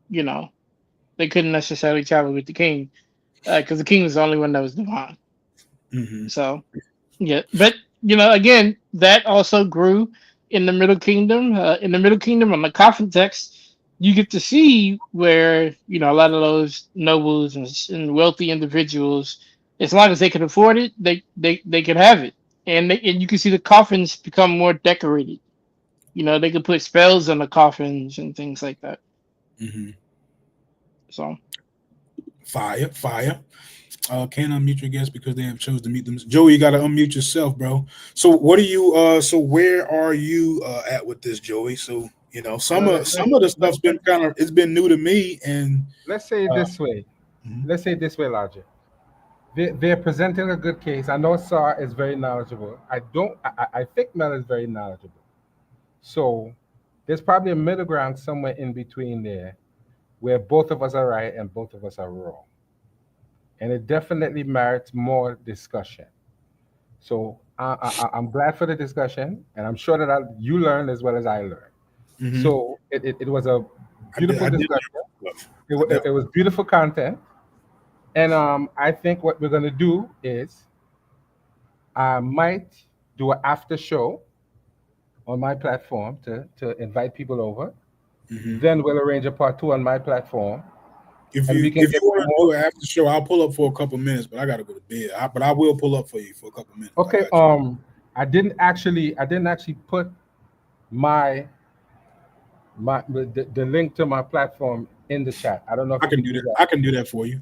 you know, they couldn't necessarily travel with the king, because the king was the only one that was divine. Hmm. So yeah, but again, that also grew in the Middle Kingdom. In the Middle Kingdom, on the coffin text, you get to see where a lot of those nobles and wealthy individuals, as long as they could afford it, they could have it, and you can see the coffins become more decorated. They could put spells on the coffins and things like that. Hmm. So Fire, fire. Can't unmute your guests because they have chose to mute them. Joey, you got to unmute yourself, bro. So what are you? So where are you at with this, Joey? So some Well, of some of the stuff's been it's been new to me, and let's say it uh, this way. mhm. Let's say it this way, Logic. They're presenting a good case. I know Sar is very knowledgeable. I don't. I think Mel is very knowledgeable. So there's probably a middle ground somewhere in between there, where both of us are right and both of us are wrong, and it definitely merits more discussion. So I'm glad for the discussion, and I'm sure that you learned as well as I learned. Mhm. So it was a I did. beautiful I did. discussion. I It definitely. was beautiful content, and I think what we're gonna do is I might do an after show on my platform to invite people over. Mhm. Then we'll arrange a part two on my platform, If and we you can if you get want to more. do it after the show, I'll pull up for a couple minutes, but I gotta go to bed. But I will pull up for you for a couple minutes. I Okay. got you. I didn't actually put my the link to my platform in the chat. I don't know if I you can could do do that. that. I can do that for you.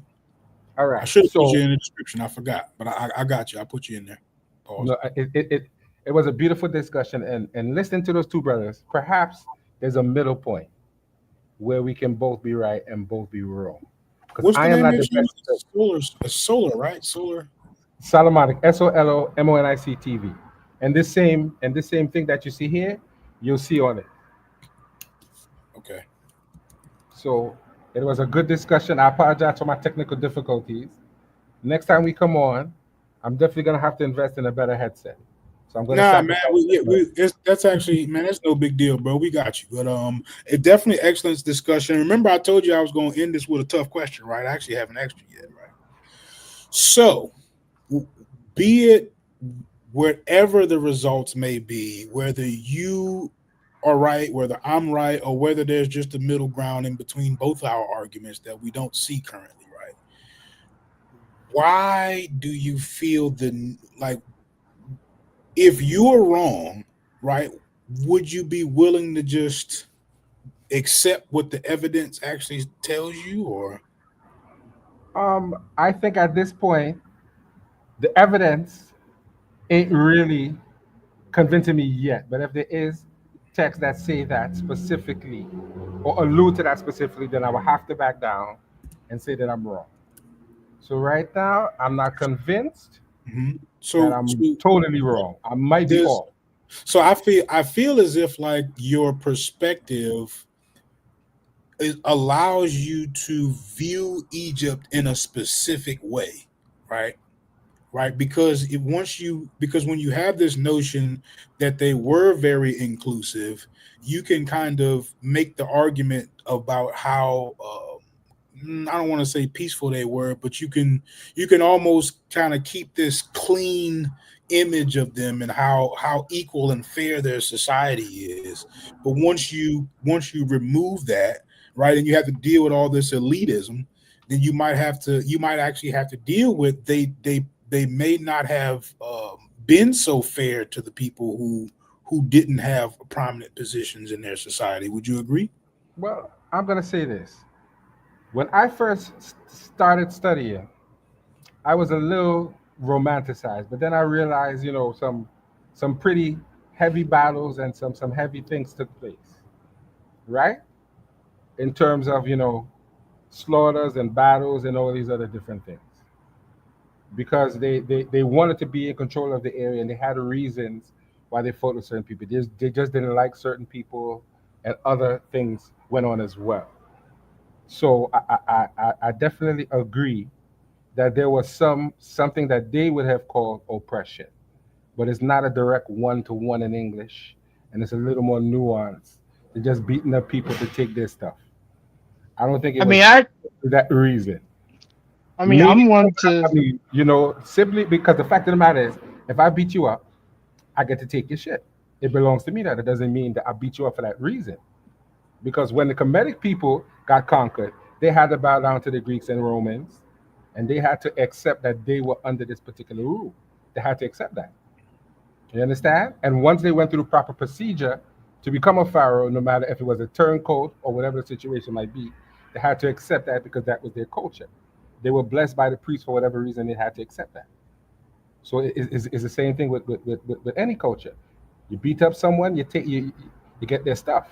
All I right. should have put you So in the description. I forgot, but I got you. I put you in there. Pause. No, it was a beautiful discussion, and listening to those two brothers, perhaps there's a middle point where we can both be right and both be wrong. Because What's I the am name not the that you best. use? Solar, solar, right? Solar. Solomonic, SOLOMONIC TV, and this same thing that you see here, you'll see on it. Okay. So it was a good discussion. I apologize for my technical difficulties. Next time we come on, I'm definitely gonna have to invest in a better headset. So I'm gonna Nah, man, sacrifice we, this yeah, much. that's actually, man, that's no big deal, bro. We got you. But it definitely excellent discussion. Remember, I told you I was going to end this with a tough question, right? I actually haven't asked you yet, right? So, be it whatever the results may be, whether you are right, whether I'm right, or whether there's just a middle ground in between both our arguments that we don't see currently, right? Why do you feel the like? If you are wrong, right, would you be willing to just accept what the evidence actually tells you, or I think at this point, the evidence ain't really convincing me yet. But if there is texts that say that specifically or allude to that specifically, then I will have to back down and say that I'm wrong. So right now, I'm not convinced Mhm. that so I'm so totally wrong. I might be there's off. so I feel as if like your perspective allows you to view Egypt in a specific way, right? Right, because because when you have this notion that they were very inclusive, you can kind of make the argument about how I don't want to say peaceful they were, but you can almost kind of keep this clean image of them and how equal and fair their society is. But once you remove that, right, and you have to deal with all this elitism, then you might actually have to deal with they may not have been so fair to the people who didn't have prominent positions in their society. Would you agree? Well, I'm gonna say this. When I first started studying, I was a little romanticized, but then I realized, some pretty heavy battles and some heavy things took place, right? In terms of slaughters and battles and all these other different things, because they wanted to be in control of the area and they had reasons why they fought with certain people. They just didn't like certain people, and other things went on as well. So I definitely agree that there was something that they would have called oppression, but it's not a direct one to one in English, and it's a little more nuanced. They're just beating up people to take their stuff. I don't think it I mean, was I for that reason. I mean, Maybe, I'm one to. simply because the fact of the matter is, if I beat you up, I get to take your shit. It belongs to me. That it doesn't mean that I beat you up for that reason. Because when the Kemetic people got conquered, they had to bow down to the Greeks and Romans, and they had to accept that they were under this particular rule. They had to accept that. You understand? And once they went through the proper procedure to become a pharaoh, no matter if it was a turncoat or whatever the situation might be, they had to accept that because that was their culture. They were blessed by the priest for whatever reason. They had to accept that. So it's the same thing with any culture. You beat up someone, you get their stuff.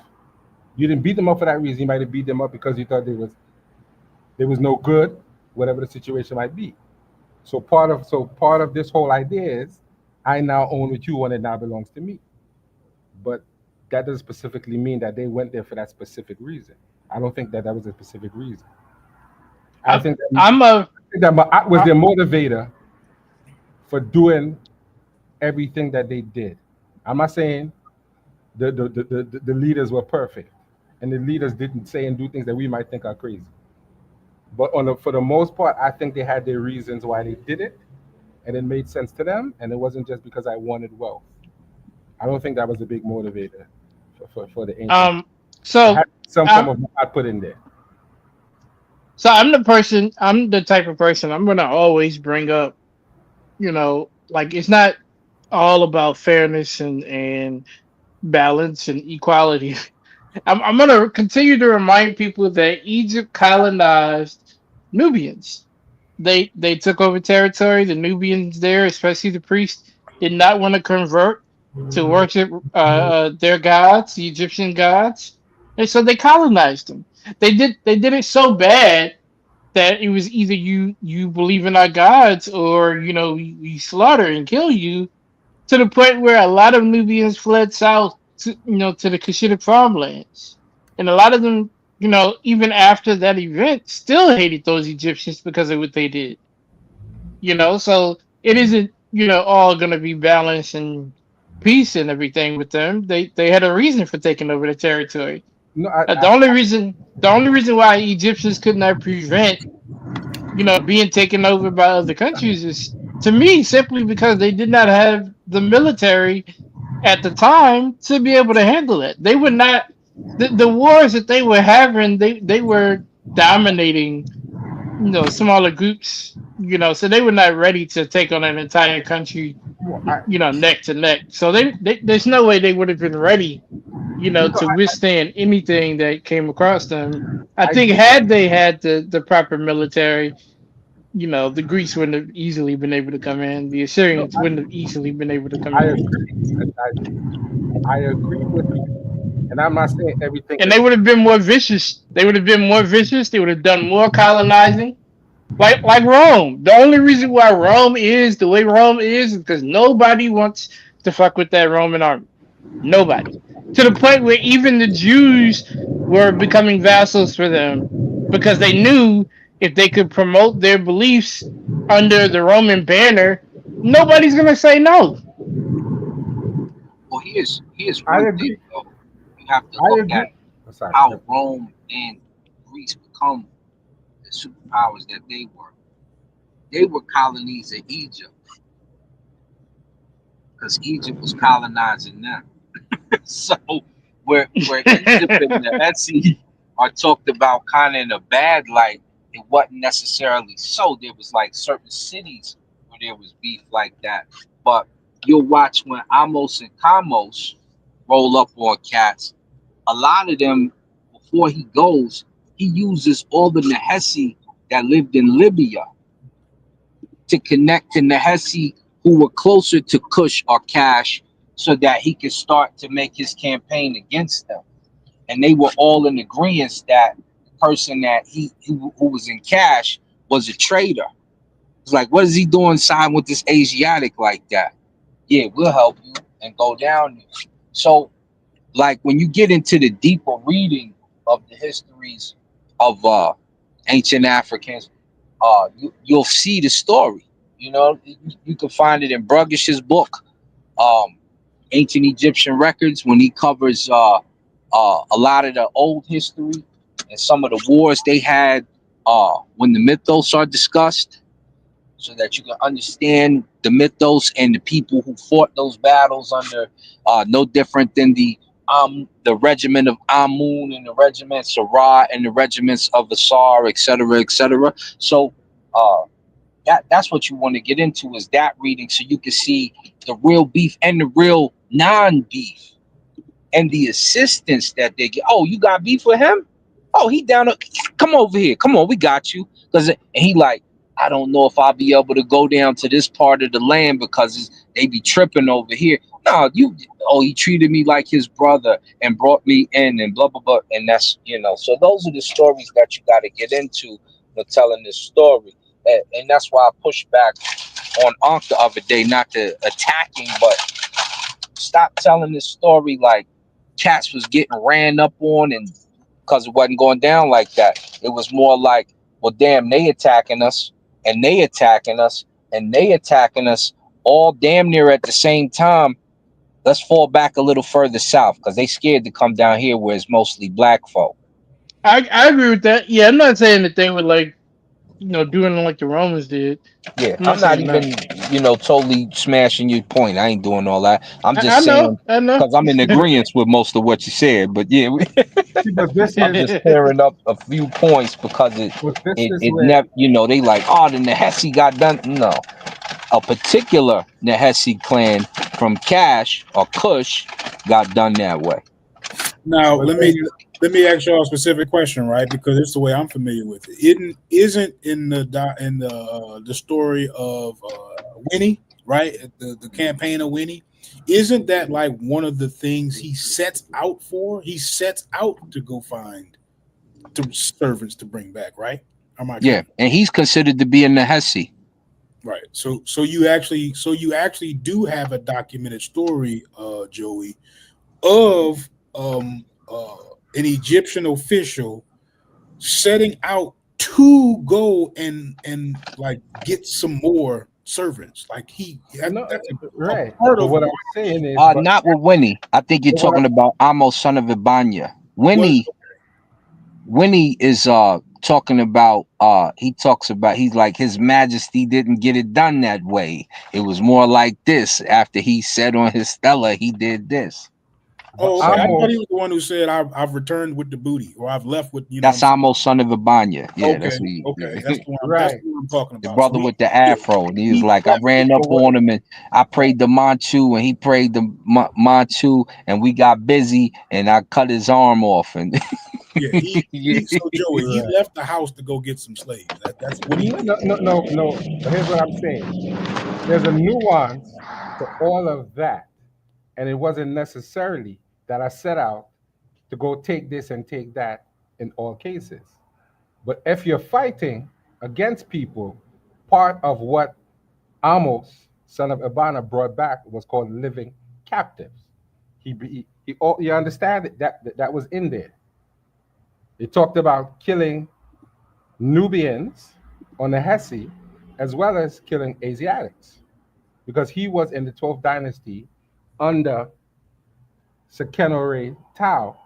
You didn't beat them up for that reason. You might have beat them up because you thought there was no good, whatever the situation might be. So part of this whole idea is I now own what you want, it now belongs to me. But that doesn't specifically mean that they went there for that specific reason. I don't think that was a specific reason. I I'm think that, I'm a. that was I, their motivator for doing everything that they did. I'm not saying the leaders were perfect, and the leaders didn't say and do things that we might think are crazy. But for the most part, I think they had their reasons why they did it, and it made sense to them, and it wasn't just because I wanted wealth. I don't think that was a big motivator for the ancient. um. It had So some form I'm of God put in there. I'm the person. I'm the type of person. I'm gonna always bring up. Like it's not all about fairness and balance and equality. I'm gonna continue to remind people that Egypt colonized Nubians. They took over territory. The Nubians there, especially the priests. did not want to convert to worship their gods, the Egyptian gods, and so they colonized them. They did it so bad that it was either you believe in our gods or we slaughter and kill you, to the point where a lot of Nubians fled south to the Cushitic farmlands, and a lot of them, even after that event, still hated those Egyptians because of what they did. So it isn't all gonna be balance and peace and everything with them. They had a reason for taking over the territory. No, The only reason why Egyptians could not prevent being taken over by other countries is, to me, simply because they did not have the military at the time to be able to handle it. They were not the wars that they were having. They were dominating smaller groups. So they were not ready to take on an entire country. Neck to neck. So there's no way they would have been ready. To withstand anything that came across them. I think had they had the proper military, the Greeks wouldn't have easily been able to come in. The Assyrians wouldn't have easily been able to come I in. agree. I agree with you, and I'm not saying everything And is. they would have been more vicious. They would have been more vicious. They would have done more colonizing. Like Rome. The only reason why Rome is the way Rome is because nobody wants to fuck with that Roman army. Nobody. To the point where even the Jews were becoming vassals for them because they knew if they could promote their beliefs under the Roman banner, nobody's gonna say no. Well, here's I one thing agree. though. You have to I look agree. at I'm sorry. how Rome and Greece become the superpowers that they were. They were colonies of Egypt because Egypt was colonizing them. So where Egypt and the Etsy are talked about kind of in a bad light, it wasn't necessarily so. There was like certain cities where there was beef like that. But you'll watch when Amos and Kamos roll up on cats, a lot of them before he goes, he uses all the Nehesi that lived in Libya to connect to Nehesi who were closer to Cush or Cash so that he could start to make his campaign against them. And they were all in agreement that the person that who was in Cash was a traitor. It's like, what is he doing siding with this Asiatic like that? Yeah, we'll help you and go down there. So, like when you get into the deeper reading of the histories of ancient Africans, you'll see the story. You can find it in Brugish's book, um, Ancient Egyptian Records, when he covers a lot of the old history and some of the wars they had when the mythos are discussed, so that you can understand the mythos and the people who fought those battles under no different than the regiment of Amun and the regiment Sarah and the regiments of Asar, etc., etc. So that's what you want to get into is that reading, so you can see the real beef and the real non-beef and the assistance that they get. Oh, you got beef with him? Oh, he down. Come over here. Come on, we got you. And he like, I don't know if I'll be able to go down to this part of the land because they be tripping over here. No, he treated me like his brother and brought me in and blah, blah, blah. And that's, so those are the stories that you got to get into when telling this story. And that's why I pushed back on Ankh the other day, not to attacking, but stop telling this story like cats was getting ran up on and because it wasn't going down like that. It was more like, well, damn, they attacking us and they attacking us and they attacking us all damn near at the same time. Let's fall back a little further south because they scared to come down here where it's mostly black folk. I agree with that. Yeah, I'm not saying that they were like doing like the Romans did. Yeah, I'm not I'm not saying even, that. totally smashing your point. I ain't doing all that. I'm I just know, saying I know. because I'm in agreement with most of what you said. But yeah, See, but this I'm is just clearing up a few points because it but this it is it where never, they like, oh, the Nehesi got done. No, a particular Nehesi clan from Cash or Kush got done that way. Now but let me ask y'all a specific question, right? Because it's the way I'm familiar with it. It isn't in the story of Winnie. right? The campaign of Winnie. Isn't that like one of the things he sets out for? He sets out to go find the servants to bring back, right? Am I Yeah, correct? and he's considered to be in the Hesse. Right. So you actually do have a documented story, Joey, of an Egyptian official setting out to go and like get some more servants. Like No, that's a right. part But of what I'm what saying is, Not with Winnie. I think you're but what talking about Amos, son of Ibanya. was. Winnie is talking about he talks about he's like His Majesty didn't get it done that way. It was more like this. After he said on his Stella, he did this. but Oh, okay. I thought he Amos, was the one who said I've returned with the booty, or I've left with you know what I'm That's saying. Amos, son of Ibanya. Yeah, Okay, that's he. okay. That's Yeah. the one. That's right. the one I'm talking The about. So brother he, with the yeah, afro, and he was he like, I left with ran the up But what? on him and I prayed the Manchu, and he prayed the Manchu, and we got busy, and I cut his arm off, and yeah. He so Joey, he Right. left the house to go get some slaves. That's what he No, did. no, no, no, no. But here's what I'm saying. There's a nuance to all of that, and it wasn't necessarily that I set out to go take this and take that in all cases. But if you're fighting against people, part of what Amos, son of Abana, brought back was called living captives. You understand that was in there. He talked about killing Nubians on the Hesse, as well as killing Asiatics, because he was in the 12th dynasty under Sekenore Tao.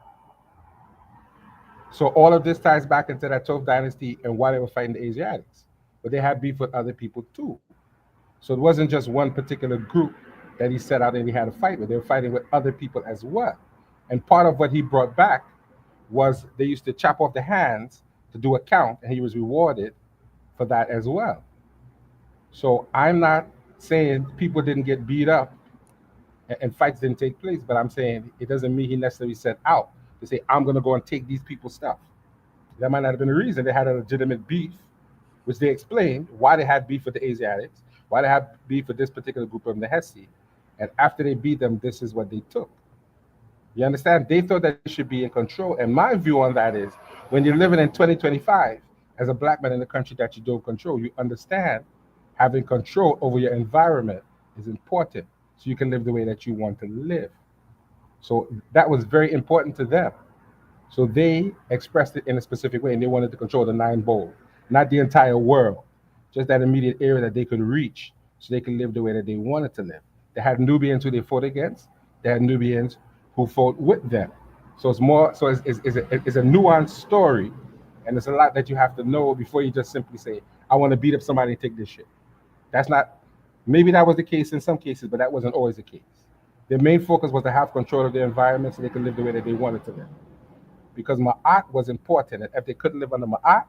So all of this ties back into that 12th dynasty and why they were fighting the Asiatics. But they had beef with other people too. So it wasn't just one particular group that he set out and he had a fight with. They were fighting with other people as well. And part of what he brought back was they used to chop off the hands to do a count, and he was rewarded for that as well. So I'm not saying people didn't get beat up and fights didn't take place, but I'm saying it doesn't mean he necessarily set out to say, I'm going to go and take these people's stuff. That might not have been the reason. They had a legitimate beef, which they explained why they had beef with the Asiatics, why they had beef with this particular group of the Hesse. And after they beat them, this is what they took. You understand? They thought that they should be in control. And my view on that is when you're living in 2025 as a black man in a country that you don't control, you understand having control over your environment is important so you can live the way that you want to live. So that was very important to them. So they expressed it in a specific way, and they wanted to control the nine bowl, not the entire world, just that immediate area that they could reach, so they could live the way that they wanted to live. They had Nubians who they fought against. They had Nubians who fought with them. So it's more. So it's a nuanced story, and there's a lot that you have to know before you just simply say, "I want to beat up somebody and take this shit." That's not. Maybe that was the case in some cases, but that wasn't always the case. Their main focus was to have control of their environment so they could live the way that they wanted to live, because Ma'at was important. And if they couldn't live under Ma'at,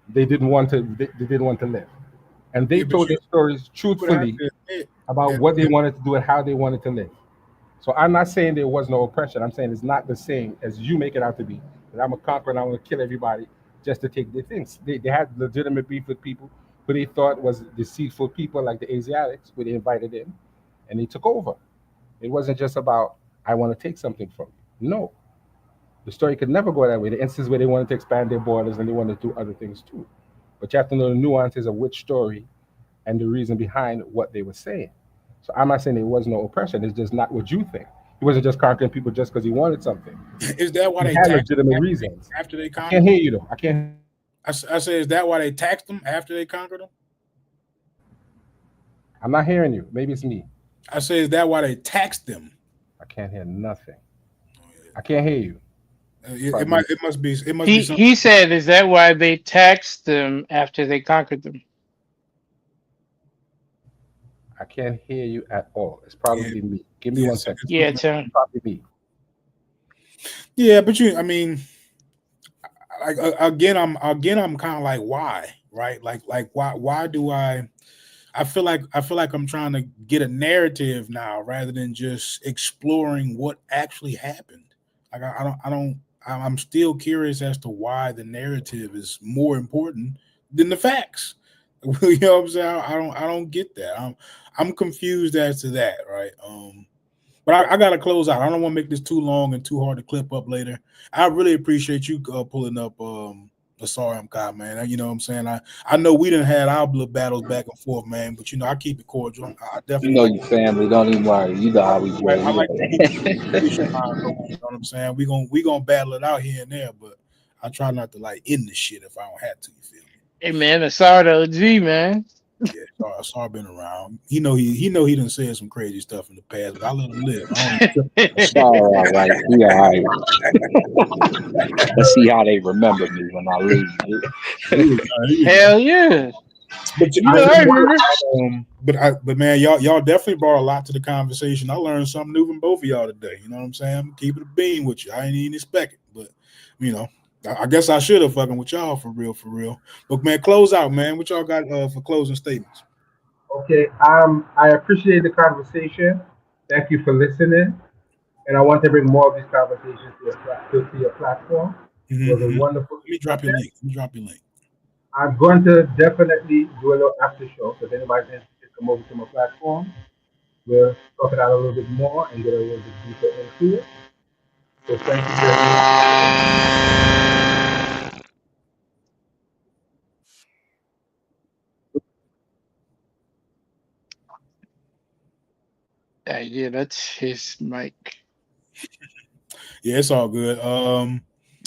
they didn't want to live. And they Yeah, but told their stories you would have truthfully to admit about that, what they wanted to do and how they wanted to live. So I'm not saying there was no oppression. I'm saying it's not the same as you make it out to be. That I'm a conqueror and I'm going to kill everybody just to take their things. They had legitimate beef with people who they thought was deceitful people like the Asiatics, who they invited in, and they took over. It wasn't just about, I want to take something from you. No, the story could never go that way. The instance where they wanted to expand their borders and they wanted to do other things too. But you have to know the nuances of which story and the reason behind what they were saying. So I'm not saying there was no oppression. It's just not what you think. He wasn't just conquering people just because he wanted something. is that why He they had taxed them legitimate reasons. after they I can't conquered them? hear you though. I can't hear you. I say, is that why they taxed them after they conquered them? I'm not hearing you. Maybe it's me. I say, is that why they taxed them? I can't hear nothing. I can't hear you. It Probably. might. It must be. It must be He something. he said, "Is that why they taxed them after they conquered them?" I can't hear you at all. It's Yeah. probably me. Give me Yeah. one So second. it's Yeah, looking. Tim. It's probably me. Yeah, but I mean, like I'm kind of like, why, right? Like why do I feel like I'm trying to get a narrative now rather than just exploring what actually happened. Like I'm still curious as to why the narrative is more important than the facts. You know what I'm saying? I don't get that. I'm confused as to that, right? But I gotta close out. I don't want to make this too long and too hard to clip up later. I really appreciate you pulling up the Sorry I'm God, man. You know what I'm saying? I know we didn't had our little battles back and forth, man, but I keep it cordial. I definitely You know like your family. Don't even worry. You know how we do. I like to keep it Yeah. you know what I'm saying? We gonna battle it out here and there, but I try not to like end the shit if I don't have to, you feel me? Hey man, I saw the OG, man. Yeah, Sar been around. He he done said some crazy stuff in the past, but I let him live. I don't even trip on that shit. All right. We all right. Let's see how they remember me when I leave. He was Hell yeah. But You know, I remember. but man, y'all definitely brought a lot to the conversation. I learned something new from both of y'all today. You know what I'm saying? I'm keeping a beam with you. I ain't even expect it, but I guess I should have fucking with y'all for real. But man, close out, man. What y'all got for closing statements? Okay. I appreciate the conversation. Thank you for listening. And I want to bring more of these conversations to your platform. It was a wonderful. Let me drop your link. I'm going to definitely do a little after show. So if anybody's interested, come over to my platform. We'll talk it out a little bit more and get a little bit deeper into it. So thank you very much. Yeah, that's his mic. Yeah, it's all good.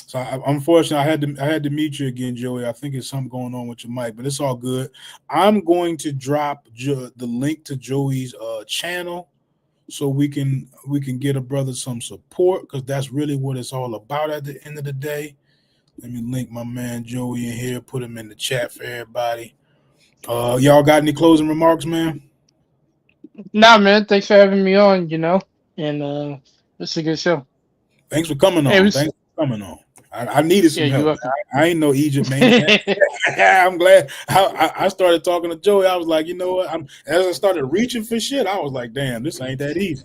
So unfortunately, I had to meet you again, Joey. I think it's something going on with your mic, but it's all good. I'm going to drop the link to Joey's channel so we can get a brother some support because that's really what it's all about at the end of the day. Let me link my man Joey in here, put him in the chat for everybody. Y'all got any closing remarks, man? Nah, man, thanks for having me on, and it's a good show. Thanks for coming It on. was, Thanks for coming on. I needed yeah, some you're help. welcome. I ain't no Egypt man. I'm glad. I started talking to Joey. I was like, you know what? As I started reaching for shit, I was like, damn, this ain't that easy.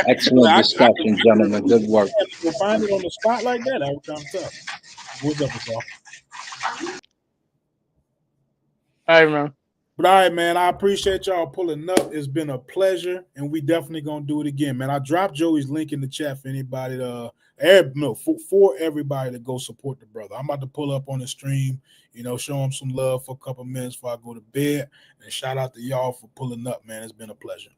Excellent I discussion, gentlemen. Good work. go find it on the spot like that. That was kind of tough. What's up, Asal? I remember. But all right, man, I appreciate y'all pulling up. It's been a pleasure, and we definitely gonna do it again, man. I dropped Joey's link in the chat for anybody for everybody to go support the brother. I'm about to pull up on the stream, show him some love for a couple minutes before I go to bed. And shout out to y'all for pulling up, man. It's been a pleasure.